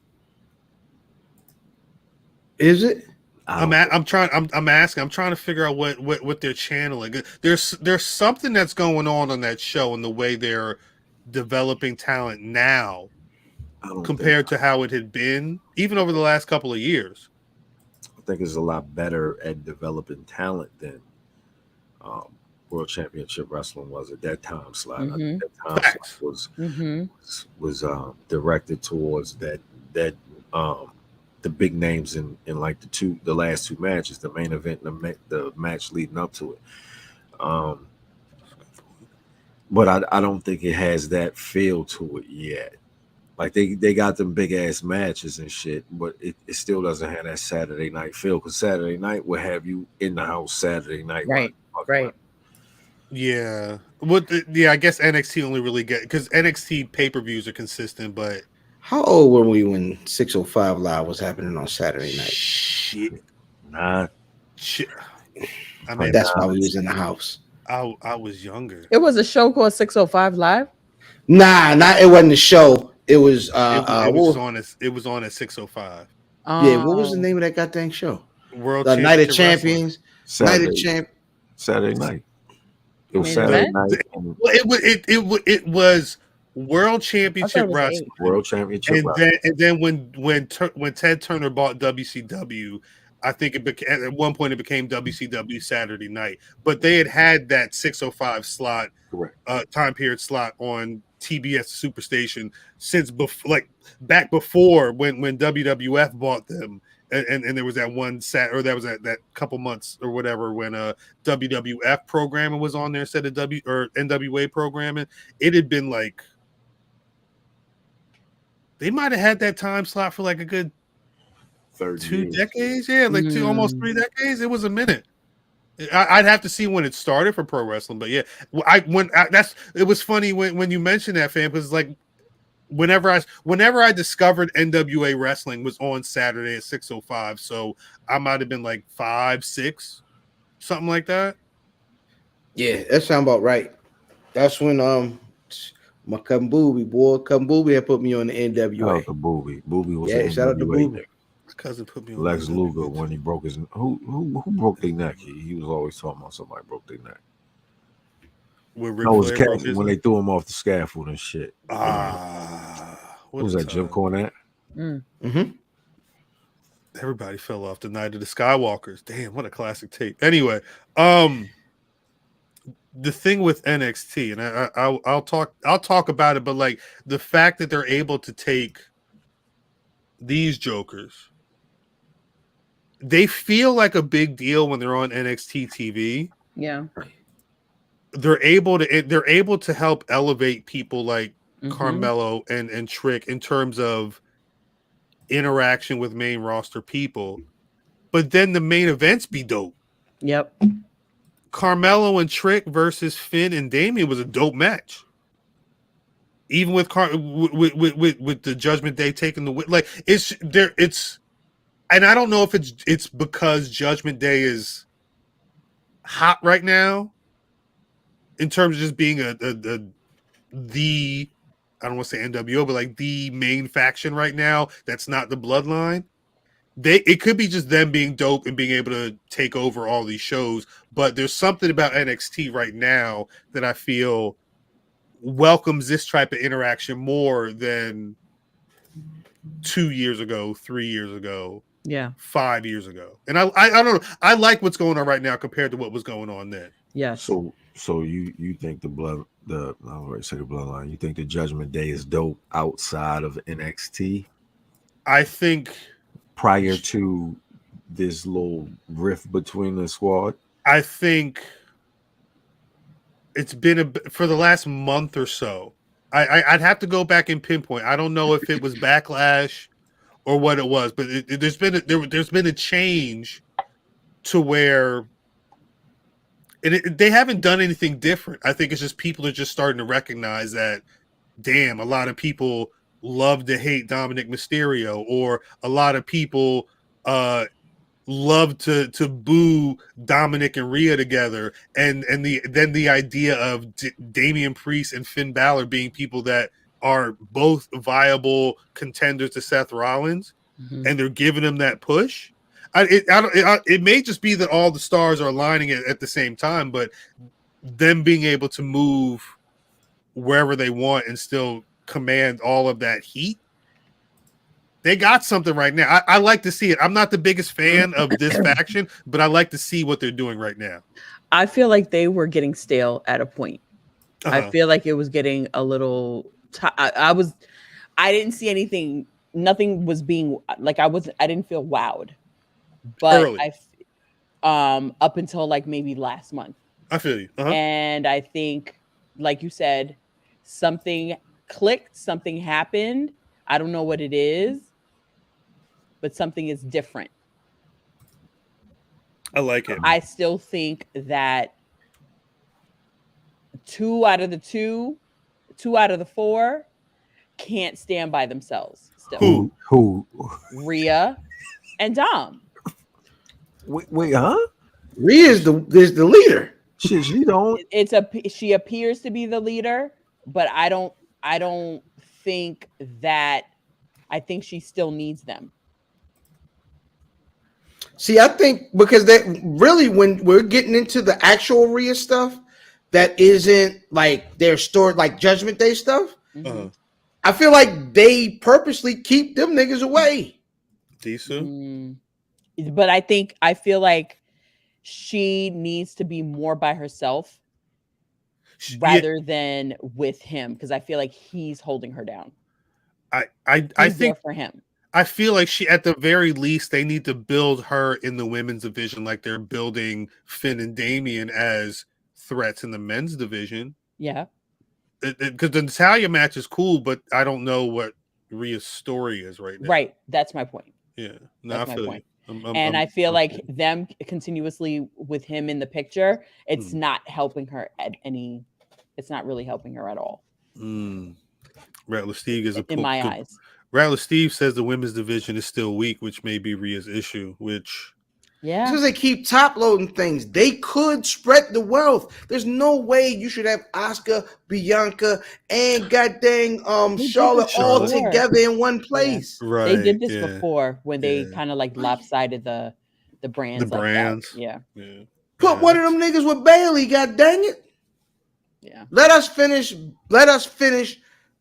Is it? I'm asking. I'm trying to figure out what they're channeling. There's something that's going on that show and the way they're developing talent now compared to how it had been even over the last couple of years. I think it's a lot better at developing talent than World Championship Wrestling was at that time slot. I think that time slot was directed towards that the big names in like the last two matches, the main event and the match leading up to it. But I don't think it has that feel to it yet. Like they got them big ass matches and shit, but it still doesn't have that Saturday night feel, because Saturday night will have you in the house Saturday night. Right. Yeah. I guess NXT only really get, because NXT pay-per-views are consistent, but How old were we when 605 Live was happening on Saturday night? shit. Shit. I But mean, that's why we was in the house. I was younger. It was a show called 605 Live. Nah, it wasn't a show. It was it was on at 6:05. Yeah, what was the name of that goddamn show? World Night of Championship Champions. Saturday night. It was Saturday night. Well, it was World Championship Wrestling. World Championship and then when Ted Turner bought WCW, I think at one point it became WCW Saturday Night. But they had that 6:05 slot, time period slot on TBS Superstation since back before when WWF bought them. And there was that one that couple months or whatever when WWF programming was on there instead of NWA programming. It had been like they might have had that time slot for like a good 2 decades. Yeah, like almost 3 decades. It was a minute. I'd have to see when it started for pro wrestling, but yeah, it was funny when you mentioned that, fam, because like whenever I discovered NWA wrestling was on Saturday at 6:05, so I might have been like 5, 6, something like that. Yeah, that sounds about right. That's when my cousin Booby had put me on the NWA. Shout out to Booby. Booby was shout out to Booby. My cousin put me on Lex Luger when he broke his who broke their neck. He was always talking about somebody broke their neck. It was Cassie when they threw him off the scaffold and shit. What was that, Jim Cornette? Mm-hmm. Everybody fell off the Night of the Skywalkers. Damn, what a classic tape. Anyway, the thing with NXT, and I'll talk about it, but like the fact that they're able to take these jokers, they feel like a big deal when they're on NXT TV. Yeah. They're able to help elevate people like Carmelo and Trick in terms of interaction with main roster people. But then the main events be dope. Yep. Carmelo and Trick versus Finn and Damian was a dope match. Even with the Judgment Day taking the win, like it's and I don't know if it's because Judgment Day is hot right now in terms of just being the I don't want to say NWO, but like the main faction right now that's not the Bloodline. It could be just them being dope and being able to take over all these shows, but there's something about NXT right now that I feel welcomes this type of interaction more than 2 years ago, 3 years ago, 5 years ago. And I don't know. I like what's going on right now compared to what was going on then. Yeah. So you think the Bloodline, you think the Judgment Day is dope outside of NXT? I think prior to this little rift between the squad, I think it's been for the last month or so. I'd have to go back and pinpoint. I don't know if it was Backlash or what it was, but there's been a change to where they haven't done anything different. I think it's just people are just starting to recognize that, damn, a lot of people love to hate Dominic Mysterio, or a lot of people love to boo Dominic and Rhea together, and the idea of Damian Priest and Finn Balor being people that are both viable contenders to Seth Rollins, and they're giving them that push. It may just be that all the stars are aligning at the same time, but them being able to move wherever they want and still command all of that heat, they got something right now. I like to see it. I'm not the biggest fan of this faction, but I like to see what they're doing right now. I feel like they were getting stale at a point. I feel like it was getting a little. I didn't see anything. Nothing was being like I didn't feel wowed, but early. Up until like maybe last month. I feel you. And I think, like you said, something clicked. Something happened. I don't know what it is, but something is different. I like it. I still think that 2 out of the 4 can't stand by themselves still. Who? Rhea and Dom. Wait, huh? Rhea is the leader. She don't. She appears to be the leader, but I don't think that. I think she still needs them. See, I think because that really, when we're getting into the actual Rhea stuff, that isn't like their story, like Judgment Day stuff. I feel like they purposely keep them niggas away. Decent. But I feel like she needs to be more by herself rather than with him, because I feel like he's holding her down. I think for him. I feel like she, at the very least, they need to build her in the women's division like they're building Finn and Damian as threats in the men's division. Yeah. Because the Natalia match is cool, but I don't know what Rhea's story is right now. Right. That's my point. Yeah. No, that's my point. I feel like them continuously with him in the picture, it's not helping her it's not really helping her at all. Rattler Steve is in my eyes. Rattler Steve says the women's division is still weak, which may be Rhea's issue, which because they keep top loading things. They could spread the wealth. There's no way you should have Asuka, Bianca, and goddamn Charlotte all together in one place. Yeah. Right. They did this before when they kind of like lopsided the brands. The brands. Yeah. Put one of them niggas with Bailey, god dang it. Yeah. Let us finish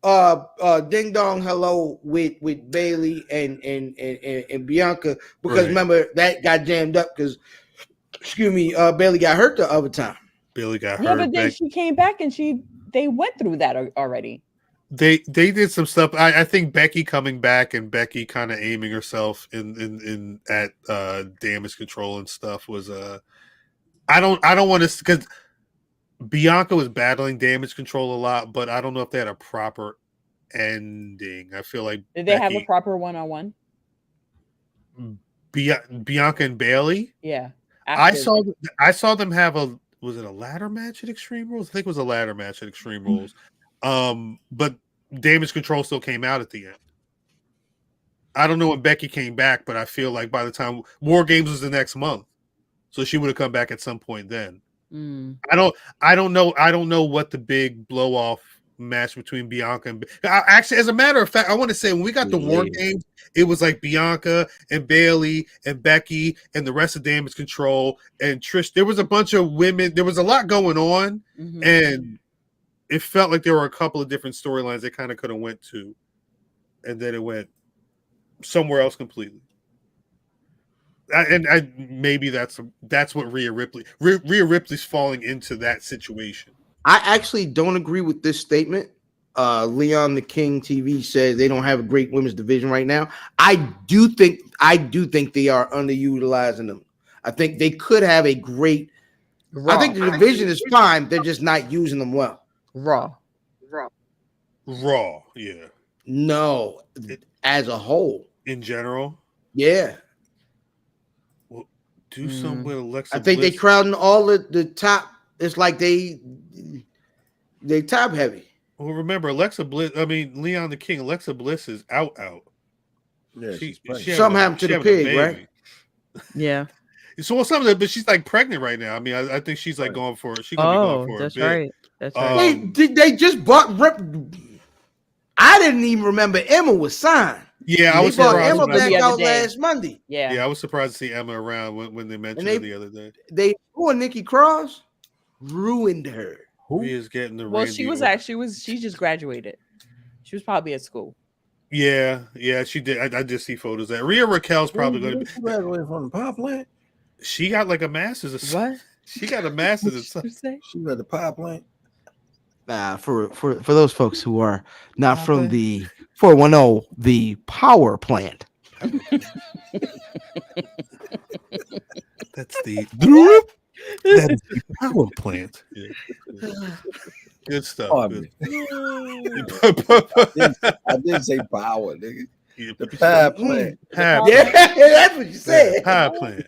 Ding Dong Hello with Bailey and Bianca, because remember that got jammed up because Bailey got hurt the other time. Bailey got hurt. Yeah, but then she came back and they went through that already. They did some stuff. I think Becky coming back and Becky kind of aiming herself in at damage control and stuff was I don't want to, because Bianca was battling damage control a lot, but I don't know if they had a proper ending. I feel like did they have a proper one-on-one? Bianca and Bailey? Yeah. I saw them have was it a ladder match at Extreme Rules? I think it was a ladder match at Extreme Rules. But damage control still came out at the end. I don't know when Becky came back, but I feel like by the time War Games was the next month, so she would have come back at some point then. I don't know what the big blow off match between Bianca and actually, as a matter of fact, I want to say when we got the War Games, it was like Bianca and Bailey and Becky and the rest of Damage Control and Trish. There was a bunch of women. There was a lot going on, and it felt like there were a couple of different storylines they kind of could have went to, and then it went somewhere else completely. Maybe that's what Rhea Ripley's falling into that situation. I actually don't agree with this statement. Leon the King TV says they don't have a great women's division right now. I do think they are underutilizing them. I think they could have a great. I think the division is fine. They're just not using them well. Raw, yeah. No, as a whole, in general, yeah. Well, do something with Alexa. I think Bliss. they crowding all the top. It's like they top heavy. Well, remember Alexa Bliss. I mean, Leon the King. Alexa Bliss is out. Yeah, She Something happened to the pig, right? Yeah. So what's something, but she's like pregnant right now. I mean, I think she's like going for. She's gonna be going for that's a bit. right. That's right. They just bought. I didn't even remember Emma was signed. Yeah, I They was bought surprised. Emma when I back saw- out last Monday. Yeah, I was surprised to see Emma around when they mentioned her the other day. They Nikki Cross ruined her. Who is getting the? Well, Randy she just graduated. She was probably at school. Yeah, she did. I did see photos of that. Rhea Raquel's probably going to be graduated from the power plant. She got like a master's. What? She got a master's in something. She was at the power plant. For those folks who are not from the 410, the power plant. That's the power plant. Yeah. Good stuff. Good. I didn't say power, nigga. Yeah, The power plant. Yeah, that's what you said. Power plant.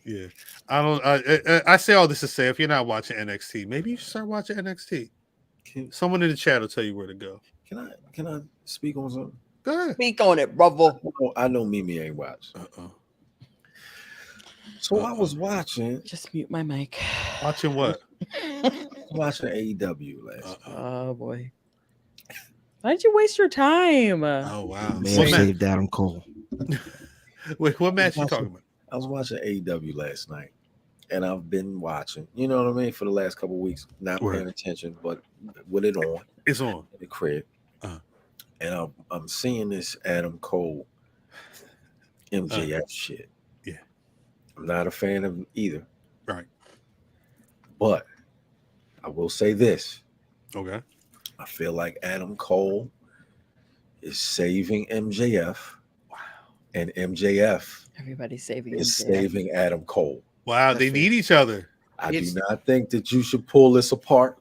Yeah. I say all this to say, if you're not watching NXT, maybe you should start watching NXT. Someone in the chat will tell you where to go. Can I speak on something? Go ahead. Speak on it, brother. I know Mimi ain't watched. So I was watching. Just mute my mic. Watching what? Watching AEW last night. Oh boy. Why did you waste your time? Oh wow. Man saved Adam Cole. Wait, what match you talking about? I was watching AEW last night, and I've been watching. You know what I mean? For the last couple of weeks, not paying attention, but with it on. It's on in the crib, and I'm seeing this Adam Cole, MJF shit. Yeah, I'm not a fan of either. Right, but I will say this. Okay. I feel like Adam Cole is saving MJF. Wow. And MJF Everybody's saving is MJF. saving Adam Cole. Wow, they need each other. I do not think that you should pull this apart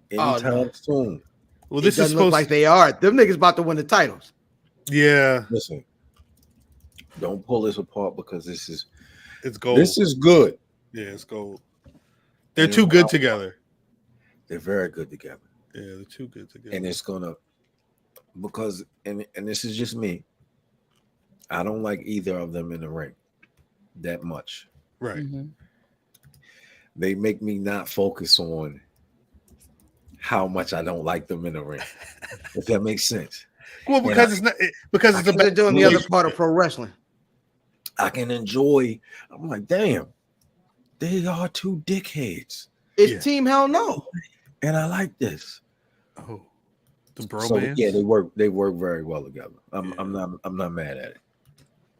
anytime soon. Well, this doesn't look like they are. Them niggas about to win the titles. Yeah. Listen, don't pull this apart because it's gold. This is good. Yeah, it's gold. They're too good together. They're very good together. Yeah, they're too good together. And it's gonna and this is just me. I don't like either of them in the ring that much. Right. Mm-hmm. They make me not focus on how much I don't like them in the ring. If that makes sense. Well, because it's about they're doing the other part of pro wrestling. I can enjoy. I'm like, damn, they are two dickheads. It's Team Hell No. And I like this. Oh, the bromance. So yeah, they work very well together. I'm not mad at it.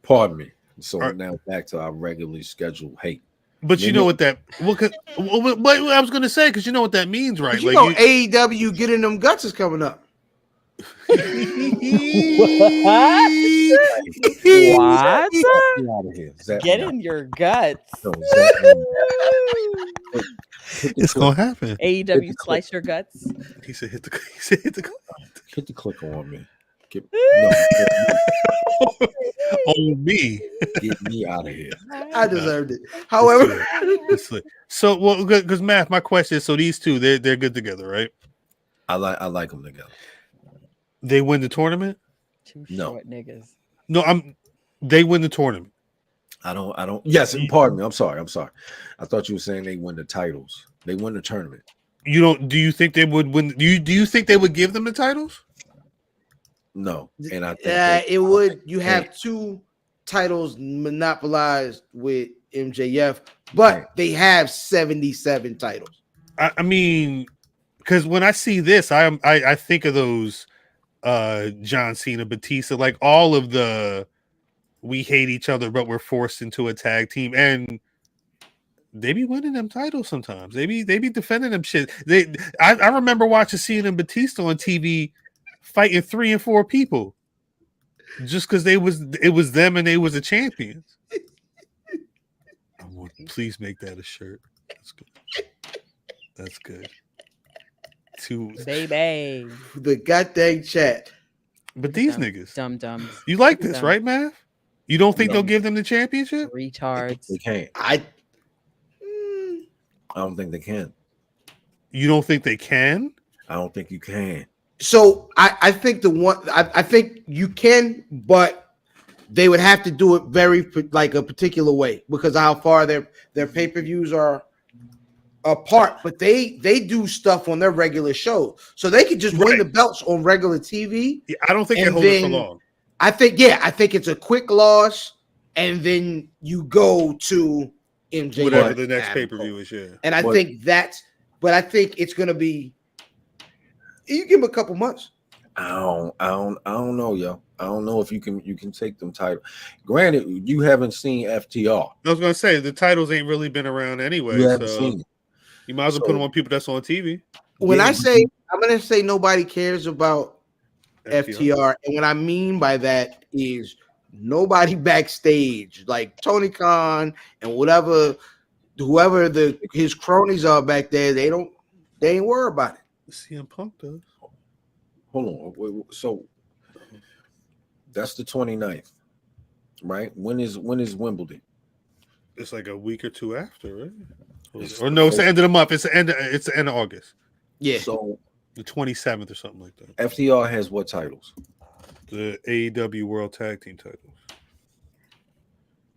Pardon me. So now back to our regularly scheduled hate. But you know what that? What I was going to say, because you know what that means, right? You know, AEW getting them guts is coming up. What? Get in your guts. It's gonna happen. AEW slice your guts. He said, "Hit the click on me. On me. Get me out of here. I deserved it. However, so well, because Matt, my question is: so these two, they're good together, right? I like them together. They win the tournament. Two short niggas. No, they win the tournament. I don't. Yes, pardon me. I'm sorry. I thought you were saying they win the titles. They win the tournament. You don't? Do you think they would win? Do you think they would give them the titles? No, and I think it would. You have two titles monopolized with MJF, but they have 77 titles. I mean, because when I see this, I think of those John Cena, Batista, like all of the we hate each other, but we're forced into a tag team, and they be winning them titles sometimes. They be defending them shit. I remember watching Cena and Batista on TV fighting 3 and 4 people just because it was them and they was the champions. Please make that a shirt. That's good. Baby. The goddamn chat. But these niggas. Dumb. You like this, right, man? You don't think they'll give them the championship? Retards. They can't. I don't think they can. You don't think they can? I don't think you can. So I think I think you can, but they would have to do it very like a particular way because of how far their pay-per-views are apart. But they do stuff on their regular show, so they could just win the belts on regular TV. Yeah, I don't think they hold it for long. I think it's a quick loss, and then you go to MJF. Whatever the next pay-per-view is, yeah. And I think it's gonna be. You give them a couple months. I don't know, yo. I don't know if you can take them titles. Granted, you haven't seen FTR. I was gonna say the titles ain't really been around anyway. You haven't seen it. You might as well put them on people that's on TV. When I'm gonna say nobody cares about FTR, and what I mean by that is nobody backstage, like Tony Khan and whoever his cronies are back there. They ain't worried about it. CM Punk does. Hold on. So that's the 29th, right? When is Wimbledon? It's like a week or two after, right? Or no, it's the end of the month. It's the end of August. Yeah. So the 27th or something like that. FTR has what titles? The AEW World Tag Team titles.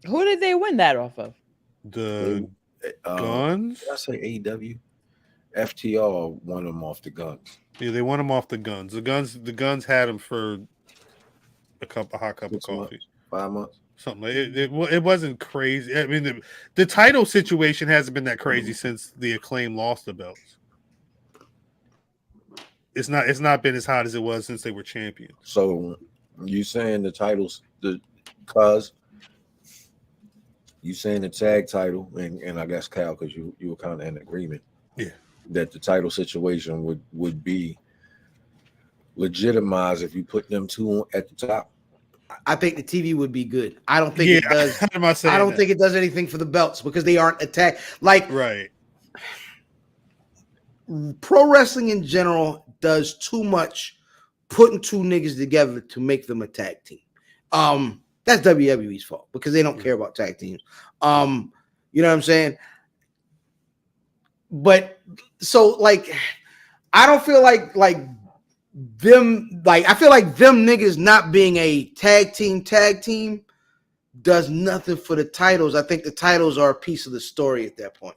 Who did they win that off of? The Guns? Did I say AEW? FTR won them off the Guns. Yeah, they won them off the Guns. The Guns had them for a hot cup of coffee. 5 months. Something like it wasn't crazy. I mean, the title situation hasn't been that crazy since the Acclaim lost the belts. It's not been as hot as it was since they were champions. So you saying the titles, you saying the tag title, and I guess Cal, because you were kind of in agreement. Yeah. That the title situation would be legitimized if you put them two at the top. I think the TV would be good. I don't think it does. I don't think it does anything for the belts because they aren't attacked. Like right. Pro wrestling in general does too much putting two niggas together to make them a tag team. That's WWE's fault because they don't care about tag teams. You know what I'm saying? But so like I don't feel like them, like I feel like them niggas not being a tag team does nothing for the titles. I think the titles are a piece of the story at that point.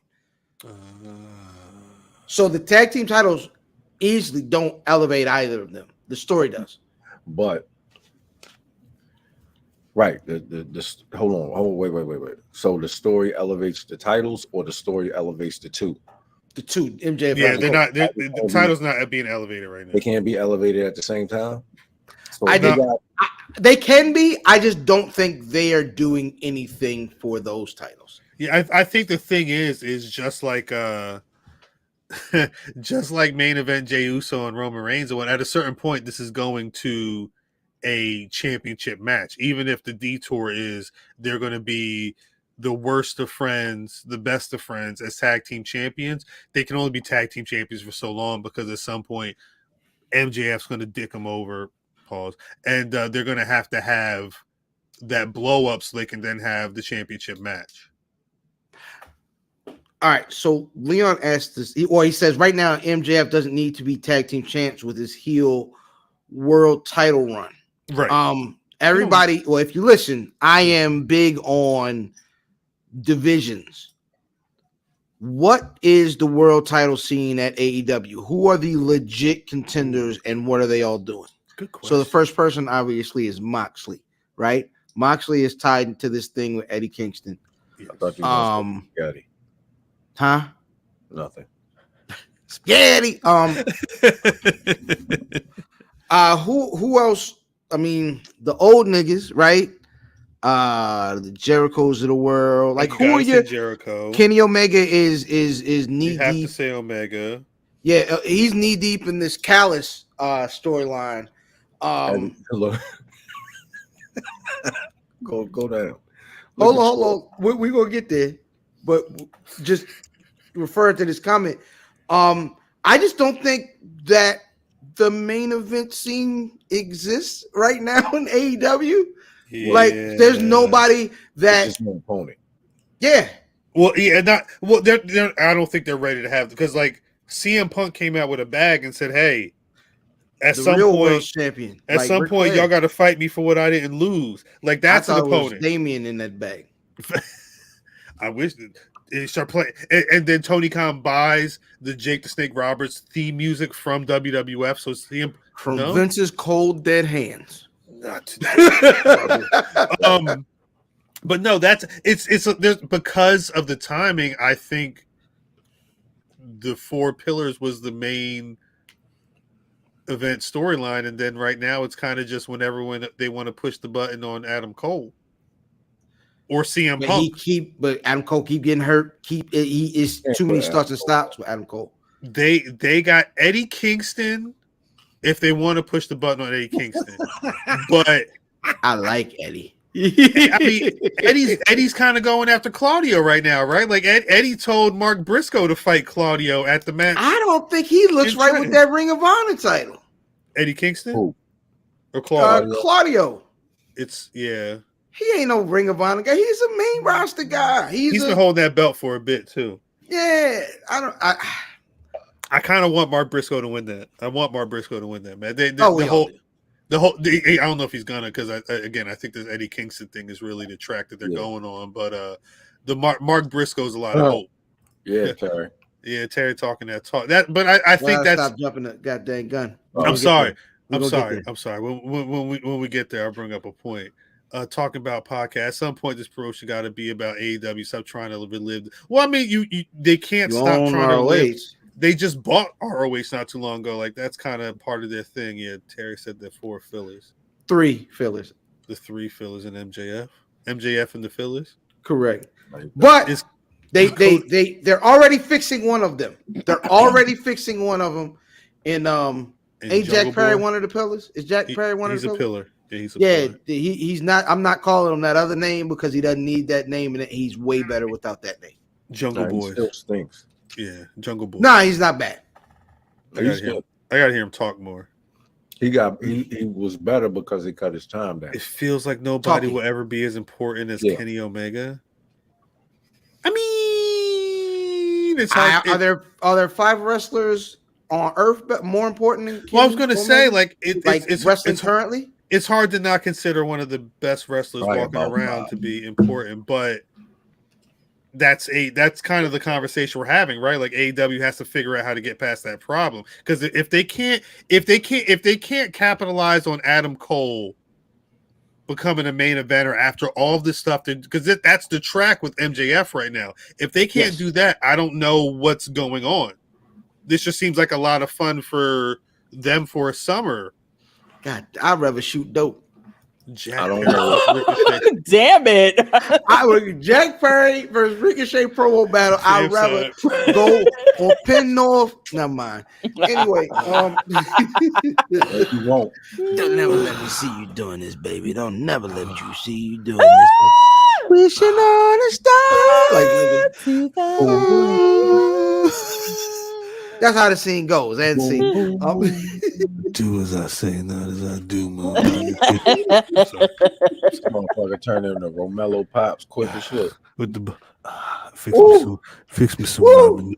So the tag team titles easily don't elevate either of them. The story does. But right, hold on, wait. So the story elevates the titles, or the story elevates the two? The two, MJF. Yeah, the title's not being elevated right now. They can't be elevated at the same time. So they can be. I just don't think they are doing anything for those titles. Yeah, I think the thing is just like just like main event Jey Uso and Roman Reigns. And at a certain point, this is going to a championship match. Even if the detour is they're going to be the worst of friends, the best of friends as tag team champions, they can only be tag team champions for so long because at some point MJF's going to dick them over, and they're going to have that blow up so they can then have the championship match. All right, so Leon asked this, he says right now MJF doesn't need to be tag team champs with his heel world title run. Right. Everybody, well, if you listen, I am big on divisions. What is the world title scene at AEW? Who are the legit contenders and what are they all doing? Good question. So the first person obviously is Moxley, right? Moxley is tied into this thing with Eddie Kingston. I thought you were spaghetti. Huh? Nothing. Spaghetti. Who else? I mean, the old niggas, right? The Jerichos of the world. Like, who are you? Jericho. Kenny Omega is knee you have deep. to say Omega. Yeah, he's knee deep in this Callus storyline. Hello. go down. Hold on. We're gonna get there, but just refer to this comment. I just don't think that the main event scene exists right now in AEW. Yeah. Like, there's nobody that. It's just an opponent. Yeah. Well, yeah, they're. I don't think they're ready to have because like CM Punk came out with a bag and said, "Hey, at The some real point, world champion. at like some Ric point, Flair. y'all got to fight me for what I didn't lose." Like that's I an thought it was opponent. Damien in that bag. I wish they start playing, and then Tony Khan buys the Jake the Snake Roberts theme music from WWF. So CM From Vince's cold dead hands. not. But no, there's because of the timing. I think the Four Pillars was the main event storyline, and then right now it's kind of just whenever they want to push the button on Adam Cole or CM Punk. But Adam Cole keep getting hurt. He is too many starts and stops with Adam Cole. They got Eddie Kingston if they want to push the button on Eddie Kingston, but I like Eddie. I mean, Eddie's kind of going after Claudio right now, right? Like Eddie told Mark Briscoe to fight Claudio at the match. I don't think he looks right with that Ring of Honor title. Eddie Kingston Who? or Claudio? Claudio. It's yeah. He ain't no Ring of Honor guy. He's a main roster guy. He's been holding that belt for a bit too. Yeah, I kind of want Mark Briscoe to win that. I want Mark Briscoe to win that, man. I don't know if he's gonna because I think this Eddie Kingston thing is really the track that they're going on. But the Mark Briscoe's a lot of hope. Yeah, Terry. Yeah, Terry talking that talk. But I think that's stop jumping the goddamn gun. I'm sorry. When we get there, I'll bring up a point. Talking about podcast. At some point, this promotion got to be about AEW. Stop trying to relive. Well, I mean, they can't stop trying to live. They just bought ROH not too long ago. Like that's kind of part of their thing. Yeah, Terry said the 4 fillers, 3 fillers, the 3 fillers in MJF and the fillers. Correct, but they're already fixing one of them. They're already fixing one of them. And ain't Jack Perry one of the pillars? Is Jack Perry one of the pillars? He's a pillar. Yeah, he's a pillar. He's not. I'm not calling him that other name because he doesn't need that name, and he's way better without that name. Jungle Boy still stinks. Yeah, Jungle Boy. Nah, he's not bad. I gotta hear him talk more. He was better because he cut his time down. It feels like nobody will ever be as important as Kenny Omega. I mean, it's hard. Are there 5 wrestlers on Earth more important than Kenny? Well, I was going to say, it's wrestling currently. It's hard to not consider one of the best wrestlers walking around to be important, but that's kind of the conversation we're having, right? Like AEW has to figure out how to get past that problem because if they can't capitalize on Adam Cole becoming a main eventer after all of this stuff, because that's the track with MJF right now. If they can't do that, I don't know what's going on. This just seems like a lot of fun for them for a summer. God, I'd rather shoot dope. I don't know. Damn it! Jack Perry versus Ricochet promo battle. I'd rather go on Pin North. Never mind. Anyway, you won't. Don't never let me see you doing this, baby. Don't never let you see you doing this. Wishing on a star. That's how the scene goes. And scene. Do as I say, not as I do, man. Motherfucker turned into Romello Pops quick as shit. With the fix me some ramen.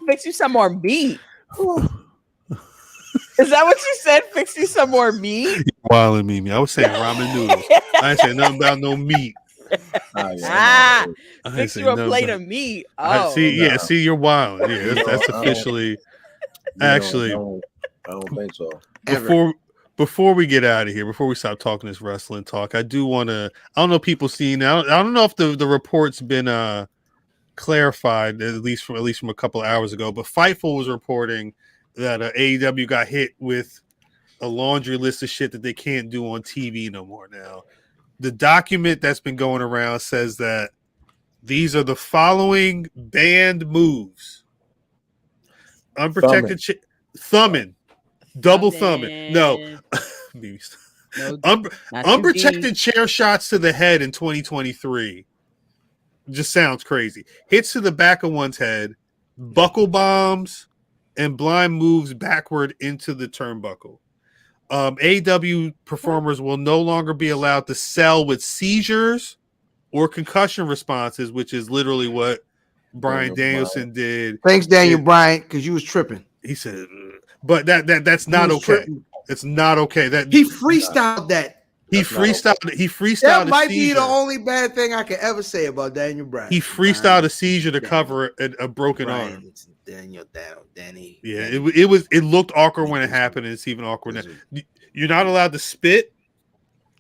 Fix you some more meat. Is that what you said? Fix you some more meat? You're wilding me. I was saying ramen noodles. I ain't saying nothing about no meat. Fix you a plate of meat. Oh, see, you're wild. Yeah, that's officially. Actually, I don't think so. Before we get out of here, before we stop talking this wrestling talk, I do want to. I don't know if people seen. I don't know if the report's been clarified at least from a couple of hours ago. But Fightful was reporting that AEW got hit with a laundry list of shit that they can't do on TV no more now. The document that's been going around says that these are the following banned moves: unprotected thumbing, double thumbing. No, unprotected chair shots to the head in 2023. Just sounds crazy. Hits to the back of one's head, buckle bombs, and blind moves backward into the turnbuckle. AEW performers will no longer be allowed to sell with seizures or concussion responses, which is literally what Bryan Danielson did. Thanks, Daniel Bryan, because you was tripping. He said, but that's not okay. Tripping. It's not okay. That he freestyled that. He freestyled. He freestyled. That might be the only bad thing I could ever say about Daniel Bryan. He freestyled a seizure to cover a broken arm. Danny. Yeah, it looked awkward when it happened, and it's even awkward now. You're not allowed to spit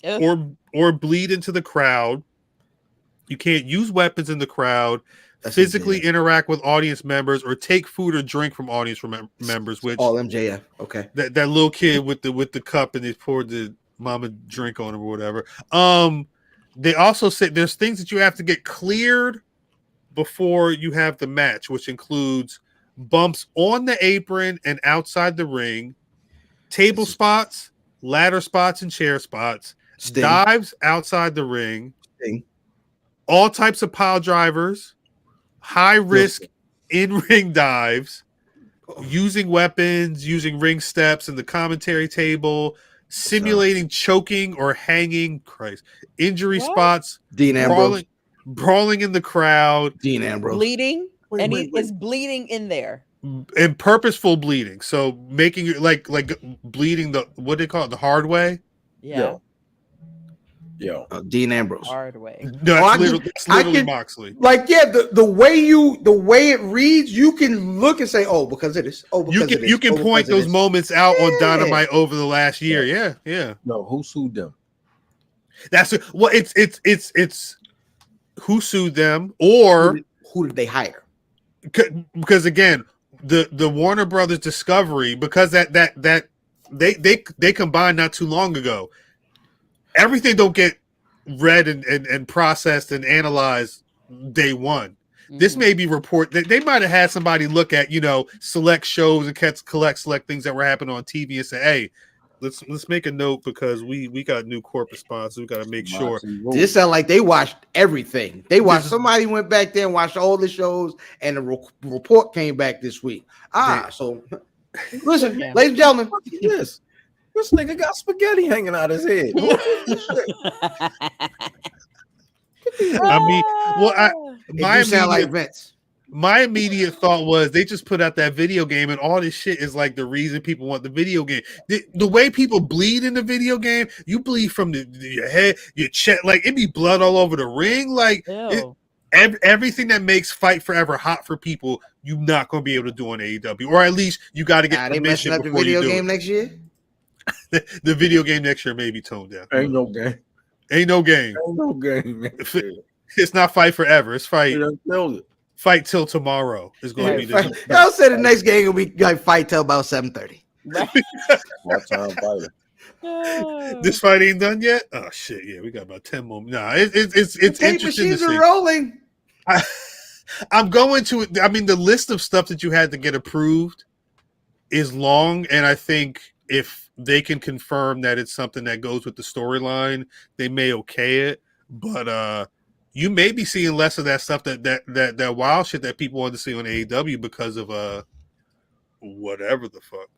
or bleed into the crowd. You can't use weapons in the crowd. Physically interact with audience members or take food or drink from audience members. Which all MJF. Okay, that little kid with the cup and they poured the mama drink on him or whatever. They also said there's things that you have to get cleared before you have the match, which includes bumps on the apron and outside the ring, table spots, ladder spots, and chair spots, dives outside the ring, all types of pile drivers, high risk in-ring dives, using weapons, using ring steps and the commentary table, simulating choking or hanging, injury spots, Dean Ambrose, brawling in the crowd, Dean Ambrose, bleeding, he is bleeding in there, and purposeful bleeding. So making it like bleeding what do they call it, the hard way? Yeah. Yo, Dean Ambrose. Hard way. No, that's literally Moxley. Like, the way it reads, you can look and say, "Oh, because it is." Oh, because you can point those moments out on Dynamite over the last year. Yeah. No, who sued them? That's it's who sued them or who did they hire? Because again, the Warner Brothers Discovery, because that they combined not too long ago. Everything don't get read and processed and analyzed day one. Mm-hmm. This may be they might have had somebody look at, select shows and select things that were happening on TV and say, hey, let's make a note because we got new corporate sponsors. We got to make sure. This sound like they watched everything. Somebody went back there and watched all the shows, and the report came back this week. So listen, ladies and gentlemen, yes. This nigga got spaghetti hanging out his head. My immediate thought was they just put out that video game, and all this shit is like the reason people want the video game. The way people bleed in the video game, you bleed from your head, your chest, like it be blood all over the ring. Like everything that makes Fight Forever hot for people, you're not going to be able to do on AEW, or at least you got to get permission before the video game next year. The video game next year may be toned down. Ain't no game. Man. It's not Fight Forever. It's Fight till tomorrow. Is going to be this. I'll say the next game will be like Fight till about 7:30. This fight ain't done yet. Oh shit! Yeah, we got about 10 more. Nah, it's interesting to see. Rolling. I'm going to. I mean, the list of stuff that you had to get approved is long, and I think if they can confirm that it's something that goes with the storyline, they may okay it. But you may be seeing less of that stuff that wild shit that people want to see on AEW because of whatever the fuck.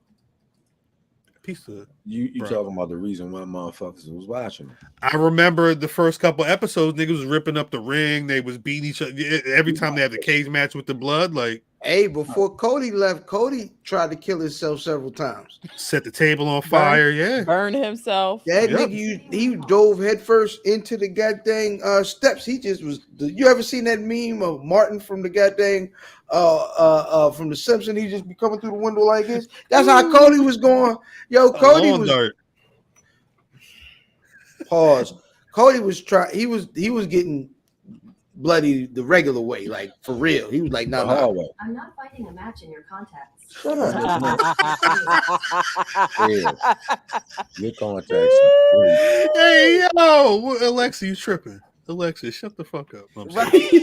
You talking about the reason why motherfuckers was watching? I remember the first couple episodes, niggas was ripping up the ring. They was beating each other every time they had the cage match with the blood. Like, hey, before Cody left, Cody tried to kill himself several times. Set the table on fire, burn himself. That nigga, he dove headfirst into the goddamn steps. He just was. You ever seen that meme of Martin from the goddamn from the Simpsons? He just be coming through the window like this. That's how Cody was going. Yo, Cody was. Dart. Pause. Cody was trying. He was getting bloody the regular way, like for real. He was like, no. I'm not finding a match in your contacts. Shut up. Your contacts. Hey, yo, Alexa, you tripping? Alexa, shut the fuck up. I'm sorry. Sorry,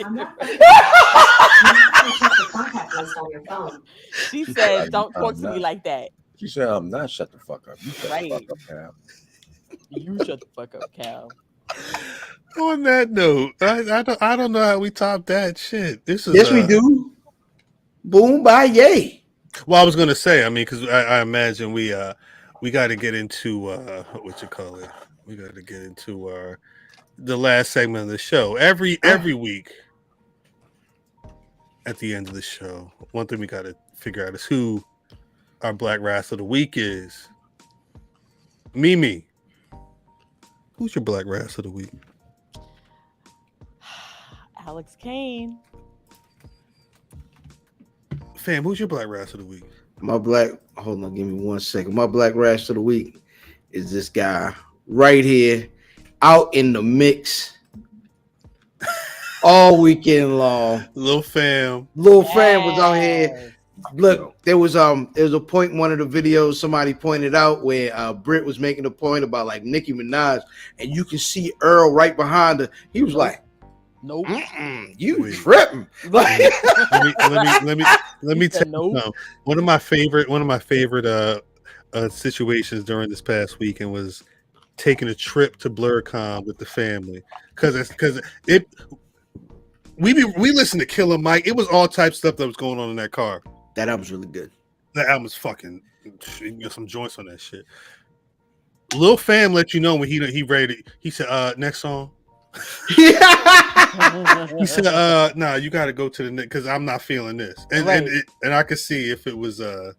I'm not finding the contact list on your phone. She said, don't talk to me like that. She said, I'm not shut the fuck up. You shut the fuck up, Cal. You shut the fuck up, Cal. On that note, I don't know how we top that shit. This is we do. Boom by yay. Well, I was gonna say, I mean, because I imagine we got to get into what you call it. We got to get into the last segment of the show every week. At the end of the show, one thing we got to figure out is who our Black Rasslin of the week is. Mimi, who's your Black Rasslin of the week? Alex Kane. Fam, who's your Black Rasslin of the week? Hold on, give me 1 second. My Black Rasslin of the week is this guy right here, out in the mix all weekend long. Lil Fam Was out here. Look, there was a point in one of the videos somebody pointed out where Britt was making a point about like Nicki Minaj, and you can see Earl right behind her. He was like, Nope. You tripping. let me tell you something. One of my favorite situations during this past weekend was taking a trip to BlerDCon with the family. We listened to Killer Mike. It was all types of stuff that was going on in that car. That album's really good. That album's fucking, you got some joints on that shit. Lil Fam let you know when he rated. He said, next song. He said, nah, you got to go to the next because I'm not feeling this. And I could see if it was a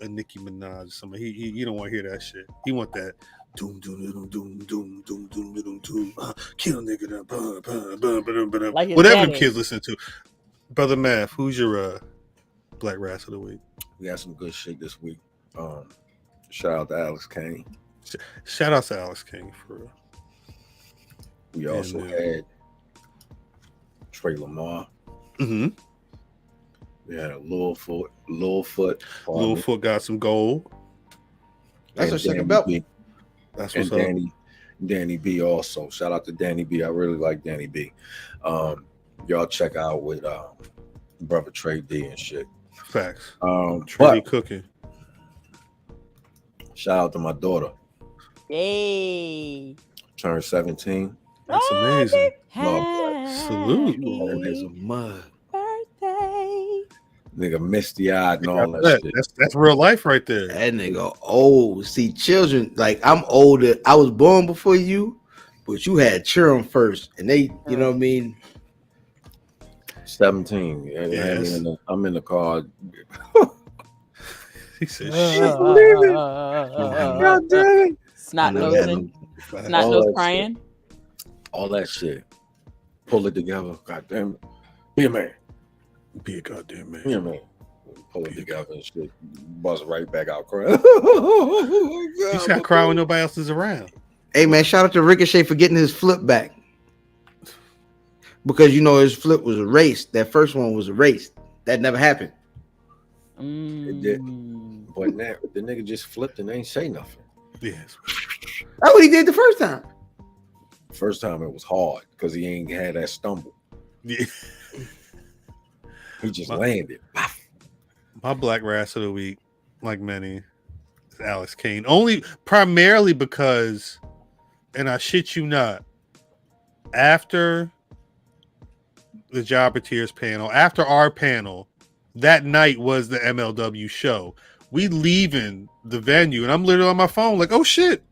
Nicki Minaj or something. He don't want to hear that shit. He want that doom doom doom doom doom doom doom doom doom kill nigga like whatever the kids listen to. Brother Math, who's your Black Rasslin of the week? We got some good shit this week. Shout out to Alex Kane. Shout out to Alex Kane for real. We also had Trey Lamar. Mm-hmm. We had a Littlefoot got some gold. That's a second belt. That's what's up. And Danny B also. Shout out to Danny B. I really like Danny B. Y'all check out with brother Trey D and shit. Facts. Trey cooking. Shout out to my daughter. Yay. Turned 17. That's amazing. Salute. You as a mug. Birthday. Nigga misty eyed and all that shit. That's real life right there. That nigga old. See, children, like I'm older. I was born before you, but you had children first. And they, you know what I mean? 17. Yes. I'm in the car. He said, shit. God damn it. Snot nosing. Snot nose crying. All that shit. Pull it together. God damn it. Be a man. Be a goddamn man. Be a man. Pull it together and shit. Bust right back out crying. You just gotta cry when nobody else is around. Hey man, shout out to Ricochet for getting his flip back. Because you know his flip was erased. That first one was erased. That never happened. It did. But now the nigga just flipped and ain't say nothing. Yes. That's what he did the first time. First time it was hard because he ain't had that stumble. Yeah. He just landed. My Black Rasslin of the week, like many, is Alex Kane. Only primarily because, and I shit you not, after the Jobber Tears panel, after our panel, that night was the MLW show. We leaving the venue, and I'm literally on my phone like, oh shit.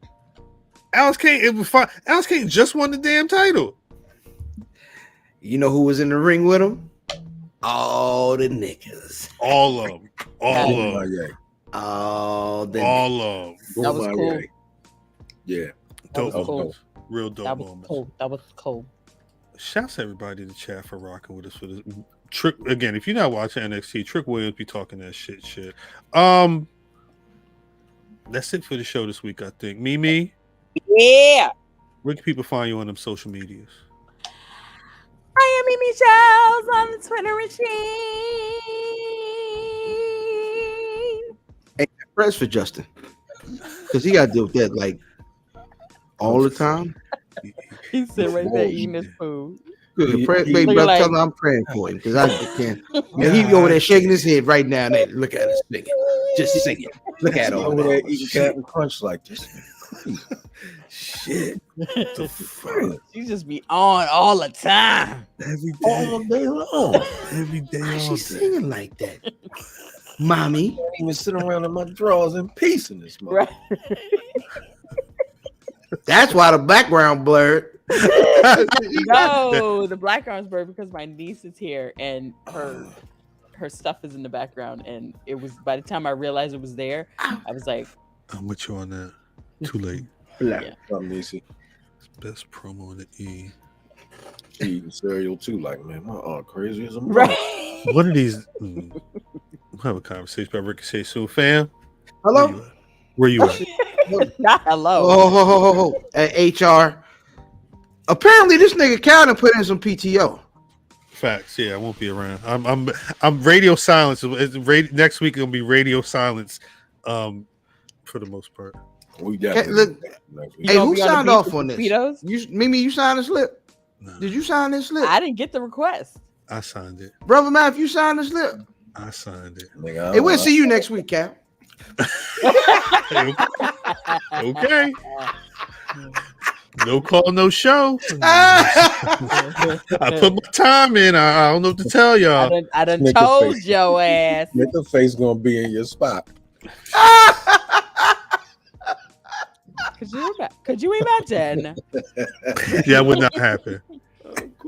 Alex Kane, it was fine. Alex Kane just won the damn title. You know who was in the ring with him? All the niggas. All of them. All of them. All of them. That was cool. Yeah. Dope That was moments. Real dope That was moments. cool. That was cool. Shouts to everybody in the chat for rocking with us for this. Trick again, if you're not watching NXT, Trick Williams be talking that shit. That's it for the show this week, I think. Mimi. Yeah. Where can people find you on them social medias? I am Mimi Shells on the Twitter machine. Hey, press for Justin. Because he got to deal with that like all the time. He's sitting right there eating his food. Good. Baby brother, like, tell him I'm praying for him because I can't. And he over there shaking his head right now. And look at us singing. Just singing. Look at him Over there eating Captain Crunch like this. Shit. The fuck? She just be on all the time. Every day. All day long. Every day. Why is all she day. singing like that? mommy. can't even sit around in my drawers in peace in this month. Right. That's why the background blurred. No, the background's blurred because my niece is here and her stuff is in the background. And it was by the time I realized it was there, I was like, I'm with you on that. Too late. Yeah. Best promo in the E. Eating cereal too, like, man, my aunt crazy as a mother. Right. What are these? We'll have a conversation about Ricochet soon, fam. Hello? Where you at? Not hello. Oh, at HR. Apparently, this nigga Calvin put in some PTO. Facts. Yeah, I won't be around. I'm radio silence. Next week it'll be radio silence. For the most part. We got Look, You hey, gonna who be on the signed beach off with on this? mosquitoes? Mimi, you signed the slip? No, Did you sign this slip? I didn't get the request. I signed it. Brother Matt, you signed the slip? I signed it. Nigga, Hey, we'll see you next week, Cap. Okay. No call, no show. I put my time in. I don't know what to tell y'all. I done Nigga told face. your ass. Nigga face gonna be in your spot. Could you imagine? Yeah, that would not happen.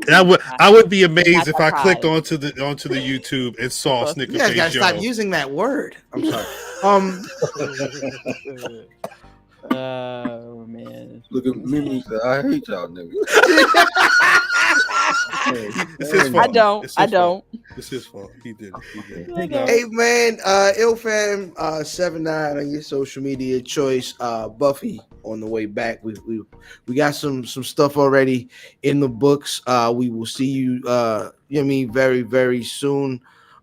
I would be amazed if I clicked onto the YouTube and saw You Snicker guys Face gotta stop Joe. using that word. I'm sorry. Oh man. Look at Mimi. I hate y'all niggas. It's his fault. I don't. It's his I fault. don't. It's his fault. He did it. He did I it. don't. Hey man, IlFam79 on your social media choice. Buffy on the way back. We got some stuff already in the books. We will see you. You know what I mean, very very soon.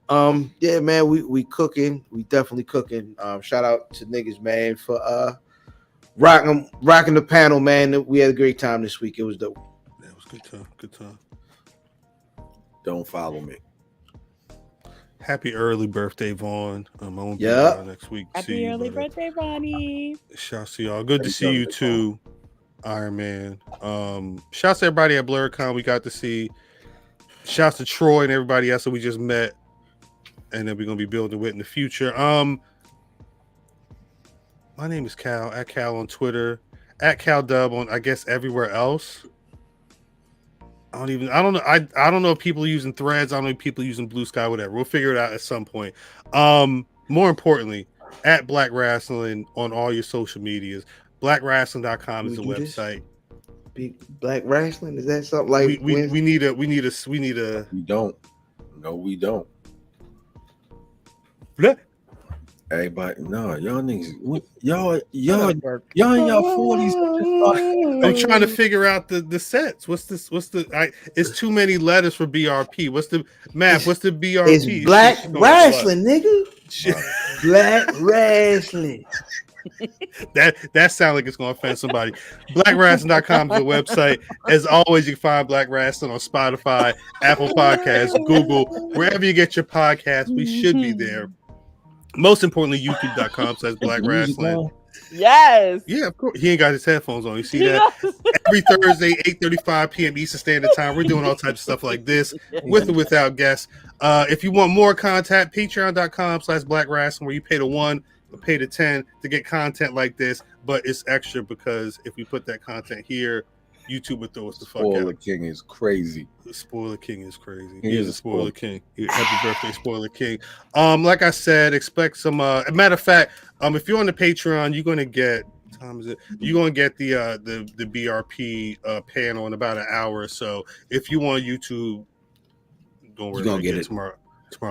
Yeah, man, we cooking. We definitely cooking. Shout out to niggas, man, for rocking the panel, man. We had a great time this week. It was dope. Yeah, it was a good time. Good time. Don't follow me. Happy early birthday, Vaughn. I won't be Yeah. around next week. Happy See you, early brother. birthday, Bonnie. Shouts to y'all. Good to Happy see you birthday, too, Iron Man. Shouts to everybody at BlerDCon. We got to see. Shouts to Troy and everybody else that we just met, and then we're gonna be building with in the future. My name is Cal, at Cal on Twitter, at Cal Dub on I guess everywhere else. I don't know. I don't know if people are using Threads. I don't know if people are using Blue Sky, whatever. We'll figure it out at some point. More importantly, at Black Rasslin on all your social medias. BlackRasslin.com is the Can we do this? website. Big Black Wrestling, is that something like We need a We don't. No, we don't. Bleh. Everybody, no, y'all niggas, y'all in Work. y'all 40s. I'm trying to figure out the sets. What's this? It's too many letters for BRP. What's the math? What's the BRP? it's Black Shit, no, Wrestling, nigga. shit. Black Wrestling. That sounds like it's gonna offend somebody. BlackRasslin.com is the website. As always, you can find Black Rasslin on Spotify, Apple Podcasts, Google, wherever you get your podcasts. We should be there. Most importantly, YouTube.com/Black Rasslin. Yes. Yeah, of course. He ain't got his headphones on. You see that? Every Thursday, 8:35 p.m. Eastern Standard Time. We're doing all types of stuff like this, with or without guests. If you want more content, patreon.com/Black Rasslin, where you pay the $1 or pay the $10 to get content like this, but it's extra because if we put that content here, YouTube would throw us the fuck Spoiler out. King is crazy. The Spoiler King is crazy. He He is is a a Spoiler King. Happy birthday, Spoiler King. Like I said, expect some. Matter of fact, if you're on the Patreon, you're gonna get. What time is it? You're gonna get the BRP panel in about an hour or so. If you want YouTube, don't worry, You gonna get get it tomorrow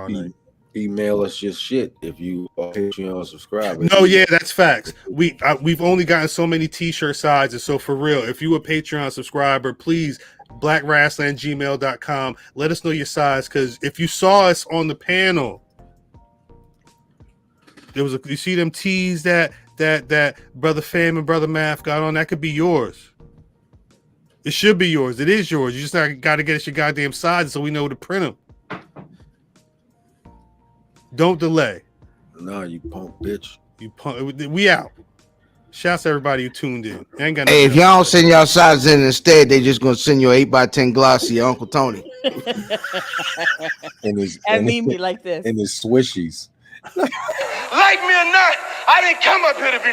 night. Email us your shit if you are Patreon subscriber. No, yeah, that's facts. We've only gotten so many T-shirt sizes, so for real, if you a Patreon subscriber, please blackrasslin@gmail.com. Let us know your size, because if you saw us on the panel, you see them tees that Brother Fam and Brother Math got on, that could be yours. It should be yours. It is yours. You just got to get us your goddamn sizes so we know to print them. Don't delay. Nah, you punk bitch. We out. Shouts to everybody who tuned in. Ain't got Hey, if nothing y'all else. send y'all sizes in instead, they just gonna send you 8x10 glossy, your Uncle Tony. And his And mean me like this. and his swishies. Like me or not, I didn't come up here to be